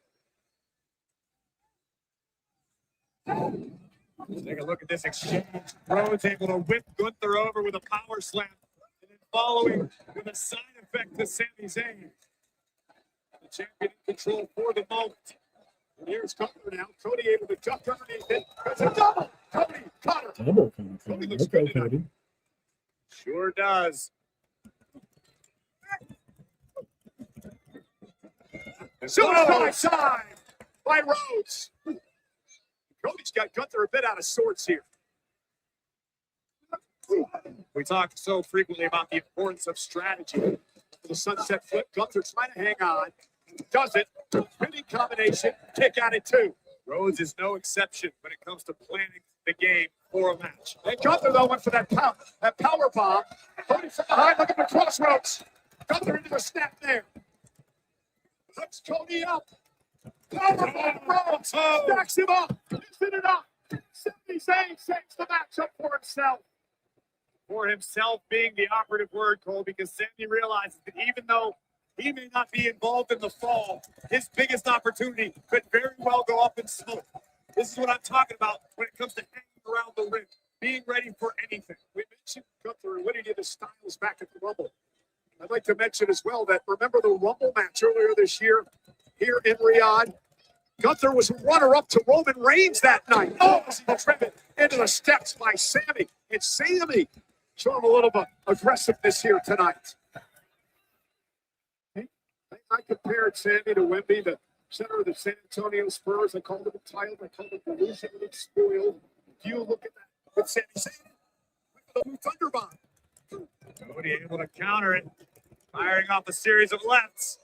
Take a look at this exchange. Rhodes able to whip Gunther over with a power slam. And then following with a side effect to Sami Zayn. The champion in control for the moment. And here's Gunther now. Cody able to duck underneath it. It's a double. Cody caught her. Double Cody Cody. looks Okay, good tonight. Cody. Sure does. Suicide side by Rhodes. Cody's got Gunther a bit out of sorts here. We talk so frequently about the importance of strategy. The sunset flip, Gunther trying to hang on. Does it. Winning combination, kick out at 2. Rhodes is no exception when it comes to planning the game for a match. And Gunther, though, went for that power bomb. Cody from behind, look at the crossroads. Gunther into the snap there. Hooks Cody up. Power bomb, Rhodes stacks him up. Isn't it up? Sami Zayn saves the matchup for himself. For himself being the operative word, Cole, because Sami realizes that even though he may not be involved in the fall, his biggest opportunity could very well go up in smoke. This is what I'm talking about when it comes to hanging around the ring, being ready for anything. We mentioned Gunther and what he did to Styles back at the Rumble. I'd like to mention as well that remember the Rumble match earlier this year here in Riyadh? Gunther was runner-up to Roman Reigns that night. Oh, was he driven into the steps by Sami. It's Sami showing a little bit of aggressiveness here tonight. I compared Sami to Wemby, the center of the San Antonio Spurs. I called him a title. I called him delusionally spoiled. Do you look at that with Sami Zayn? With the Thunder Bomb. Cody able to counter it, firing off a series of lefts.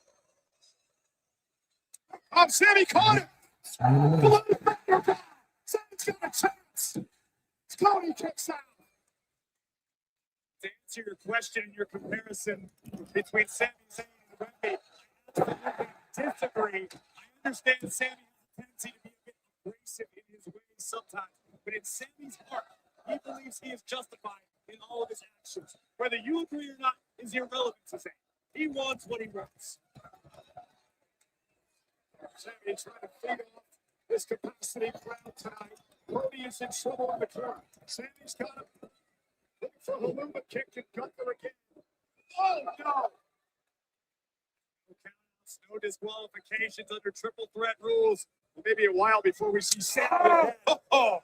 Oh, Sami caught him. Sami's got a chance. Cody kicks out. To answer your question and your comparison between Sami Zayn and Wemby, I disagree. I understand Sami has a tendency to be a bit abrasive in his ways sometimes, but in Sami's heart, he believes he is justified in all of his actions. Whether you agree or not is irrelevant to Zayn. He wants what he wants. Sami trying to feed off this capacity crowd tonight. Cody is in trouble in the crowd. Sami's got him. Looking for Haluma kick and Gunther again. Oh, no. No disqualifications under triple threat rules. Maybe a while before we see Sami again. Oh.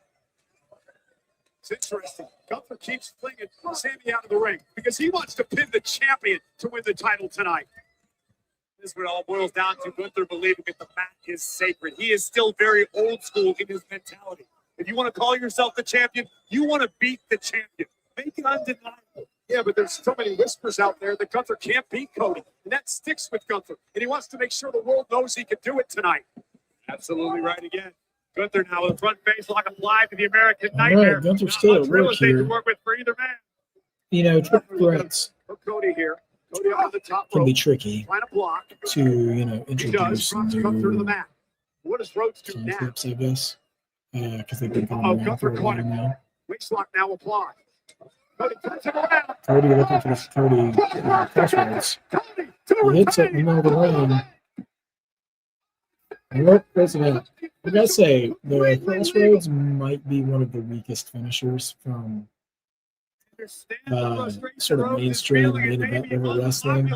It's interesting. Gunther keeps flinging Sami out of the ring because he wants to pin the champion to win the title tonight. This is what it all boils down to. Gunther believing that the mat is sacred. He is still very old school in his mentality. If you want to call yourself the champion, you want to beat the champion. Make it undeniable. Yeah, but there's so many whispers out there that Gunther can't beat Cody. And that sticks with Gunther. And he wants to make sure the world knows he can do it tonight. Absolutely right again. Gunther now with a front face lock applied to the American Nightmare. Right, Gunther's still at real work estate here. to work with for either man. You know, triple threats For Cody here. Cody on the top can rope. be tricky Trying to block. to, you know, He does. introduce Drops Gunther to the new mat. What does Rhodes do now? concepts, I guess, because they've been going Oh, around for Gunther a caught while him. now. Waist lock now applied. Cody turns him around. Cody looking for this Cody crossroads. Cody to the He hits it in the middle of the ring. And what is it? I gotta say, the crossroads might be one of the weakest finishers from sort of mainstream main event level wrestling.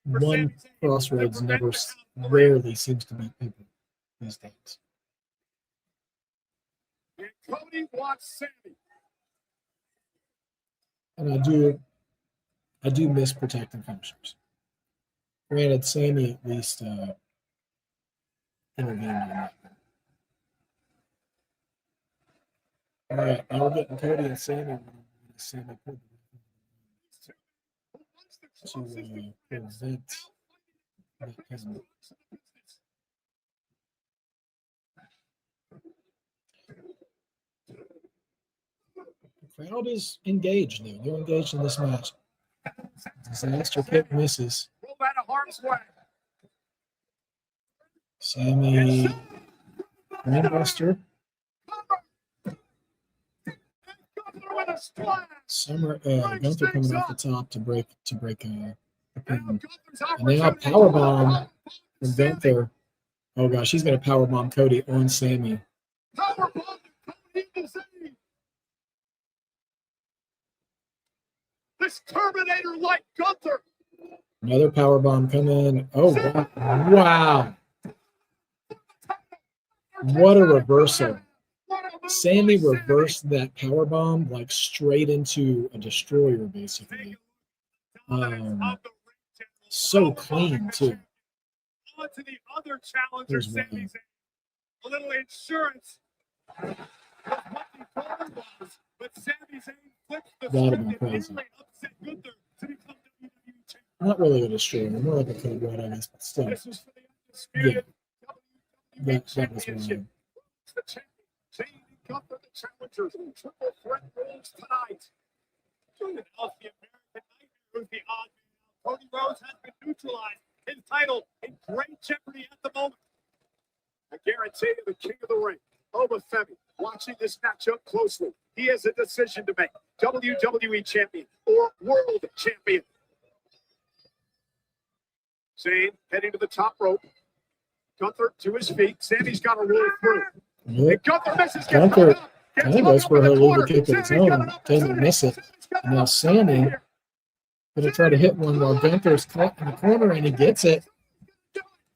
One crossroads rarely seems to beat people these days. And Cody wants Sami. And I do miss protecting finishers. Granted, Sami at least intervened in that. All right, now we're getting Cody and Sami. Sami put to prevent that pin. The crowd is engaged, though. They're engaged in this match. Disaster kick misses. Roll out of harm's way. Sami brainbuster. What a splash! Gunther coming off the top to break the pin. And And now powerbomb from Gunther. Oh gosh, he's gonna powerbomb Cody on Sami. Powerbomb to Cody to Zayn. This Terminator-like Gunther. Another powerbomb coming. Oh wow. What a reversal. Sami reversed that powerbomb like straight into a destroyer, basically. So clean too. On to the other challenger, Here's Sami one. Zayn. A little insurance. Was what the goal was, but Sami Zayn flips the That'd have script been and crazy. nearly upset Gunther to become WWE champion. Not really a destroyer, more like a code red, I guess, but still. This was for the undisputed WWE That was championship. wild. The champion, Zayn and Gunther, the challengers. Triple threat rules tonight. Joining us, the American Nightmare, who's the odd man out. Cody Rhodes has been neutralized. His title in great jeopardy at the moment. I guarantee you, the king of the ring, Femi, watching this matchup closely. He has a decision to make. WWE champion or world champion. Zayn heading to the top rope. Gunther to his feet. Sami's got to roll through. Yep. Gunther misses. Gunther, I think goes for her legal kick of his own. Doesn't miss it. Now Sami gonna try to hit one while Gunther's caught in the corner and he gets it.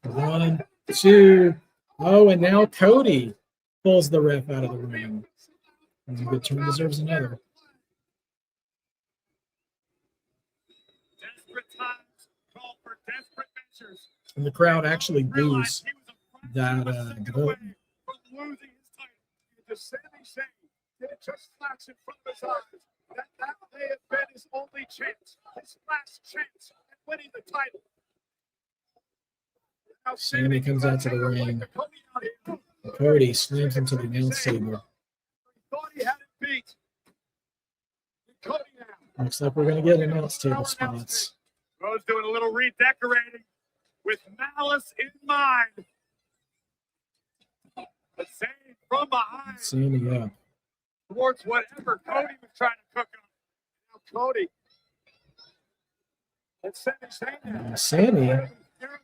1, 2. Oh, and now Cody pulls the ref out of the ring. And a good turn deserves another. Desperate times call for desperate measures. And the crowd actually boos that development. From losing his title. The Sami Zayn did it just flash in front of his eyes. That may have been his only chance, his last chance at winning the title. Now Sami comes out to the ring. Cody slams into the announce table. Thought he had it beat. Cody now. Looks like we're going to get announce table spots. Rhodes doing a little redecorating with malice in mind. But Zayn from behind Sami up. towards whatever Cody was trying to cook up. Now Cody. And Sami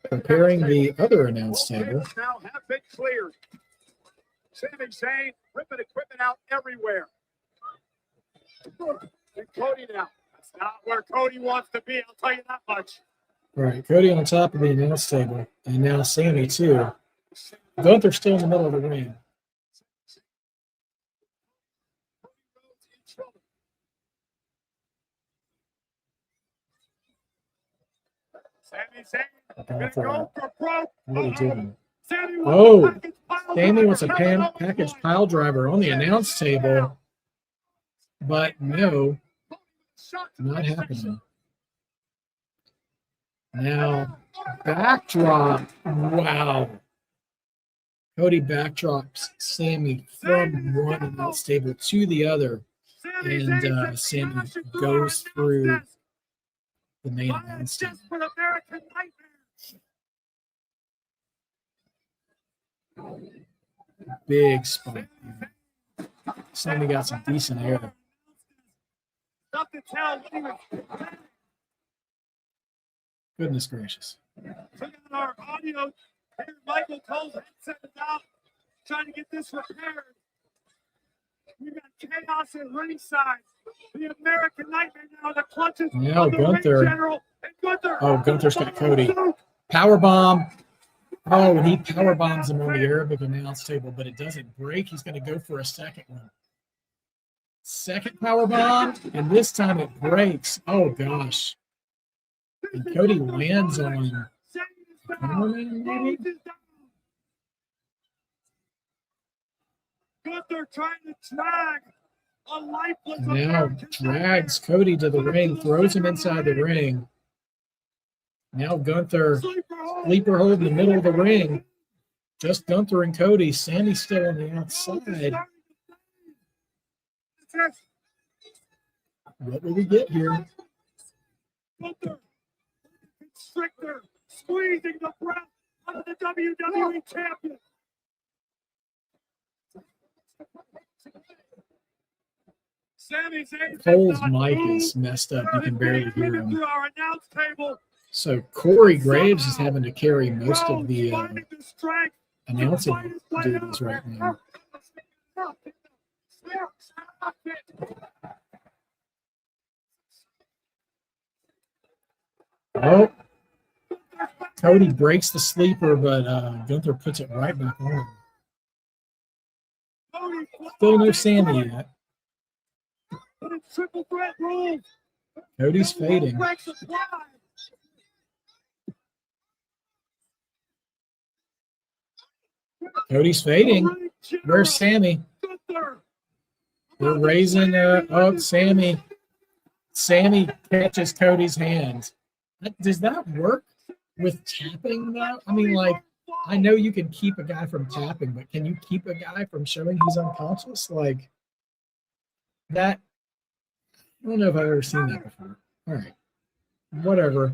preparing the other announce table. Now have been cleared. Sami Zayn ripping equipment out everywhere. And Cody now. That's not where Cody wants to be, I'll tell you that much. All right, Cody on top of the announce table. And now Sami too. Gunther still in the middle of the ring. Sami Zayn gonna go for broke. What are you doing? Sami wants a package pile driver on the announce table. But no, not happening. Now, backdrop. Wow. Cody backdrops Sami from one announce table to the other. And Sami goes through the main announce table. Big spot. Sami got some decent air. Goodness gracious. Took out our audio. Here, Michael Cole's headset is out. Trying to get this repaired. We got chaos at ringside. The American Nightmare now, the clutches. Now of the Gunther. ring general. And Gunther. Oh, Gunther's got Cody. Powerbomb. Oh, he power bombs him on the Arabic announce table, but it doesn't break. He's going to go for a second one. Second power bomb, and this time it breaks. Oh gosh! And Cody lands on cameraman, maybe. Gunther trying to drag a lifeless Now American drags Cody to the ring, throws him inside the ring. Now Gunther, sleeper hold in the middle of the ring. Just Gunther and Cody. Sami's still on the outside. What will we get here? Gunther, Constrictor, squeezing the breath out of the WWE champion. Sami Zayn Cole's did not mic move. is messed up. You can barely hear him. Through our announce table. So Corey Graves is having to carry most of the Finding the strength. announcing duties right now. Oh, Cody breaks the sleeper, but Gunther puts it right back on. Still no Sami yet. Triple threat rules. Cody's fading. Cody's fading. Where's Sami? We're raising Sami. Sami catches Cody's hand. Does that work with tapping though? I mean, like, I know you can keep a guy from tapping, but can you keep a guy from showing he's unconscious? Like that. I don't know if I've ever seen that before. All right. Whatever.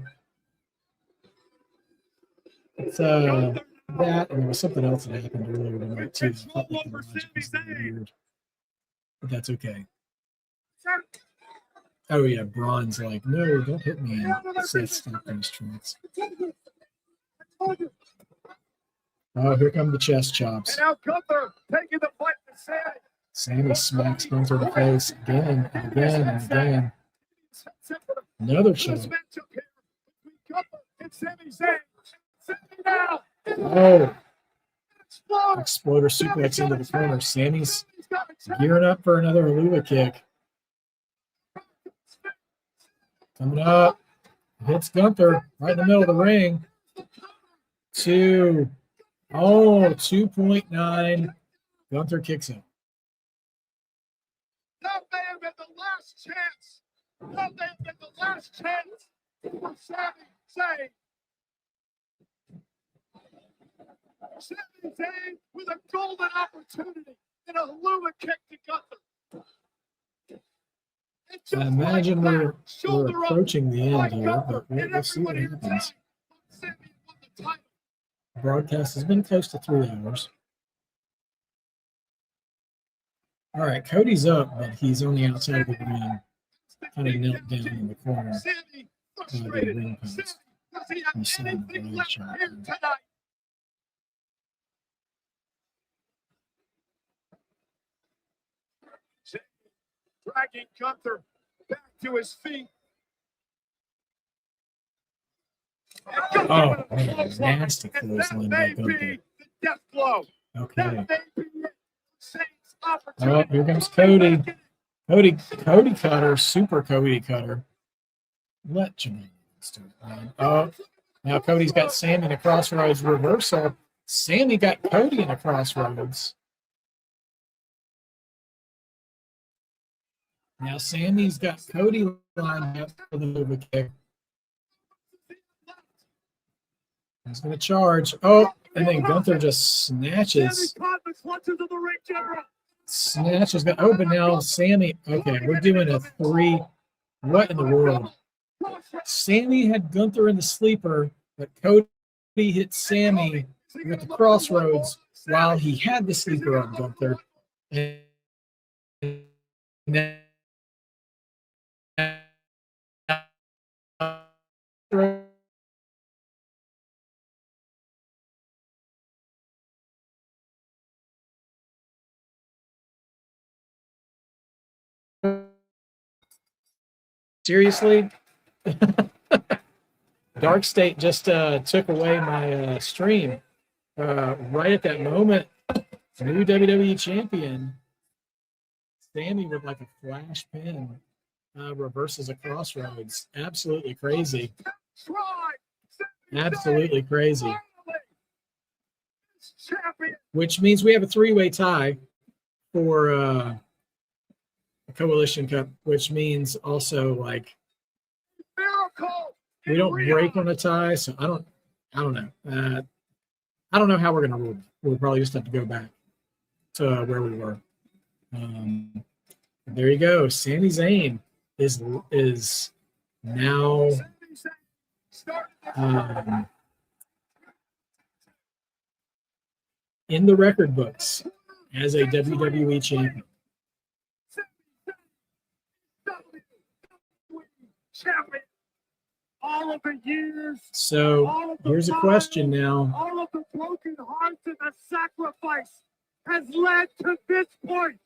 It's that, and there was something else that happened earlier tonight too. I felt like the logic was a little weird. But that's okay. Oh yeah, Bron's like, no, don't hit me. And Seth stopped in his tracks. Oh, here come the chest chops. And now Gunther taking the fight to Sami. Sami smacks Gunther in the face again and again and again. Another chop. Oh, exploder suplex into the corner. Sami's gearing up for another Alula kick. Coming up. Hits Gunther right in the middle of the ring. 2.9. Gunther kicks him. That may have been the last chance. That may have been the last chance for Sami Zayn. Sami Zayn with a golden opportunity and a Luma kick to Gunther. I imagine we're approaching the end here, but we'll see what happens. The broadcast has been close to 3 hours. All right, Cody's up, but he's on the outside of the ring, kind of knelt down in the corner by the ring post. He's seeing the leg shot. Dragging Gunther back to his feet. Oh, man, nasty clothesline by Gunther. Death blow. Okay. Oh, here comes Cody. Cody cutter, super Cody cutter. Let Jermaine do it, man. Oh, now Cody's got Sami in a crossroads reversal. Sami got Cody in a crossroads. Now Sami's got Cody lined up for the Nova kick. He's going to charge. Oh, and then Gunther just snatches. Snatches. Oh, but now Sami. Okay, we're doing a 3. What in the world? Sami had Gunther in the sleeper, but Cody hit Sami with the crossroads while he had the sleeper on Gunther. And then seriously? Dark State just took away my stream right at that moment. New WWE champion Sami with like a flash pin reverses a crossroads. Absolutely crazy. Absolutely crazy. Which means we have a 3-way tie for a Coalition Cup, which means also like we don't break on a tie, so I don't know. I don't know how we're gonna rule. We'll probably just have to go back to where we were. There you go. Sami Zayn is now in the record books as a WWE champion. champion. All of the years, So all of the here's a time, question now. all of the broken hearts and the sacrifice has led to this point,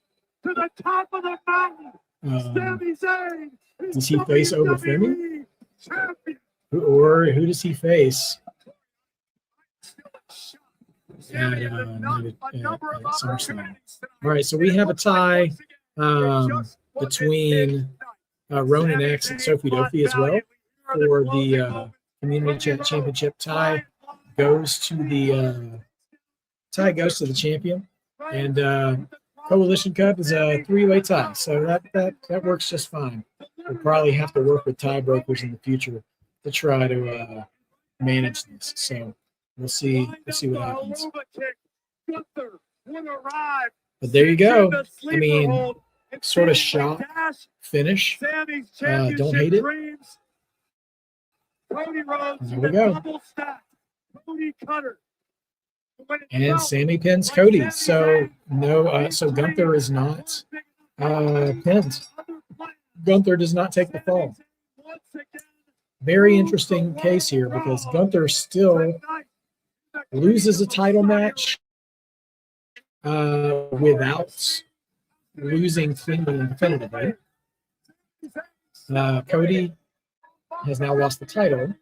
to the top of the mountain. Sami Zayn is Does he face over Femi? WWE champion. Or who does he face Sami at has a number of SummerSlam? opportunities All right, so we have a tie between Ronan X and Sophie Dofi as well for the Community Championship. Tie goes to the champion, and Coalition Cup is a three-way tie, so that works just fine. We'll probably have to work with tiebreakers in the future to try to manage this. So we'll see what happens. But there you go. I mean, sort of shock finish. Don't hate it. There we go. And Sami pins Cody. So no, so Gunther is not pinned. Gunther does not take the fall. Very interesting case here because Gunther still loses a title match without losing cleanly and definitively. Cody has now lost the title.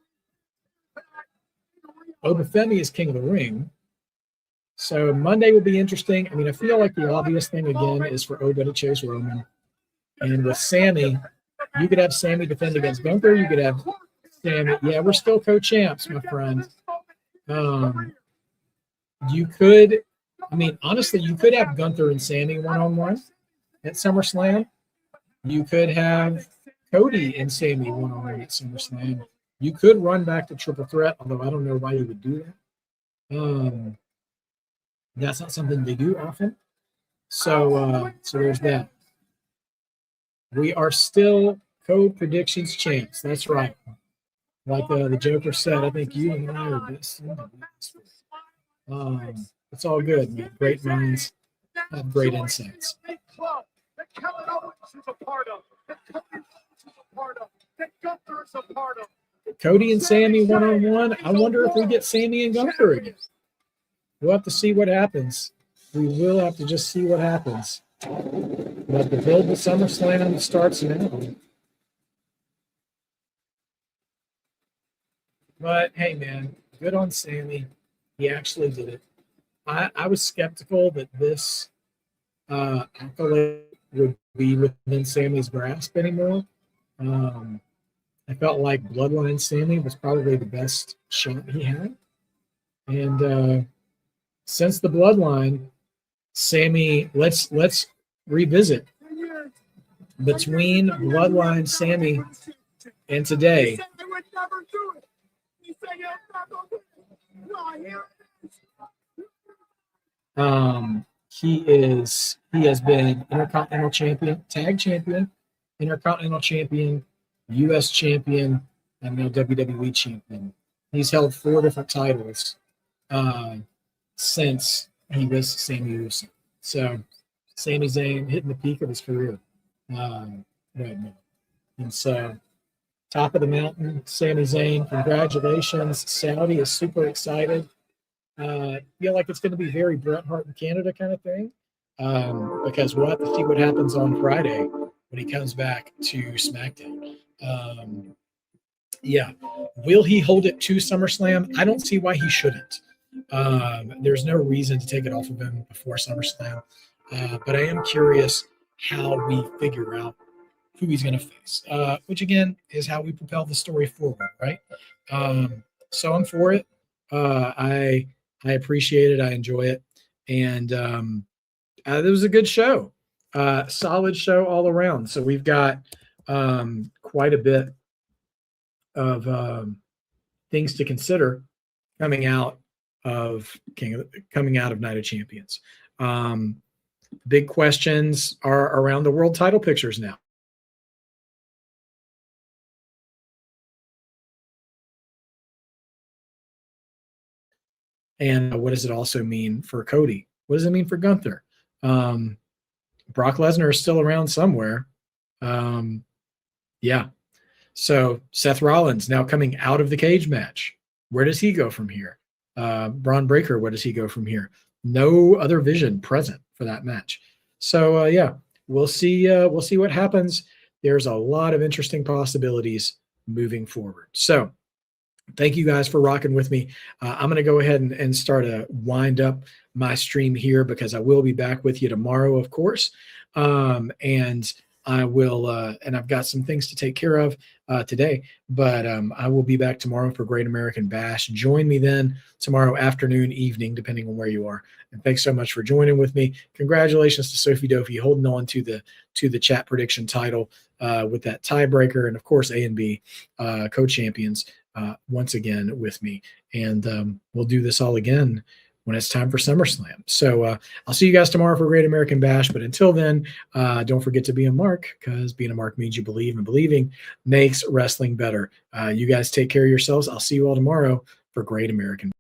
Femi is king of the ring. So Monday will be interesting. I mean, I feel like the obvious thing again is for Oba to chase Roman. And with Sami, you could have Sami defend against Gunther. You could have Sami. Yeah, we're still co-champs, my friend. You could, I mean, honestly, you could have Gunther and Sami one-on-one at SummerSlam. You could have Cody and Sami one-on-one at SummerSlam. You could run back to Triple Threat, although I don't know why you would do that. That's not something they do often. So there's that. We are still Code Predictions champs. That's right. Like the Joker said, I think you and I are best. It's all good, man. Great minds have great insights. Cody and Sami one-on-one. I wonder if we get Sami and Gunther again. We'll have to see what happens. We will have to just see what happens. But the build to SummerSlam starts now. But hey, man, good on Sami. He actually did it. I was skeptical that this accolade would be within Sami's grasp anymore. I felt like Bloodline Sami was probably the best shot he had. And since the Bloodline, Sami, let's revisit between Bloodline Sami and today. He has been Intercontinental Champion, Tag Champion, Intercontinental Champion, U.S. Champion, and now WWE Champion. He's held 4 different titles since he was Sami Uso. So Sami Zayn hitting the peak of his career right now. And so top of the mountain, Sami Zayn, congratulations. Saudi is super excited. Feel like it's going to be very Bret Hart in Canada kind of thing because we'll have to see what happens on Friday when he comes back to SmackDown. Yeah. Will he hold it to SummerSlam? I don't see why he shouldn't. There's no reason to take it off of him before SummerSlam. But I am curious how we figure out who he's going to face, which again is how we propel the story forward, right? So I'm for it. I appreciate it. I enjoy it. And it was a good show. Solid show all around. So we've got quite a bit of things to consider coming out of Night of Champions. Big questions are around the world title pictures now. And what does it also mean for Cody? What does it mean for Gunther? Brock Lesnar is still around somewhere. Yeah. So Seth Rollins now coming out of the cage match. Where does he go from here? Bron Breakker, where does he go from here? No other Vision present for that match. So yeah, we'll see what happens. There's a lot of interesting possibilities moving forward. So thank you guys for rocking with me. I'm going to go ahead and start to wind up my stream here because I will be back with you tomorrow, of course. And I will, and I've got some things to take care of today, but I will be back tomorrow for Great American Bash. Join me then tomorrow afternoon, evening, depending on where you are. And thanks so much for joining with me. Congratulations to Sophie Dophie holding on to the chat prediction title with that tiebreaker, and of course A and B co-champions once again with me. And we'll do this all again when it's time for SummerSlam. So I'll see you guys tomorrow for Great American Bash. But until then, don't forget to be a mark, because being a mark means you believe, and believing makes wrestling better. You guys take care of yourselves. I'll see you all tomorrow for Great American